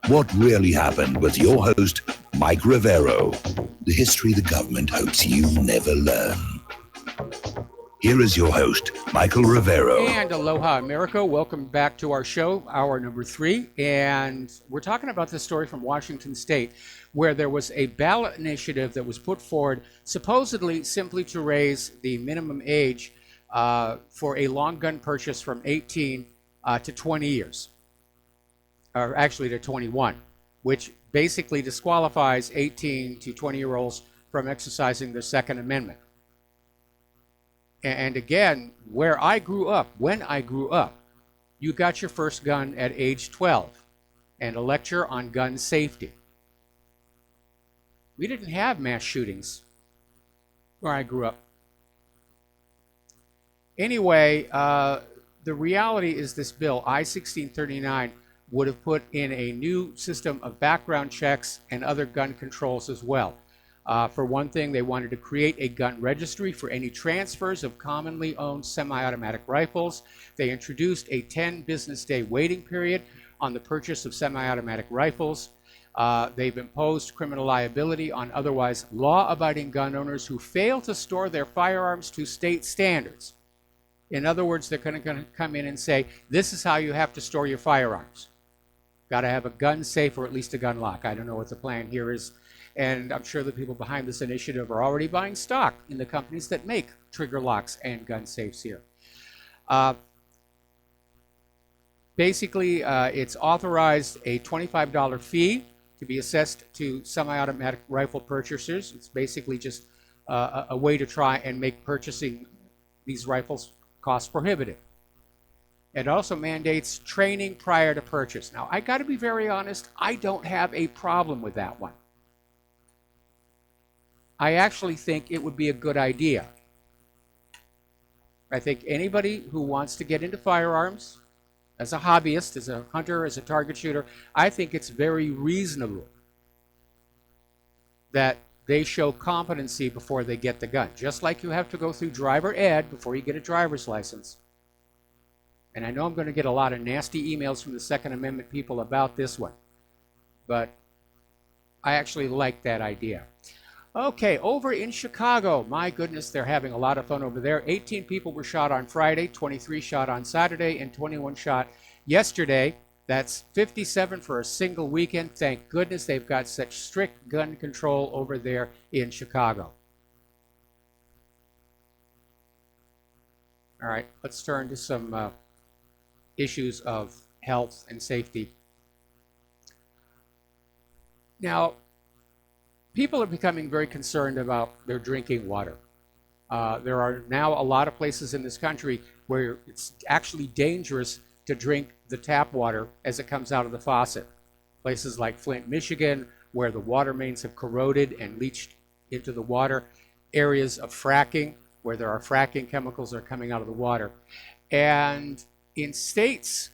What really happened with your host, Mike Rivero, the history the government hopes you never learn. Here is your host, Michael Rivero. And aloha, America. Welcome back to our show, hour number 3. And we're talking about this story from Washington State, where there was a ballot initiative that was put forward, supposedly simply to raise the minimum age for a long gun purchase from 18 to 20 years, or actually to 21, which basically disqualifies 18 to 20-year-olds from exercising their Second Amendment. And again, where I grew up, when I grew up, you got your first gun at age 12 and a lecture on gun safety. We didn't have mass shootings where I grew up. Anyway, the reality is this bill, I-1639, would have put in a new system of background checks and other gun controls as well. For one thing, they wanted to create a gun registry for any transfers of commonly owned semi-automatic rifles. They introduced a 10 business day waiting period on the purchase of semi-automatic rifles. They've imposed criminal liability on otherwise law-abiding gun owners who fail to store their firearms to state standards. In other words, they're going to come in and say, this is how you have to store your firearms. Got to have a gun safe or at least a gun lock. I don't know what the plan here is. And I'm sure the people behind this initiative are already buying stock in the companies that make trigger locks and gun safes here. Basically, it's authorized a $25 fee to be assessed to semi-automatic rifle purchasers. It's basically just a way to try and make purchasing these rifles cost prohibitive. It also mandates training prior to purchase. Now, I got to be very honest, I don't have a problem with that one. I actually think it would be a good idea. I think anybody who wants to get into firearms, as a hobbyist, as a hunter, as a target shooter, I think it's very reasonable that they show competency before they get the gun. Just like you have to go through driver ed before you get a driver's license. And I know I'm going to get a lot of nasty emails from the Second Amendment people about this one. But I actually like that idea. Okay, over in Chicago, my goodness, they're having a lot of fun over there. 18 people were shot on Friday, 23 shot on Saturday, and 21 shot yesterday. That's 57 for a single weekend. Thank goodness they've got such strict gun control over there in Chicago. All right, let's turn to some issues of health and safety. Now, people are becoming very concerned about their drinking water. There are now a lot of places in this country where it's actually dangerous to drink the tap water as it comes out of the faucet. Places like Flint, Michigan, where the water mains have corroded and leached into the water. Areas of fracking, where there are fracking chemicals that are coming out of the water. And in states,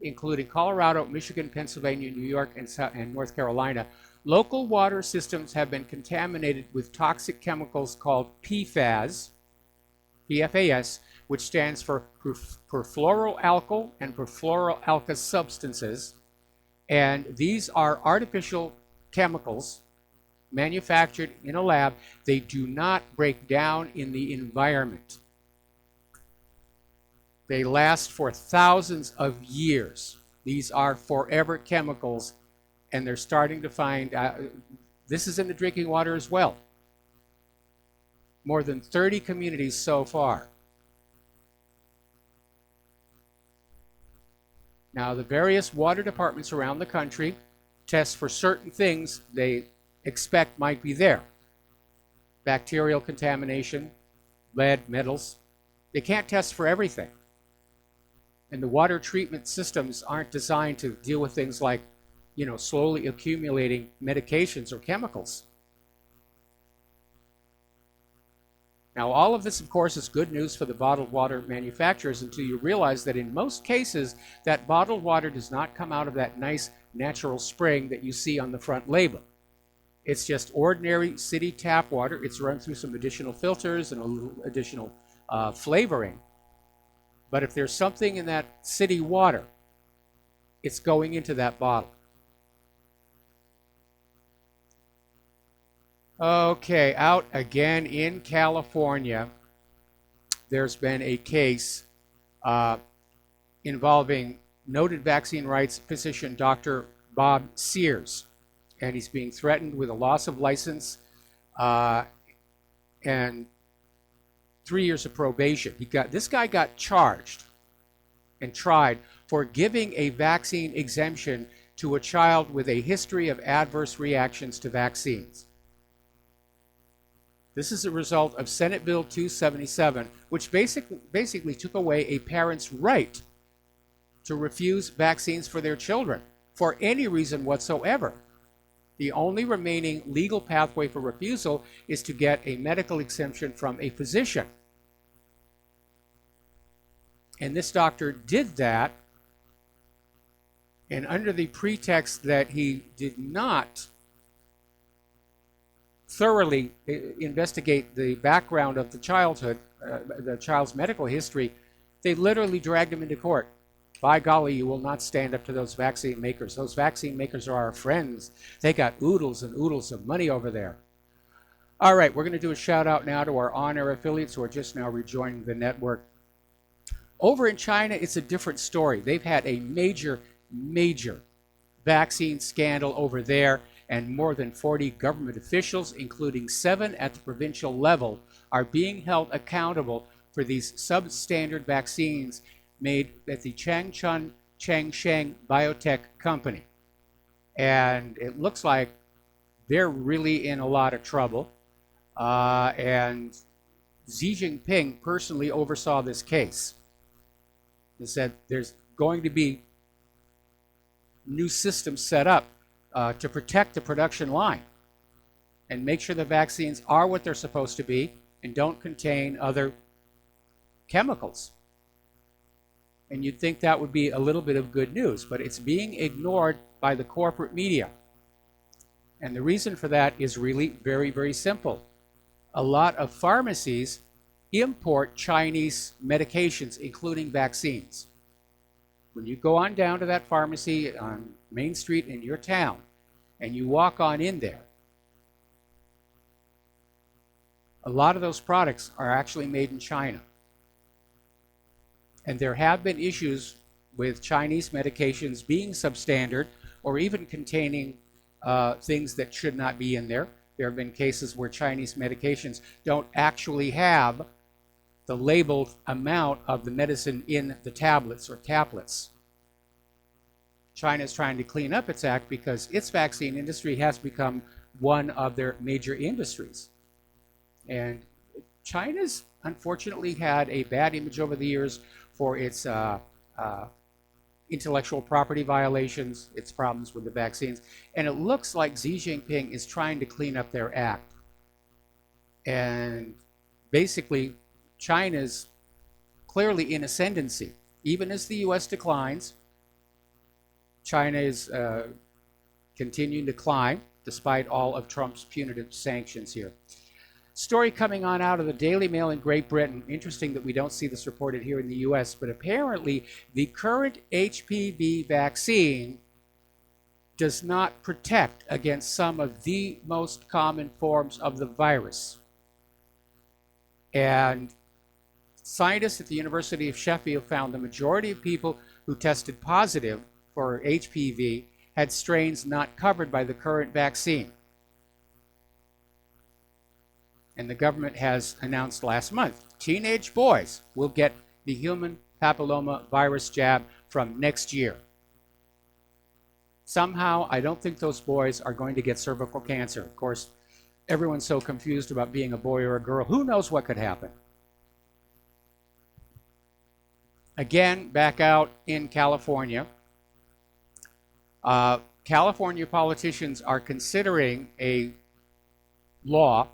including Colorado, Michigan, Pennsylvania, New York, and North Carolina, local water systems have been contaminated with toxic chemicals called PFAS, PFAS, which stands for perfluoroalkyl and perfluoroalkyl substances. And these are artificial chemicals manufactured in a lab. They do not break down in the environment. They last for thousands of years. These are forever chemicals, and they're starting to find, this is in the drinking water as well. More than 30 communities so far. Now, the various water departments around the country test for certain things they expect might be there. Bacterial contamination, lead, metals. They can't test for everything. And the water treatment systems aren't designed to deal with things like, slowly accumulating medications or chemicals. Now, all of this, of course, is good news for the bottled water manufacturers until you realize that in most cases, that bottled water does not come out of that nice natural spring that you see on the front label. It's just ordinary city tap water. It's run through some additional filters and a little additional flavoring. But if there's something in that city water, it's going into that bottle. Okay, out again in California, there's been a case involving noted vaccine rights physician Dr. Bob Sears, and he's being threatened with a loss of license and 3 years of probation. This guy got charged and tried for giving a vaccine exemption to a child with a history of adverse reactions to vaccines. This is a result of Senate Bill 277, which basically took away a parent's right to refuse vaccines for their children for any reason whatsoever. The only remaining legal pathway for refusal is to get a medical exemption from a physician. And this doctor did that, and under the pretext that he did not thoroughly investigate the background of the child's medical history, they literally dragged him into court. By golly, you will not stand up to those vaccine makers. Those vaccine makers are our friends. They got oodles and oodles of money over there. All right, we're going to do a shout out now to our on-air affiliates who are just now rejoining the network. Over in China, it's a different story. They've had a major vaccine scandal over there, and more than 40 government officials, including 7 at the provincial level, are being held accountable for these substandard vaccines made at the Changchun Changsheng Biotech Company. And it looks like they're really in a lot of trouble. and Xi Jinping personally oversaw this case. He said there's going to be new systems set up to protect the production line and make sure the vaccines are what they're supposed to be and don't contain other chemicals. And you'd think that would be a little bit of good news, but it's being ignored by the corporate media. And the reason for that is really very, very simple. A lot of pharmacies import Chinese medications, including vaccines. When you go on down to that pharmacy on Main Street in your town, and you walk on in there, a lot of those products are actually made in China. And there have been issues with Chinese medications being substandard or even containing things that should not be in there. There have been cases where Chinese medications don't actually have the labeled amount of the medicine in the tablets or tablets. China is trying to clean up its act because its vaccine industry has become one of their major industries. And China's unfortunately had a bad image over the years for its intellectual property violations, its problems with the vaccines. And it looks like Xi Jinping is trying to clean up their act. And basically, China's clearly in ascendancy. Even as the U.S. declines, China is continuing to climb despite all of Trump's punitive sanctions here. Story coming on out of the Daily Mail in Great Britain. Interesting that we don't see this reported here in the U.S., but apparently the current HPV vaccine does not protect against some of the most common forms of the virus. And scientists at the University of Sheffield found the majority of people who tested positive for HPV had strains not covered by the current vaccine. And the government has announced last month, teenage boys will get the human papilloma virus jab from next year. Somehow, I don't think those boys are going to get cervical cancer. Of course, everyone's so confused about being a boy or a girl. Who knows what could happen? Again, back out in California, California politicians are considering a law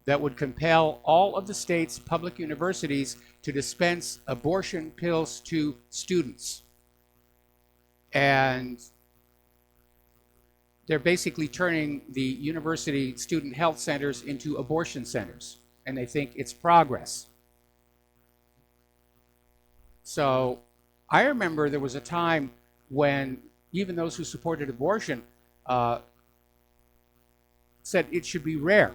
that would compel all of the state's public universities to dispense abortion pills to students. And they're basically turning the university student health centers into abortion centers, and they think it's progress. So I remember there was a time when even those who supported abortion said it should be rare.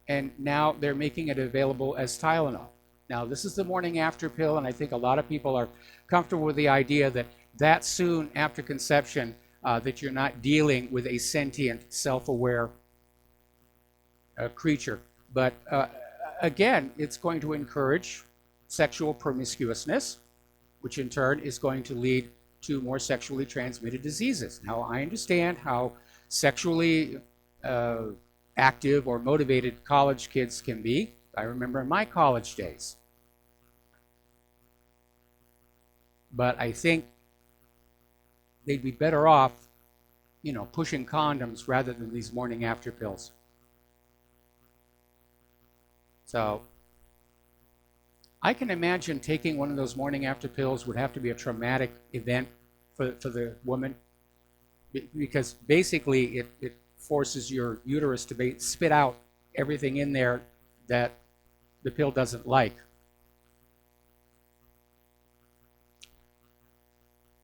And now they're making it available as Tylenol. Now, this is the morning after pill, and I think a lot of people are comfortable with the idea that that soon after conception, that you're not dealing with a sentient, self-aware creature. But again, it's going to encourage sexual promiscuousness, which in turn is going to lead to more sexually transmitted diseases. Now, I understand how sexually active or motivated college kids can be. I remember in my college days. But I think they'd be better off, pushing condoms rather than these morning after pills. So I can imagine taking one of those morning after pills would have to be a traumatic event for the woman, because basically it forces your uterus to spit out everything in there that the pill doesn't like.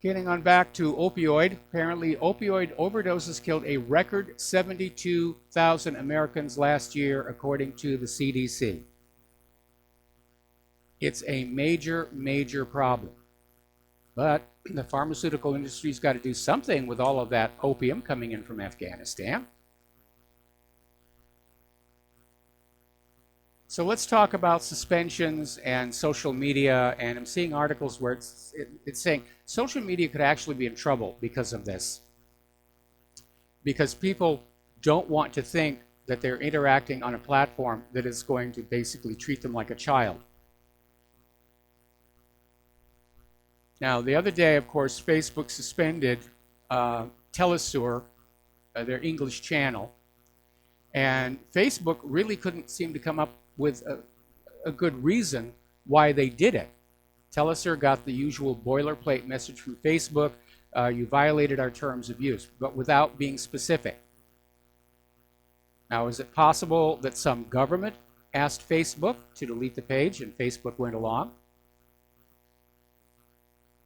Getting on back to opioid, apparently opioid overdoses killed a record 72,000 Americans last year, according to the CDC. It's a major, major problem. But the pharmaceutical industry's got to do something with all of that opium coming in from Afghanistan. So let's talk about suspensions and social media. And I'm seeing articles where it's saying social media could actually be in trouble because of this. Because people don't want to think that they're interacting on a platform that is going to basically treat them like a child. Now, the other day, of course, Facebook suspended Telesur, their English channel, and Facebook really couldn't seem to come up with a good reason why they did it. Telesur got the usual boilerplate message from Facebook, you violated our terms of use, but without being specific. Now, is it possible that some government asked Facebook to delete the page and Facebook went along?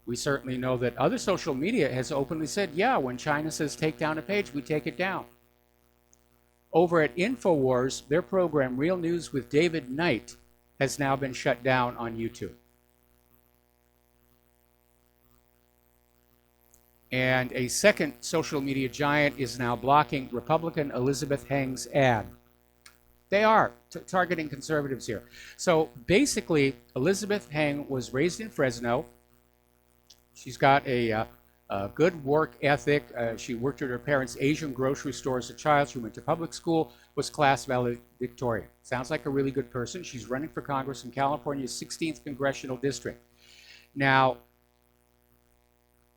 We certainly know that other social media has openly said, yeah, when China says take down a page, we take it down. Over at InfoWars, their program, Real News with David Knight, has now been shut down on YouTube. And a second social media giant is now blocking Republican Elizabeth Heng's ad. They are targeting conservatives here. So basically, Elizabeth Heng was raised in Fresno. She's got a good work ethic. She worked at her parents' Asian grocery store as a child. She went to public school, was class valedictorian. Sounds like a really good person. She's running for Congress in California's 16th Congressional District. Now,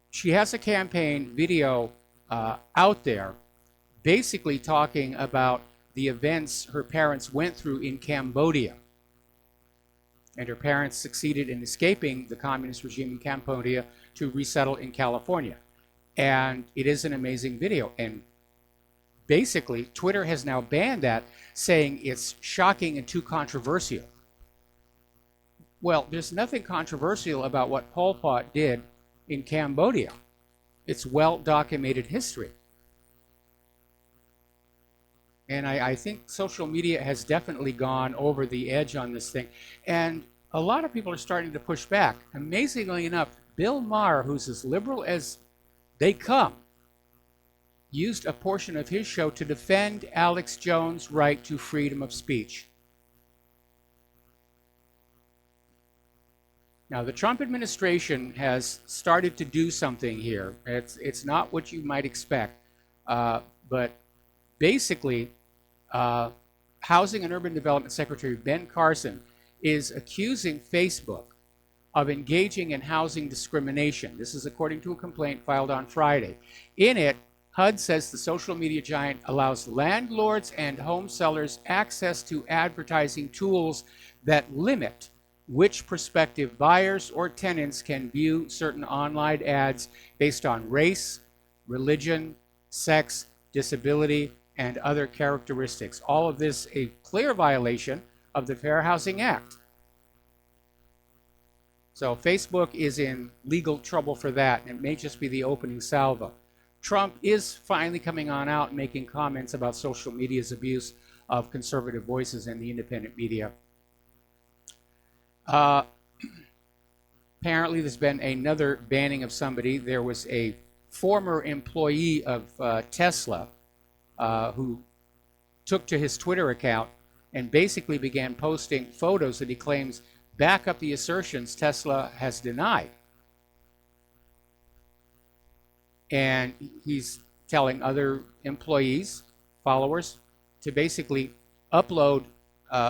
she has a campaign video out there basically talking about the events her parents went through in Cambodia. And her parents succeeded in escaping the communist regime in Cambodia to resettle in California. And it is an amazing video. And basically, Twitter has now banned that, saying it's shocking and too controversial. Well, there's nothing controversial about what Pol Pot did in Cambodia. It's well-documented history. And I think social media has definitely gone over the edge on this thing. And a lot of people are starting to push back. Amazingly enough, Bill Maher, who's as liberal as they come, used a portion of his show to defend Alex Jones' right to freedom of speech. Now, the Trump administration has started to do something here. It's not what you might expect, but basically, Housing and Urban Development Secretary Ben Carson is accusing Facebook of engaging in housing discrimination. This is according to a complaint filed on Friday. In it, HUD says the social media giant allows landlords and home sellers access to advertising tools that limit which prospective buyers or tenants can view certain online ads based on race, religion, sex, disability, and other characteristics. All of this a clear violation of the Fair Housing Act. So Facebook is in legal trouble for that, and it may just be the opening salvo. Trump is finally coming on out and making comments about social media's abuse of conservative voices and the independent media. Apparently, there's been another banning of somebody. There was a former employee of Tesla who took to his Twitter account and basically began posting photos that he claims back up the assertions Tesla has denied. And he's telling other employees, followers, to basically upload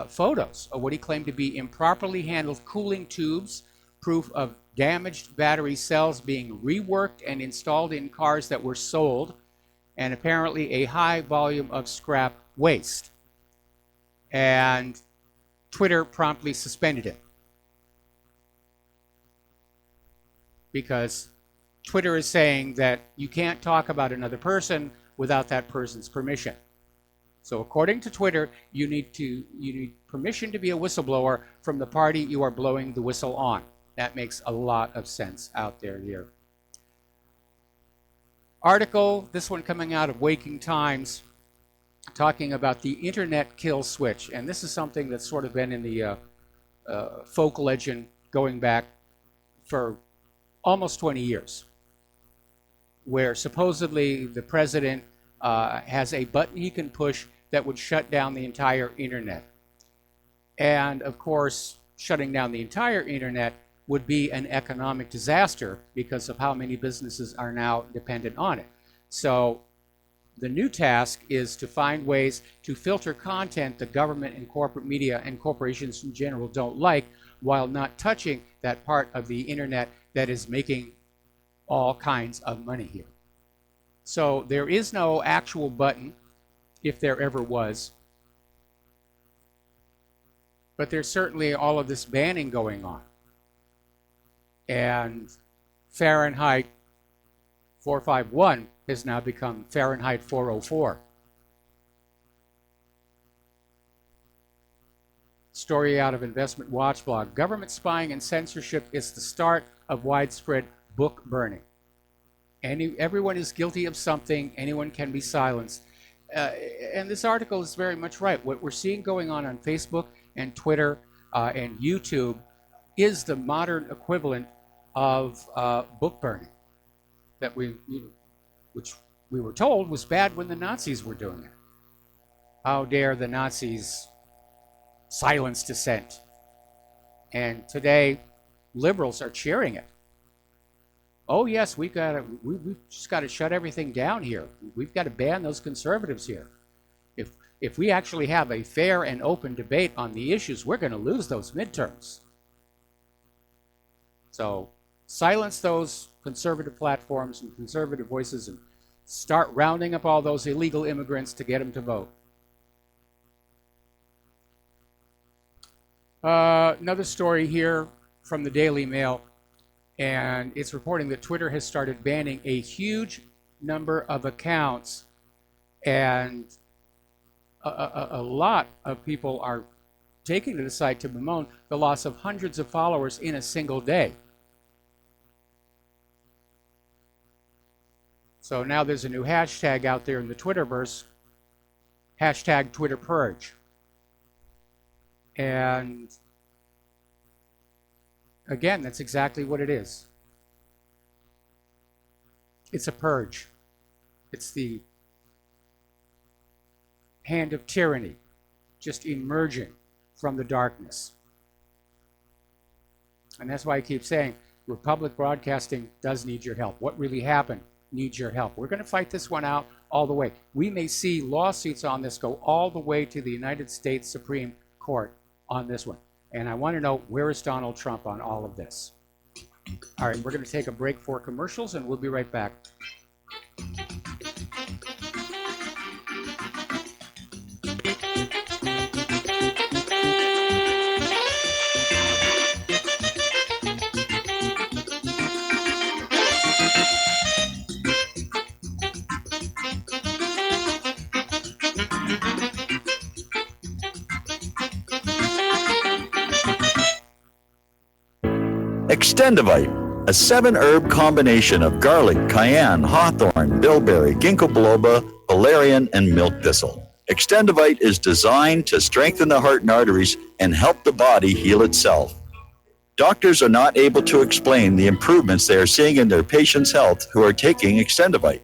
photos of what he claimed to be improperly handled cooling tubes, proof of damaged battery cells being reworked and installed in cars that were sold, and apparently a high volume of scrap waste. And Twitter promptly suspended it, because Twitter is saying that you can't talk about another person without that person's permission. So according to Twitter, you need permission to be a whistleblower from the party you are blowing the whistle on. That makes a lot of sense out there here. Article, this one coming out of Waking Times, talking about the internet kill switch. And this is something that's sort of been in the folk legend going back for almost 20 years, where supposedly the president has a button he can push that would shut down the entire internet. And of course, shutting down the entire internet would be an economic disaster because of how many businesses are now dependent on it. So The new task is to find ways to filter content the government and corporate media and corporations in general don't like, while not touching that part of the internet that is making all kinds of money here. So there is no actual button, if there ever was. But there's certainly all of this banning going on. And Fahrenheit 451 has now become Fahrenheit 404. Story out of Investment Watch blog. Government spying and censorship is the start of widespread book burning. Everyone is guilty of something. Anyone can be silenced. And this article is very much right. What we're seeing going on Facebook and Twitter and YouTube is the modern equivalent of book burning that which we were told was bad when the Nazis were doing it. How dare the Nazis silence dissent? And today, liberals are cheering it. Oh yes, we've just got to shut everything down here. We've got to ban those conservatives here. If we actually have a fair and open debate on the issues, we're going to lose those midterms. So silence those conservative platforms and conservative voices and start rounding up all those illegal immigrants to get them to vote. Another story here from the Daily Mail, and it's reporting that Twitter has started banning a huge number of accounts, and a lot of people are taking to the site to bemoan the loss of hundreds of followers in a single day. So now there's a new hashtag out there in the Twitterverse, hashtag Twitter Purge. And again, that's exactly what it is. It's a purge. It's the hand of tyranny just emerging from the darkness. And that's why I keep saying Republic Broadcasting does need your help. What really happened needs your help. We're going to fight this one out all the way. We may see lawsuits on this go all the way to the United States Supreme Court on this one. And I want to know, where is Donald Trump on all of this? All right, we're going to take a break for commercials, and we'll be right back. Extendivite, a 7-herb combination of garlic, cayenne, hawthorn, bilberry, ginkgo biloba, valerian, and milk thistle. Extendivite is designed to strengthen the heart and arteries and help the body heal itself. Doctors are not able to explain the improvements they are seeing in their patients' health who are taking Extendivite.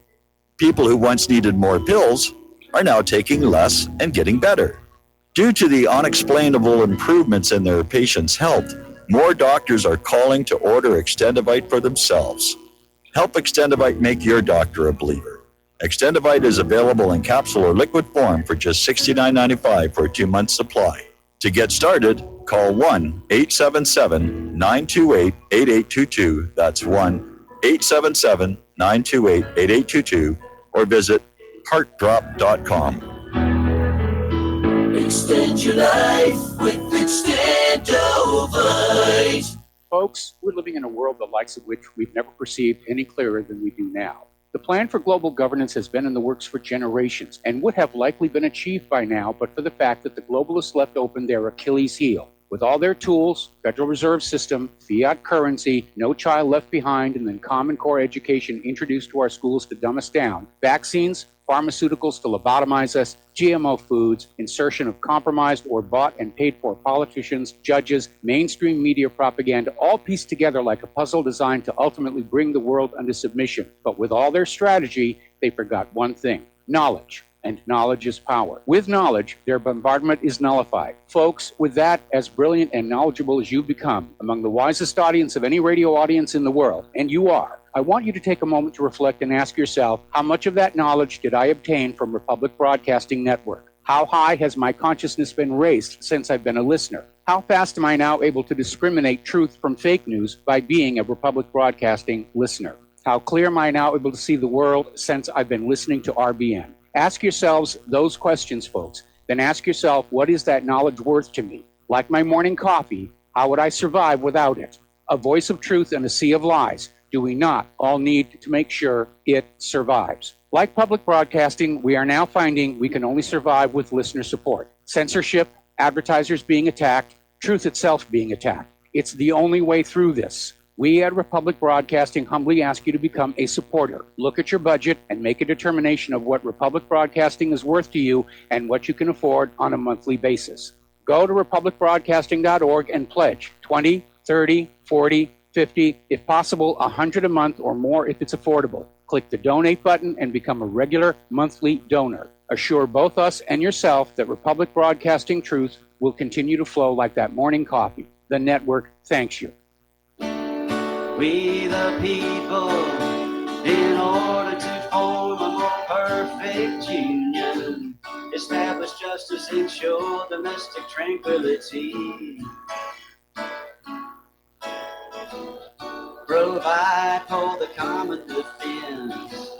People who once needed more pills are now taking less and getting better. Due to the unexplainable improvements in their patients' health, more doctors are calling to order Extendivite for themselves. Help Extendivite make your doctor a believer. Extendivite is available in capsule or liquid form for just $69.95 for a 2-month supply. To get started, call 1-877-928-8822. That's 1-877-928-8822, or visit heartdrop.com. Extend your life with Extendovite. Folks, we're living in a world the likes of which we've never perceived any clearer than we do now. The plan for global governance has been in the works for generations and would have likely been achieved by now, but for the fact that the globalists left open their Achilles heel. With all their tools, Federal Reserve System, fiat currency, no child left behind, and then Common Core education introduced to our schools to dumb us down, vaccines, pharmaceuticals to lobotomize us, GMO foods, insertion of compromised or bought and paid for politicians, judges, mainstream media propaganda, all pieced together like a puzzle designed to ultimately bring the world under submission. But with all their strategy, they forgot one thing: knowledge. And knowledge is power. With knowledge, their bombardment is nullified. Folks, with that, as brilliant and knowledgeable as you've become, among the wisest audience of any radio audience in the world, and you are, I want you to take a moment to reflect and ask yourself, how much of that knowledge did I obtain from Republic Broadcasting Network? How high has my consciousness been raised since I've been a listener? How fast am I now able to discriminate truth from fake news by being a Republic Broadcasting listener? How clear am I now able to see the world since I've been listening to RBN? Ask yourselves those questions, folks. Then ask yourself, what is that knowledge worth to me? Like my morning coffee, how would I survive without it? A voice of truth in a sea of lies. Do we not all need to make sure it survives? Like public broadcasting, we are now finding we can only survive with listener support. Censorship, advertisers being attacked, truth itself being attacked. It's the only way through this. We at Republic Broadcasting humbly ask you to become a supporter. Look at your budget and make a determination of what Republic Broadcasting is worth to you and what you can afford on a monthly basis. Go to republicbroadcasting.org and pledge 20, 30, 40, 50, if possible, 100 a month or more if it's affordable. Click the donate button and become a regular monthly donor. Assure both us and yourself that Republic Broadcasting truth will continue to flow like that morning coffee. The network thanks you. We the people, in order to form a more perfect union, establish justice, ensure domestic tranquility, provide for the common defense,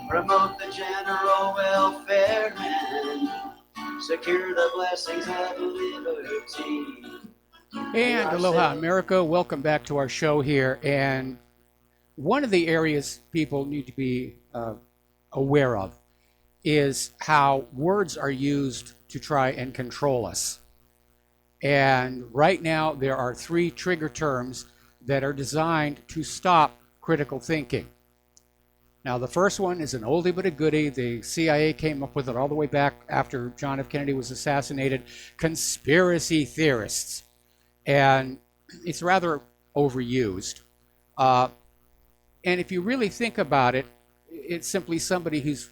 promote the general welfare, and secure the blessings of liberty. And aloha, America. Welcome back to our show here. And one of the areas people need to be aware of is how words are used to try and control us. And right now, there are 3 trigger terms that are designed to stop critical thinking. Now, the first one is an oldie but a goodie. The CIA came up with it all the way back after John F. Kennedy was assassinated. Conspiracy theorists. And it's rather overused. And if you really think about it, it's simply somebody who's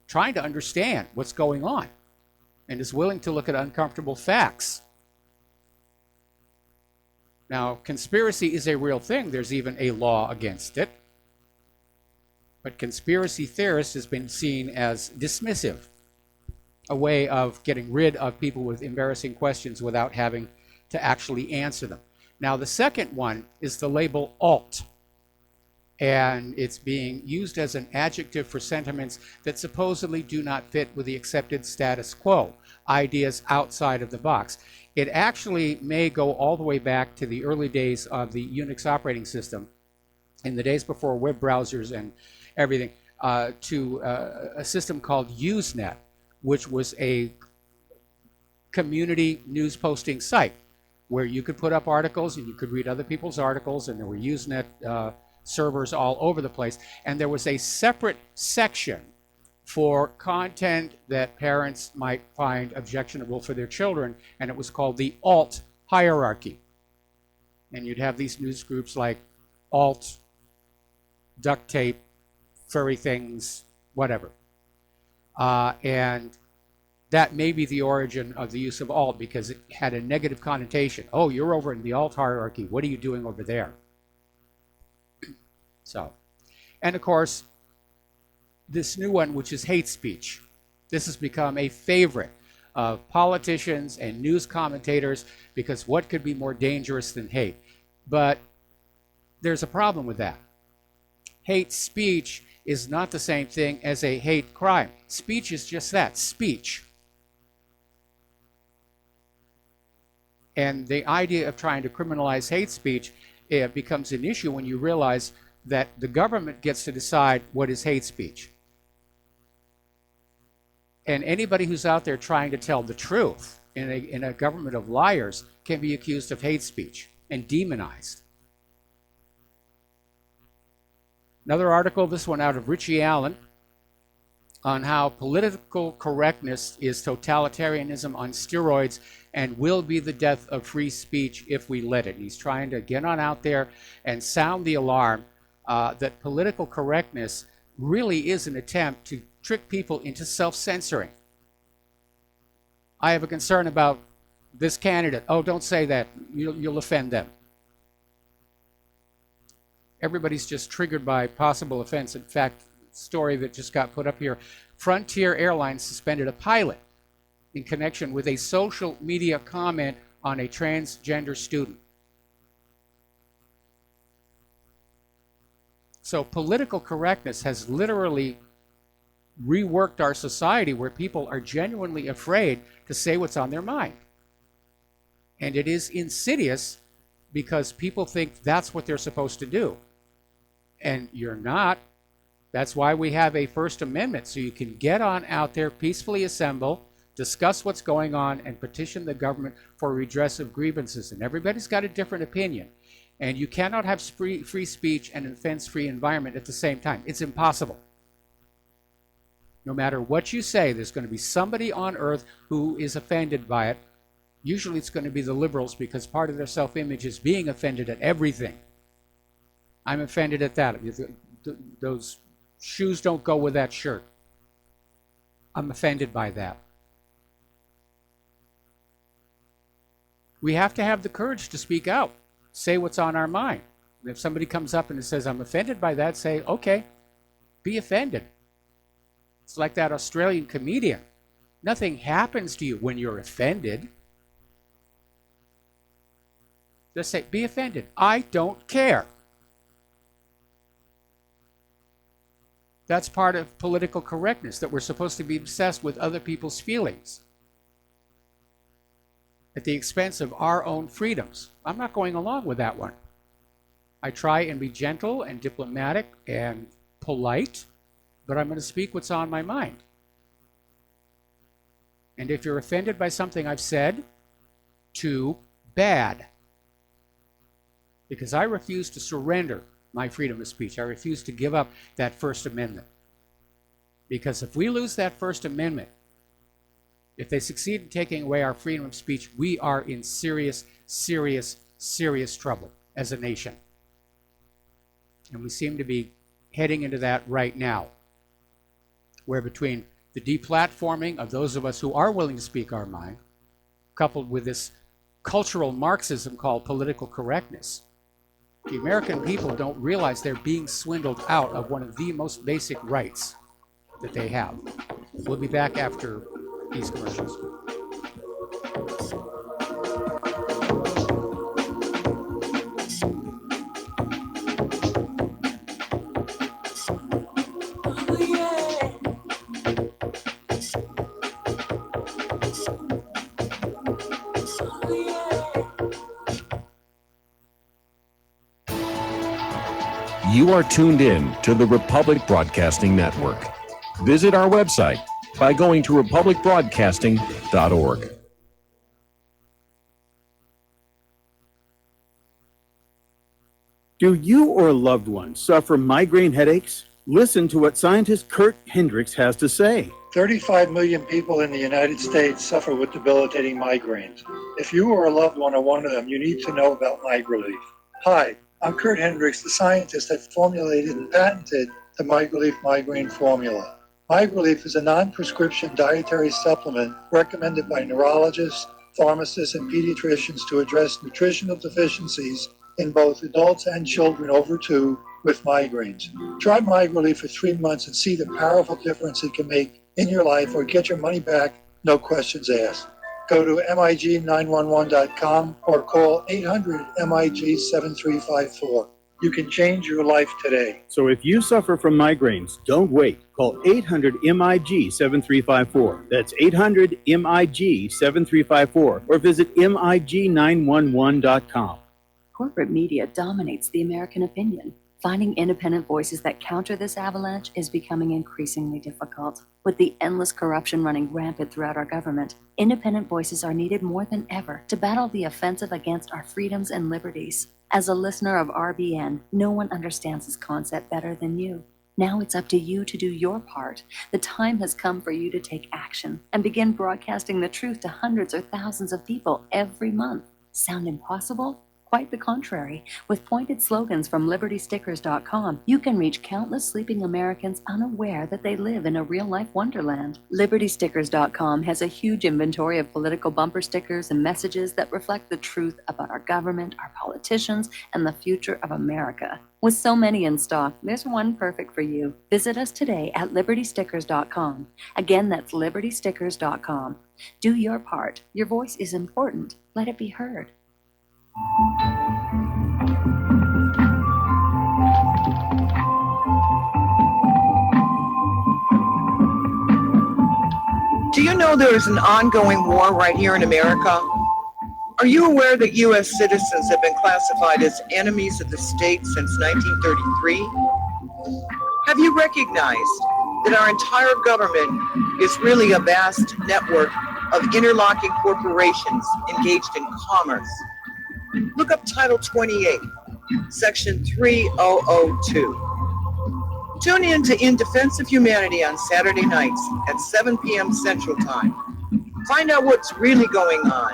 trying to understand what's going on and is willing to look at uncomfortable facts. Now, conspiracy is a real thing. There's even a law against it. But conspiracy theorists has been seen as dismissive, a way of getting rid of people with embarrassing questions without having to actually answer them. Now, the second one is the label alt, and it's being used as an adjective for sentiments that supposedly do not fit with the accepted status quo, ideas outside of the box. It actually may go all the way back to the early days of the Unix operating system, in the days before web browsers and everything, to a system called Usenet, which was a community news posting site where you could put up articles and you could read other people's articles, and there were Usenet servers all over the place. And there was a separate section for content that parents might find objectionable for their children, and it was called the alt hierarchy. And you'd have these news groups like alt, duct tape, furry things, whatever. And that may be the origin of the use of alt, because it had a negative connotation. Oh, you're over in the alt hierarchy. What are you doing over there? So, and of course, this new one, which is hate speech. This has become a favorite of politicians and news commentators, because what could be more dangerous than hate? But there's a problem with that. Hate speech is not the same thing as a hate crime. Speech is just that, speech. And the idea of trying to criminalize hate speech becomes an issue when you realize that the government gets to decide what is hate speech. And anybody who's out there trying to tell the truth in a government of liars can be accused of hate speech and demonized. Another article, this one out of Richie Allen, on how political correctness is totalitarianism on steroids and will be the death of free speech if we let it. He's trying to get on out there and sound the alarm that political correctness really is an attempt to trick people into self-censoring. I have a concern about this candidate. Oh, don't say that. You'll offend them. everybody's just triggered by possible offense. In fact, story that just got put up here, Frontier Airlines suspended a pilot in connection with a social media comment on a transgender student. So political correctness has literally reworked our society where people are genuinely afraid to say what's on their mind. And it is insidious because people think that's what they're supposed to do. And you're not. That's why we have a First Amendment, so you can get on out there, peacefully assemble, discuss what's going on, and petition the government for redress of grievances. And everybody's got a different opinion. And you cannot have free speech and an offense-free environment at the same time. It's impossible. No matter what you say, there's going to be somebody on earth who is offended by it. Usually it's going to be the liberals, because part of their self-image is being offended at everything. I'm offended at that. Those shoes don't go with that shirt. I'm offended by that. We have to have the courage to speak out, say what's on our mind. And if somebody comes up and says, I'm offended by that, say, okay, be offended. It's like that Australian comedian. Nothing happens to you when you're offended. Just say, be offended. I don't care. That's part of political correctness, that we're supposed to be obsessed with other people's feelings at the expense of our own freedoms. I'm not going along with that one. I try and be gentle and diplomatic and polite, but I'm going to speak what's on my mind. And if you're offended by something I've said, too bad. Because I refuse to surrender my freedom of speech. I refuse to give up that First Amendment. Because if we lose that First Amendment, if they succeed in taking away our freedom of speech, we are in serious, serious, serious trouble as a nation. And we seem to be heading into that right now, where between the deplatforming of those of us who are willing to speak our mind, coupled with this cultural Marxism called political correctness, the American people don't realize they're being swindled out of one of the most basic rights that they have. We'll be back after these commercials. You are tuned in to the Republic Broadcasting Network. Visit our website by going to republicbroadcasting.org. Do you or a loved one suffer migraine headaches? Listen to what scientist Kurt Hendricks has to say. 35 million people in the United States suffer with debilitating migraines. If you or a loved one are one of them, you need to know about MigraLief. Hi, I'm Kurt Hendricks, the scientist that formulated and patented the MigraLief migraine formula. MigraLief is a non-prescription dietary supplement recommended by neurologists, pharmacists, and pediatricians to address nutritional deficiencies in both adults and children over 2 with migraines. Try MigraLief for 3 months and see the powerful difference it can make in your life, or get your money back, no questions asked. Go to MIG911.com or call 800-MIG-7354. You can change your life today. So if you suffer from migraines, don't wait. Call 800-MIG-7354. That's 800-MIG-7354, or visit MIG911.com. Corporate media dominates the American opinion. Finding independent voices that counter this avalanche is becoming increasingly difficult. With the endless corruption running rampant throughout our government, independent voices are needed more than ever to battle the offensive against our freedoms and liberties. As a listener of RBN, no one understands this concept better than you. Now it's up to you to do your part. The time has come for you to take action and begin broadcasting the truth to hundreds or thousands of people every month. Sound impossible? Quite the contrary. With pointed slogans from LibertyStickers.com, you can reach countless sleeping Americans unaware that they live in a real-life wonderland. LibertyStickers.com has a huge inventory of political bumper stickers and messages that reflect the truth about our government, our politicians, and the future of America. With so many in stock, there's one perfect for you. Visit us today at LibertyStickers.com. Again, that's LibertyStickers.com. Do your part. Your voice is important. Let it be heard. Do you know there is an ongoing war right here in America? Are you aware that U.S. citizens have been classified as enemies of the state since 1933? Have you recognized that our entire government is really a vast network of interlocking corporations engaged in commerce? Look up Title 28, Section 3002. Tune in to In Defense of Humanity on Saturday nights at 7 p.m. Central Time. Find out what's really going on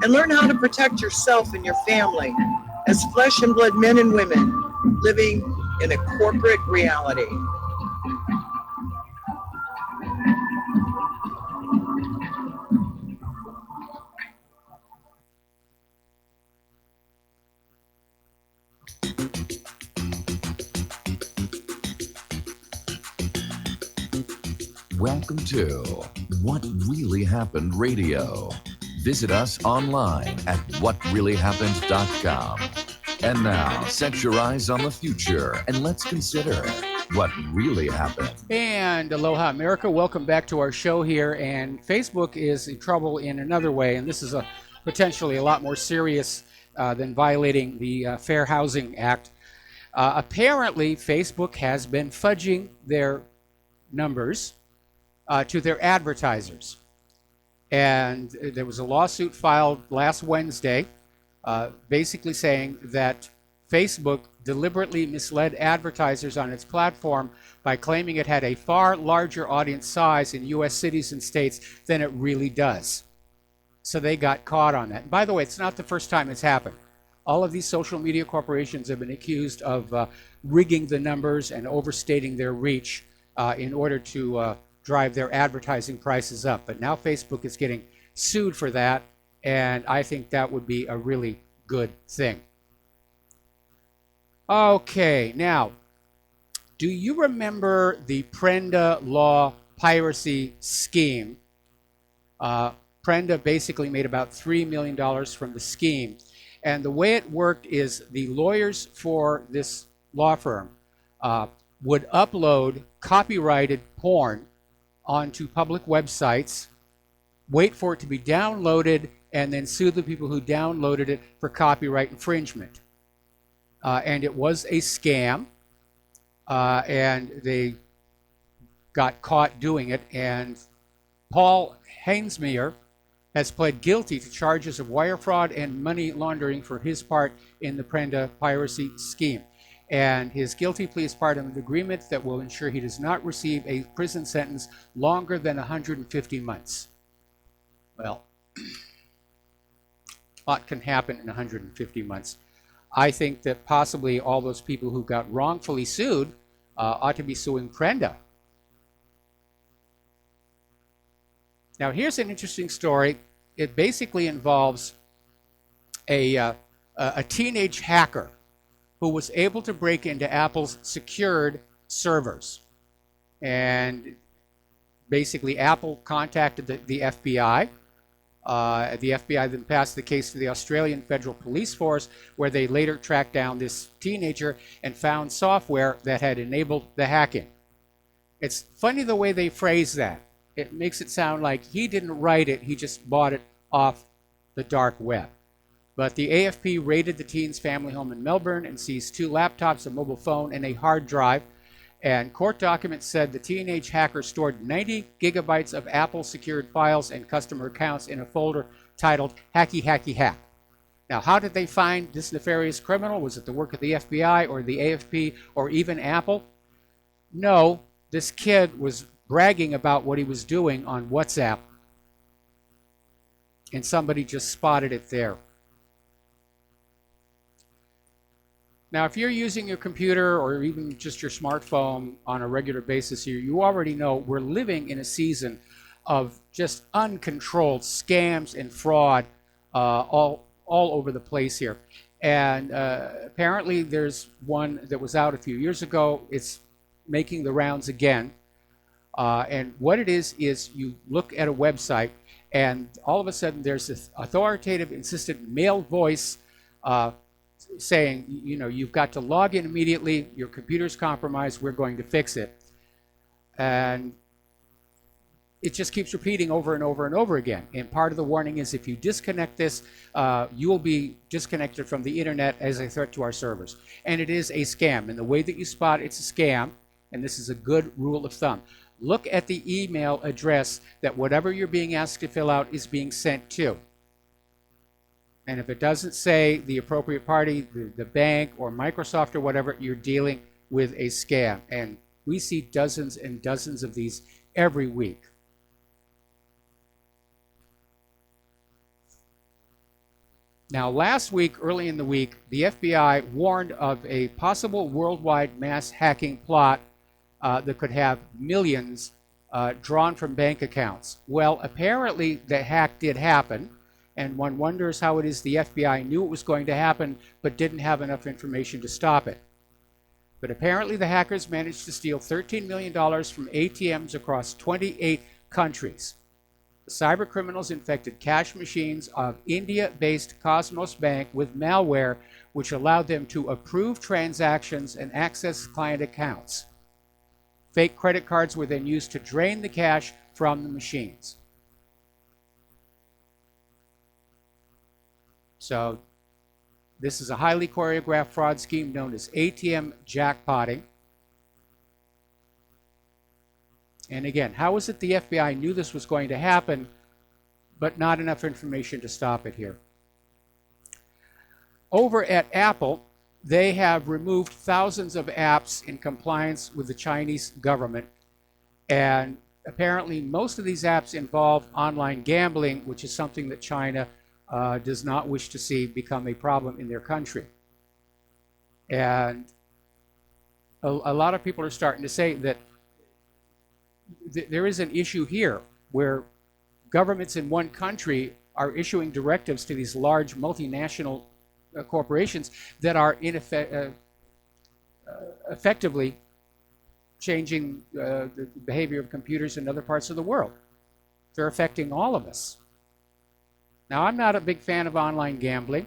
and learn how to protect yourself and your family as flesh and blood men and women living in a corporate reality. Welcome to What Really Happened Radio. Visit us online at whatreallyhappened.com. And now, set your eyes on the future and let's consider what really happened. And aloha, America. Welcome back to our show here. And Facebook is in trouble in another way, and this is potentially a lot more serious than violating the Fair Housing Act. Apparently, Facebook has been fudging their numbers to their advertisers. And there was a lawsuit filed last Wednesday basically saying that Facebook deliberately misled advertisers on its platform by claiming it had a far larger audience size in U.S. cities and states than it really does. So they got caught on that. And by the way, it's not the first time it's happened. All of these social media corporations have been accused of rigging the numbers and overstating their reach in order to drive their advertising prices up. But now Facebook is getting sued for that, and I think that would be a really good thing. Okay, now, do you remember the Prenda Law piracy scheme? Prenda basically made about $3 million from the scheme. And the way it worked is the lawyers for this law firm would upload copyrighted porn onto public websites, wait for it to be downloaded, and then sue the people who downloaded it for copyright infringement. And it was a scam, and they got caught doing it. And Paul Hainsmeier has pled guilty to charges of wire fraud and money laundering for his part in the Prenda piracy scheme. And his guilty plea is part of an agreement that will ensure he does not receive a prison sentence longer than 150 months. Well, a lot can happen in 150 months. I think that possibly all those people who got wrongfully sued ought to be suing Prenda. Now, here's an interesting story. It basically involves a teenage hacker who was able to break into Apple's secured servers. And basically, Apple contacted the FBI. The FBI then passed the case to the Australian Federal Police Force, where they later tracked down this teenager and found software that had enabled the hacking. It's funny the way they phrase that. It makes it sound like he didn't write it, he just bought it off the dark web. But the AFP raided the teen's family home in Melbourne and seized 2 laptops, a mobile phone, and a hard drive. And court documents said the teenage hacker stored 90 gigabytes of Apple-secured files and customer accounts in a folder titled Hacky Hacky Hack. Now, how did they find this nefarious criminal? Was it the work of the FBI or the AFP or even Apple? No, this kid was bragging about what he was doing on WhatsApp, and somebody just spotted it there. Now, if you're using your computer or even just your smartphone on a regular basis here, you already know we're living in a season of just uncontrolled scams and fraud all over the place here. And apparently there's one that was out a few years ago. It's making the rounds again. And what it is you look at a website and all of a sudden there's this authoritative, insistent male voice saying, you know, you've got to log in immediately, your computer's compromised, we're going to fix it. And it just keeps repeating over and over and over again. And part of the warning is if you disconnect this, you will be disconnected from the internet as a threat to our servers. And it is a scam. And the way that you spot it's a scam, and this is a good rule of thumb, look at the email address that whatever you're being asked to fill out is being sent to. And if it doesn't say the appropriate party, the bank or Microsoft or whatever, you're dealing with a scam. And we see dozens and dozens of these every week. Now, last week, early in the week, the FBI warned of a possible worldwide mass hacking plot that could have millions drawn from bank accounts. Well, apparently the hack did happen. And one wonders how it is the FBI knew it was going to happen, but didn't have enough information to stop it. But apparently the hackers managed to steal $13 million from ATMs across 28 countries. The cyber criminals infected cash machines of India-based Cosmos Bank with malware, which allowed them to approve transactions and access client accounts. Fake credit cards were then used to drain the cash from the machines. So this is a highly choreographed fraud scheme known as ATM jackpotting. And again, how is it the FBI knew this was going to happen, but not enough information to stop it here? Over at Apple, they have removed thousands of apps in compliance with the Chinese government. And apparently most of these apps involve online gambling, which is something that China does not wish to see become a problem in their country. And a lot of people are starting to say that there is an issue here where governments in one country are issuing directives to these large multinational corporations that are effectively changing the behavior of computers in other parts of the world. They're affecting all of us. Now, I'm not a big fan of online gambling.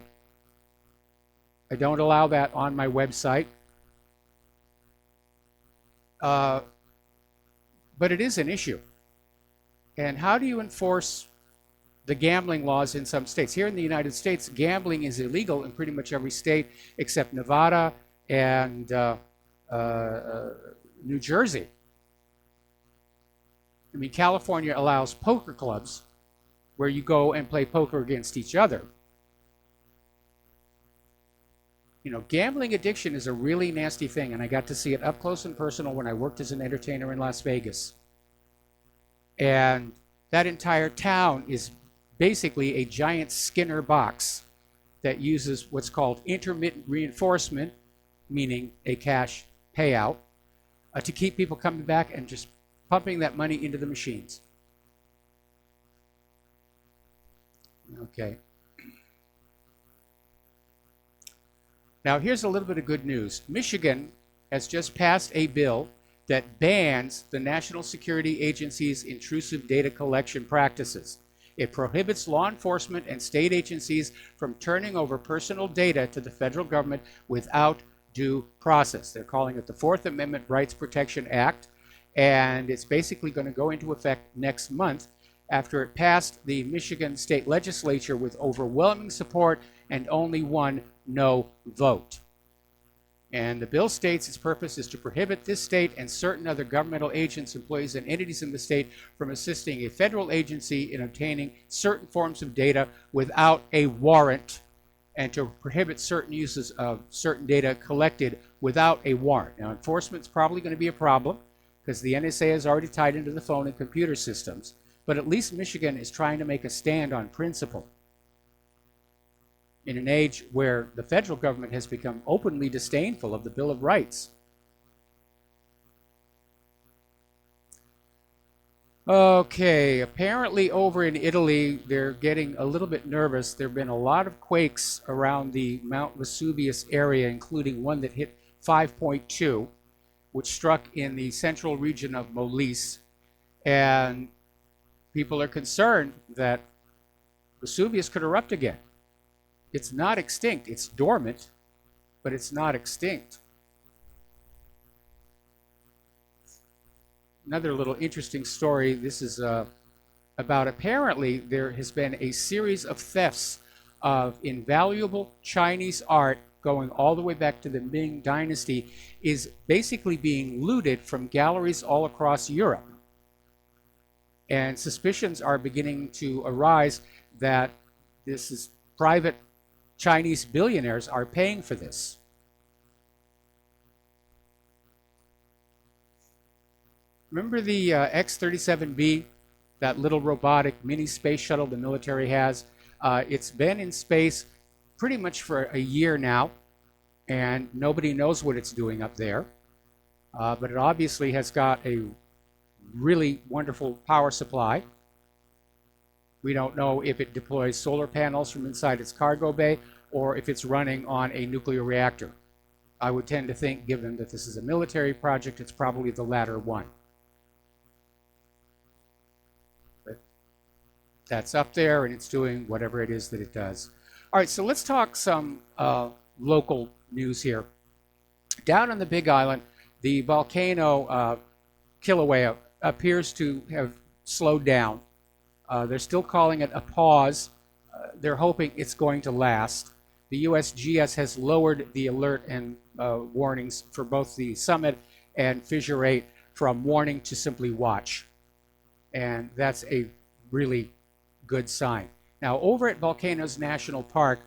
I don't allow that on my website. But it is an issue. And how do you enforce the gambling laws in some states? Here in the United States, gambling is illegal in pretty much every state except Nevada and New Jersey. I mean, California allows poker clubs where you go and play poker against each other. You know, gambling addiction is a really nasty thing, and I got to see it up close and personal when I worked as an entertainer in Las Vegas. And that entire town is basically a giant Skinner box that uses what's called intermittent reinforcement, meaning a cash payout, to keep people coming back and just pumping that money into the machines. Okay. Now, here's a little bit of good news. Michigan has just passed a bill that bans the National Security Agency's intrusive data collection practices. It prohibits law enforcement and state agencies from turning over personal data to the federal government without due process. They're calling it the Fourth Amendment Rights Protection Act, and it's basically going to go into effect next month after it passed the Michigan State Legislature with overwhelming support and only one no vote. And the bill states its purpose is to prohibit this state and certain other governmental agents, employees, and entities in the state from assisting a federal agency in obtaining certain forms of data without a warrant, and to prohibit certain uses of certain data collected without a warrant. Now, enforcement's probably going to be a problem because the NSA is already tied into the phone and computer systems. But at least Michigan is trying to make a stand on principle. in an age where the federal government has become openly disdainful of the Bill of Rights. Okay, apparently over in Italy, they're getting a little bit nervous. There have been a lot of quakes around the Mount Vesuvius area, including one that hit 5.2, which struck in the central region of Molise. And people are concerned that Vesuvius could erupt again. It's not extinct. It's dormant, but it's not extinct. Another little interesting story. This is about apparently there has been a series of thefts of invaluable Chinese art going all the way back to the Ming Dynasty, is basically being looted from galleries all across Europe. And suspicions are beginning to arise that this is private Chinese billionaires are paying for this. Remember the X-37B, that little robotic mini space shuttle the military has? It's been in space pretty much for a year now, and nobody knows what it's doing up there. But it obviously has got a really wonderful power supply. We don't know if it deploys solar panels from inside its cargo bay or if it's running on a nuclear reactor. I would tend to think, given that this is a military project, it's probably the latter one. But that's up there, and it's doing whatever it is that it does. All right, so let's talk some local news here. Down on the Big Island, the volcano Kilauea appears to have slowed down. They're still calling it a pause. They're hoping it's going to last. The USGS has lowered the alert and warnings for both the summit and Fissure 8 from warning to simply watch. And that's a really good sign. Now, over at Volcanoes National Park,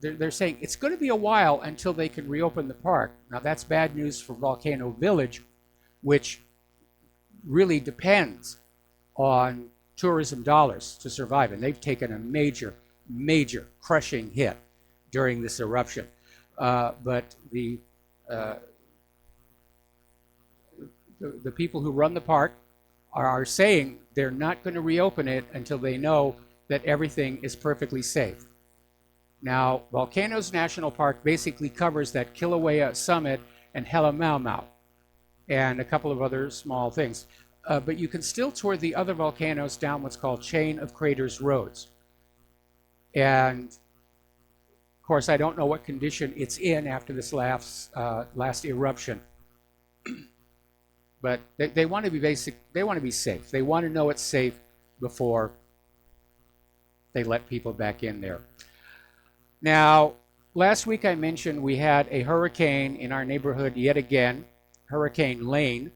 they're saying it's going to be a while until they can reopen the park. Now, that's bad news for Volcano Village, which really depends on tourism dollars to survive. And they've taken a major, major crushing hit during this eruption. But the people who run the park are saying they're not going to reopen it until they know that everything is perfectly safe. Now, Volcanoes National Park basically covers that Kilauea summit and Halemaumau and a couple of other small things. But you can still tour the other volcanoes down what's called Chain of Craters roads. And, of course, I don't know what condition it's in after this last eruption. But they want to be they want to be safe. They want to know it's safe before they let people back in there. Now, last week I mentioned we had a hurricane in our neighborhood yet again, Hurricane Lane,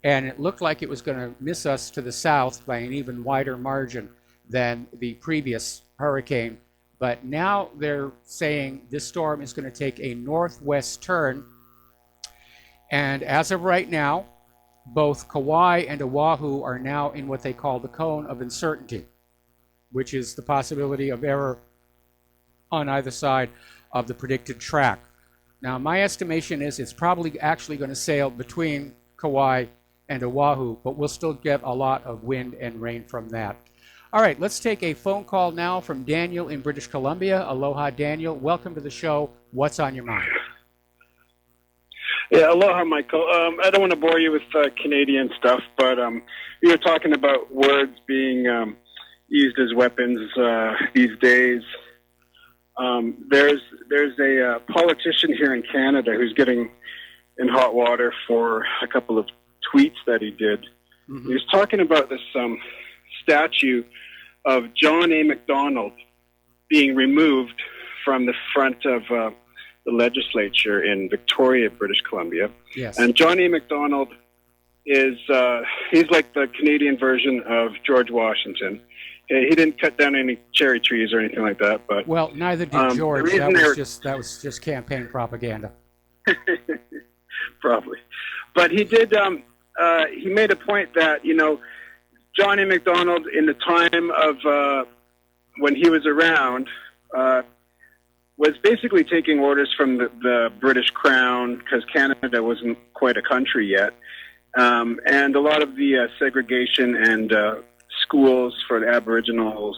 and it looked like it was going to miss us to the south by an even wider margin than the previous hurricane. But now they're saying this storm is going to take a northwest turn. And as of right now, both Kauai and Oahu are now in what they call the cone of uncertainty, which is the possibility of error on either side of the predicted track. Now, my estimation is it's probably actually going to sail between Kauai and Oahu, but we'll still get a lot of wind and rain from that. All right, let's take a phone call now from Daniel in British Columbia. Aloha, Daniel. Welcome to the show. What's on your mind? Yeah, aloha, Michael. I don't want to bore you with Canadian stuff, but you were talking about words being used as weapons these days. There's a politician here in Canada who's getting in hot water for a couple of tweets that he did. Mm-hmm. He was talking about this statue of John A. Macdonald being removed from the front of the legislature in Victoria, British Columbia. Yes. And John A. Macdonald is he's like the Canadian version of George Washington. He didn't cut down any cherry trees or anything like that, but well, neither did George. That was just campaign propaganda. Probably, but he did. He made a point that John A. Macdonald, in the time of when he was around, was basically taking orders from the British Crown because Canada wasn't quite a country yet. And a lot of the segregation and schools for the Aboriginals,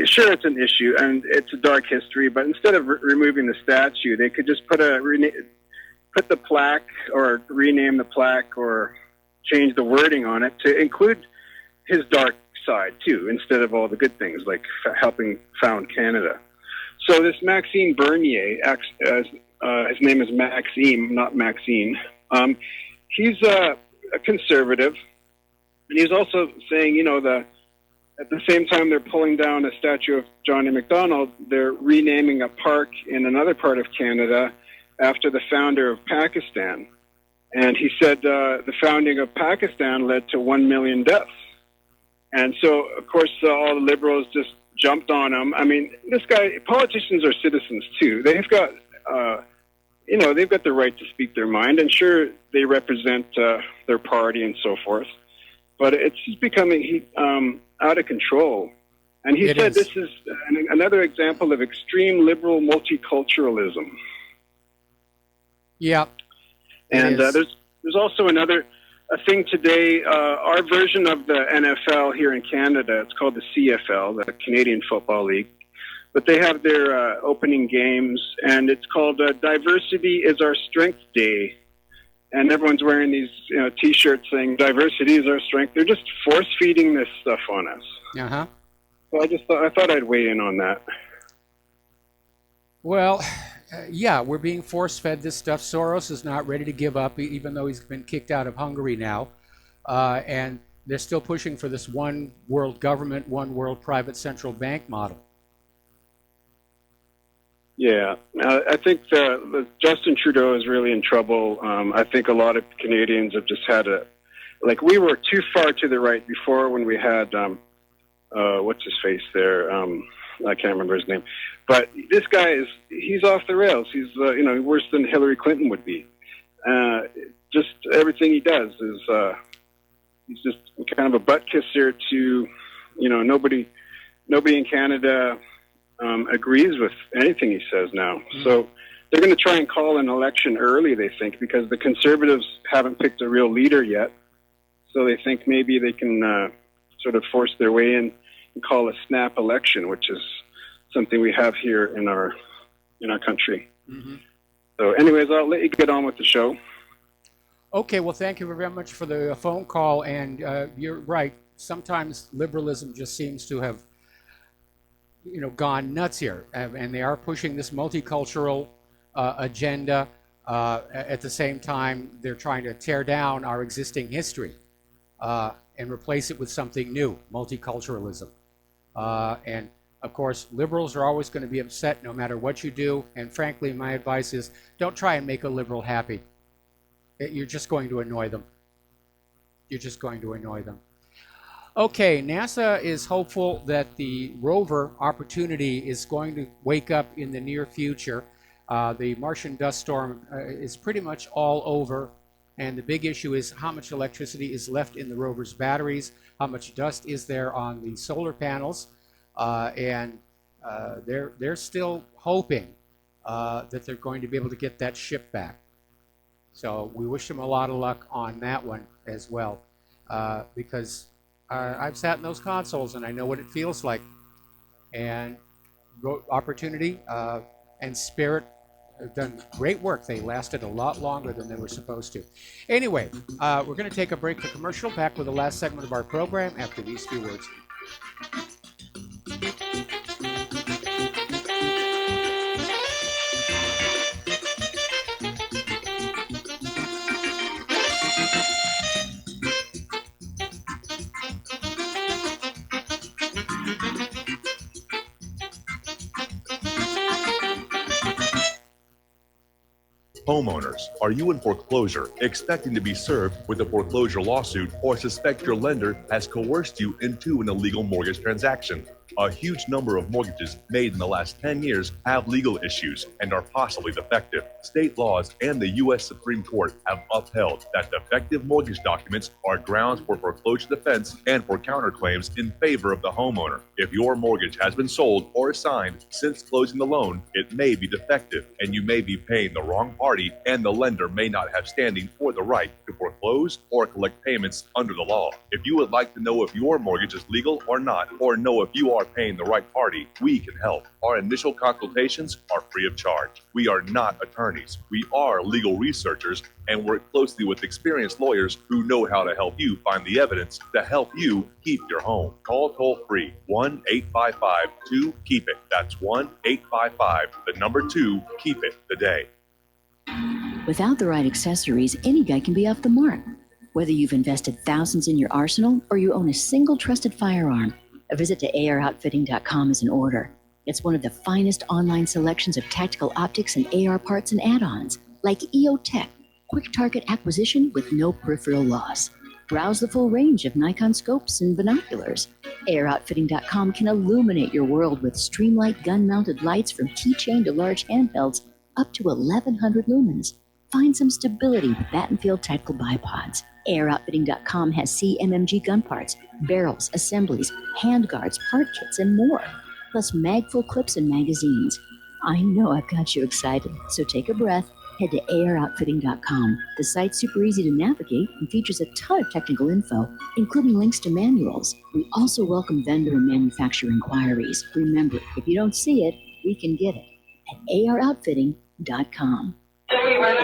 sure, it's an issue and it's a dark history, but instead of removing the statue, they could just put the plaque or rename the plaque or change the wording on it to include his dark side too, instead of all the good things like helping found Canada. So this Maxime Bernier, his name is Maxime, not Maxine. He's a conservative, and he's also saying, at the same time they're pulling down a statue of Johnny MacDonald, they're renaming a park in another part of Canada after the founder of Pakistan. And he said the founding of Pakistan led to 1 million deaths. And so, of course, all the liberals just jumped on him. I mean, this guy, politicians are citizens too. They've got, they've got the right to speak their mind, and sure, they represent their party and so forth. But it's just becoming out of control. And he said this is another example of extreme liberal multiculturalism. Yeah. And there's also a thing today, our version of the NFL here in Canada, it's called the CFL, the Canadian Football League, but they have their opening games, and it's called Diversity is Our Strength Day, and everyone's wearing these T-shirts saying Diversity is Our Strength. They're just force-feeding this stuff on us. Uh-huh. So I thought I'd weigh in on that. Well, yeah, we're being force-fed this stuff. Soros is not ready to give up, even though he's been kicked out of Hungary now. And they're still pushing for this one world government, one world private central bank model. Yeah, I think Justin Trudeau is really in trouble. I think a lot of Canadians have just had we were too far to the right before when we had, what's his face there? I can't remember his name. But this guy he's off the rails. He's, worse than Hillary Clinton would be. Just everything he does is, he's just kind of a butt kisser to, nobody in Canada agrees with anything he says now. Mm-hmm. So they're going to try and call an election early, they think, because the Conservatives haven't picked a real leader yet. So they think maybe they can sort of force their way in and call a snap election, which is something we have here in our country. Mm-hmm. So anyways, I'll let you get on with the show. Okay, well, thank you very much for the phone call. And you're right. Sometimes liberalism just seems to have, gone nuts here. And they are pushing this multicultural agenda. At the same time, they're trying to tear down our existing history and replace it with something new, multiculturalism. And of course, liberals are always going to be upset no matter what you do. And frankly, my advice is don't try and make a liberal happy. You're just going to annoy them. You're just going to annoy them. Okay, NASA is hopeful that the rover Opportunity is going to wake up in the near future. The Martian dust storm is pretty much all over. And the big issue is how much electricity is left in the rover's batteries, how much dust is there on the solar panels. And they're still hoping that they're going to be able to get that ship back. So we wish them a lot of luck on that one as well, because I've sat in those consoles and I know what it feels like. And Opportunity and Spirit have done great work. They lasted a lot longer than they were supposed to. Anyway, we're going to take a break for commercial, back with the last segment of our program after these few words. Homeowners, are you in foreclosure, expecting to be served with a foreclosure lawsuit, or suspect your lender has coerced you into an illegal mortgage transaction? A huge number of mortgages made in the last 10 years have legal issues and are possibly defective. State laws and the U.S. Supreme Court have upheld that defective mortgage documents are grounds for foreclosure defense and for counterclaims in favor of the homeowner. If your mortgage has been sold or assigned since closing the loan, it may be defective and you may be paying the wrong party, and the lender may not have standing or the right to foreclose or collect payments under the law. If you would like to know if your mortgage is legal or not, or know if you are paying the right party, we can help. Our initial consultations are free of charge. We are not attorneys. We are legal researchers and work closely with experienced lawyers who know how to help you find the evidence to help you keep your home. Call toll-free 1-855-2-KEEP-IT. That's 1-855-2-KEEP-IT today. Without the right accessories, any guy can be off the mark. Whether you've invested thousands in your arsenal or you own a single trusted firearm, a visit to AROutfitting.com is in order. It's one of the finest online selections of tactical optics and AR parts and add-ons, like EOTech, quick target acquisition with no peripheral loss. Browse the full range of Nikon scopes and binoculars. AROutfitting.com can illuminate your world with Streamlight gun-mounted lights from keychain to large handhelds up to 1,100 lumens. Find some stability with Battenfield tactical bipods. AirOutfitting.com has CMMG gun parts, barrels, assemblies, handguards, part kits, and more, plus magful clips and magazines. I know I've got you excited, so take a breath. Head to AirOutfitting.com. The site's super easy to navigate and features a ton of technical info, including links to manuals. We also welcome vendor and manufacturer inquiries. Remember, if you don't see it, we can get it at AirOutfitting.com.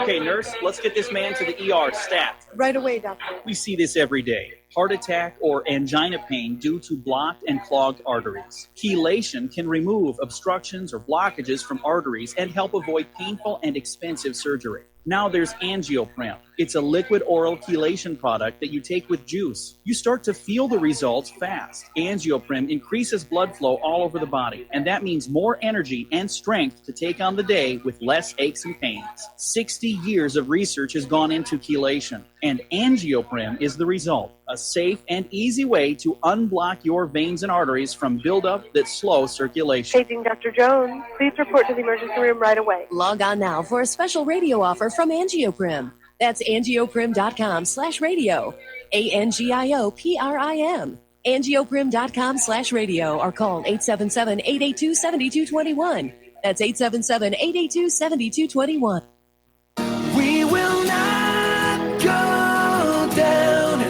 Okay, nurse, let's get this man to the ER stat. Right away, doctor. We see this every day. Heart attack or angina pain due to blocked and clogged arteries. Chelation can remove obstructions or blockages from arteries and help avoid painful and expensive surgery. Now there's Angioprem. It's a liquid oral chelation product that you take with juice. You start to feel the results fast. Angioprem increases blood flow all over the body, and that means more energy and strength to take on the day with less aches and pains. 60 years of research has gone into chelation, and Angioprem is the result. A safe and easy way to unblock your veins and arteries from buildup that slow circulation. Paging Dr. Jones. Please report to the emergency room right away. Log on now for a special radio offer from Angioprim. That's angioprim.com/radio. ANGIOPRIM. Angioprim.com/radio or call 877-882-7221. That's 877-882-7221. We will not go down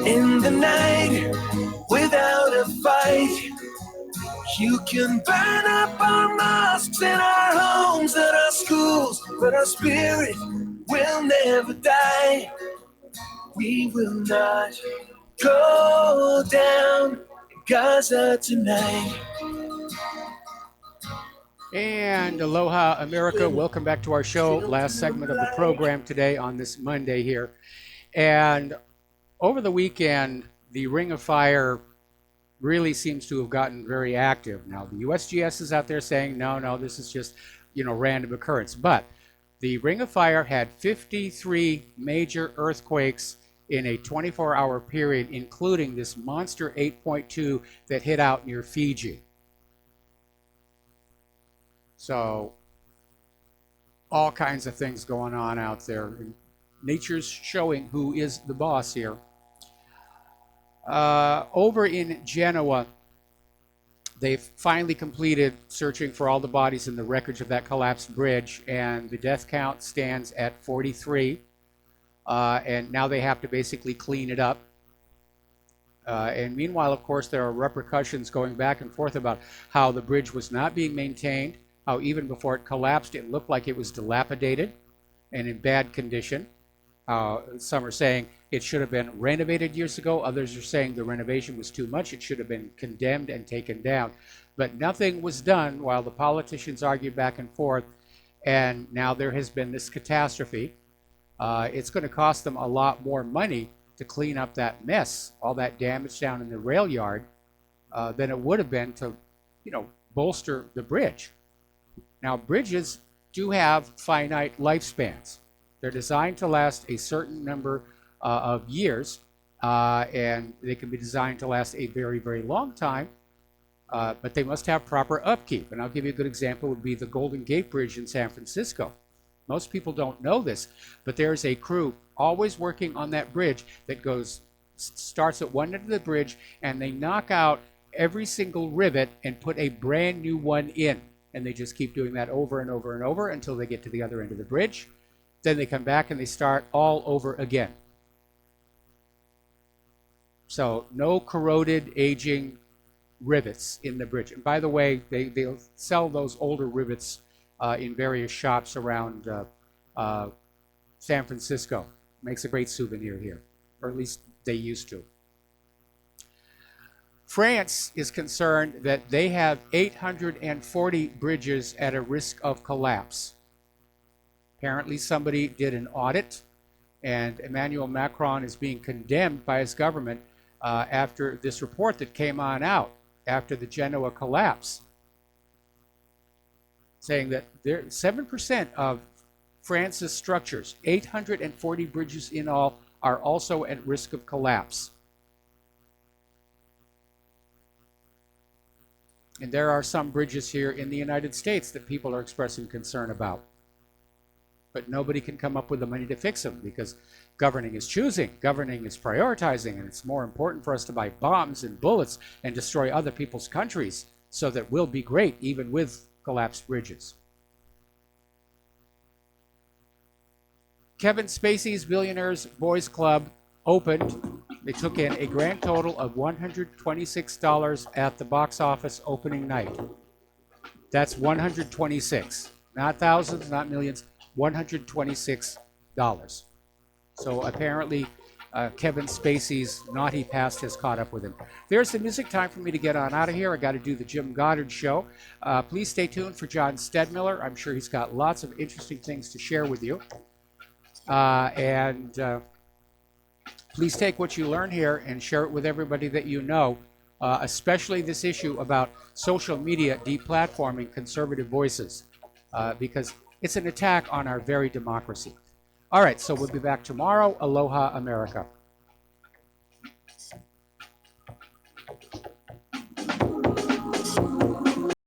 in the night without a fight. You can burn up our mosques and our homes and our schools, but our spirit will never die. We will not go down in Gaza tonight. And aloha, America. Welcome back to our show. Last segment of the program today on this Monday here. And over the weekend, the Ring of Fire really seems to have gotten very active. Now, the USGS is out there saying, no, this is just, random occurrence. But the Ring of Fire had 53 major earthquakes in a 24-hour period, including this monster 8.2 that hit out near Fiji. So, all kinds of things going on out there. Nature's showing who is the boss here. Over in Genoa, they've finally completed searching for all the bodies in the wreckage of that collapsed bridge, and the death count stands at 43. And now they have to basically clean it up. And meanwhile, of course, there are repercussions going back and forth about how the bridge was not being maintained, how even before it collapsed, it looked like it was dilapidated and in bad condition. Some are saying it should have been renovated years ago. Others are saying the renovation was too much. It should have been condemned and taken down. But nothing was done while the politicians argued back and forth. And now there has been this catastrophe. It's going to cost them a lot more money to clean up that mess, all that damage down in the rail yard, than it would have been to, bolster the bridge. Now, bridges do have finite lifespans. They're designed to last a certain number of years, and they can be designed to last a very, very long time. But they must have proper upkeep. And I'll give you a good example would be the Golden Gate Bridge in San Francisco. Most people don't know this, but there's a crew always working on that bridge that starts at one end of the bridge, and they knock out every single rivet and put a brand new one in. And they just keep doing that over and over and over until they get to the other end of the bridge. Then they come back and they start all over again. So no corroded, aging rivets in the bridge. And by the way, they'll sell those older rivets in various shops around San Francisco. Makes a great souvenir here, or at least they used to. France is concerned that they have 840 bridges at a risk of collapse. Apparently somebody did an audit, and Emmanuel Macron is being condemned by his government after this report that came on out after the Genoa collapse, saying that 7% of France's structures, 840 bridges in all, are also at risk of collapse. And there are some bridges here in the United States that people are expressing concern about. But nobody can come up with the money to fix them because governing is choosing, governing is prioritizing, and it's more important for us to buy bombs and bullets and destroy other people's countries so that we'll be great even with collapsed bridges. Kevin Spacey's Billionaires Boys Club opened. They took in a grand total of $126 at the box office opening night. That's $126, not thousands, not millions, $126. So apparently Kevin Spacey's naughty past has caught up with him. There's the music. Time for me to get on out of here. I got to do the Jim Goddard show. Please stay tuned for John Stedmiller. I'm sure he's got lots of interesting things to share with you. Please take what you learn here and share it with everybody that you know, especially this issue about social media deplatforming conservative voices, because it's an attack on our very democracy. All right, so we'll be back tomorrow. Aloha, America.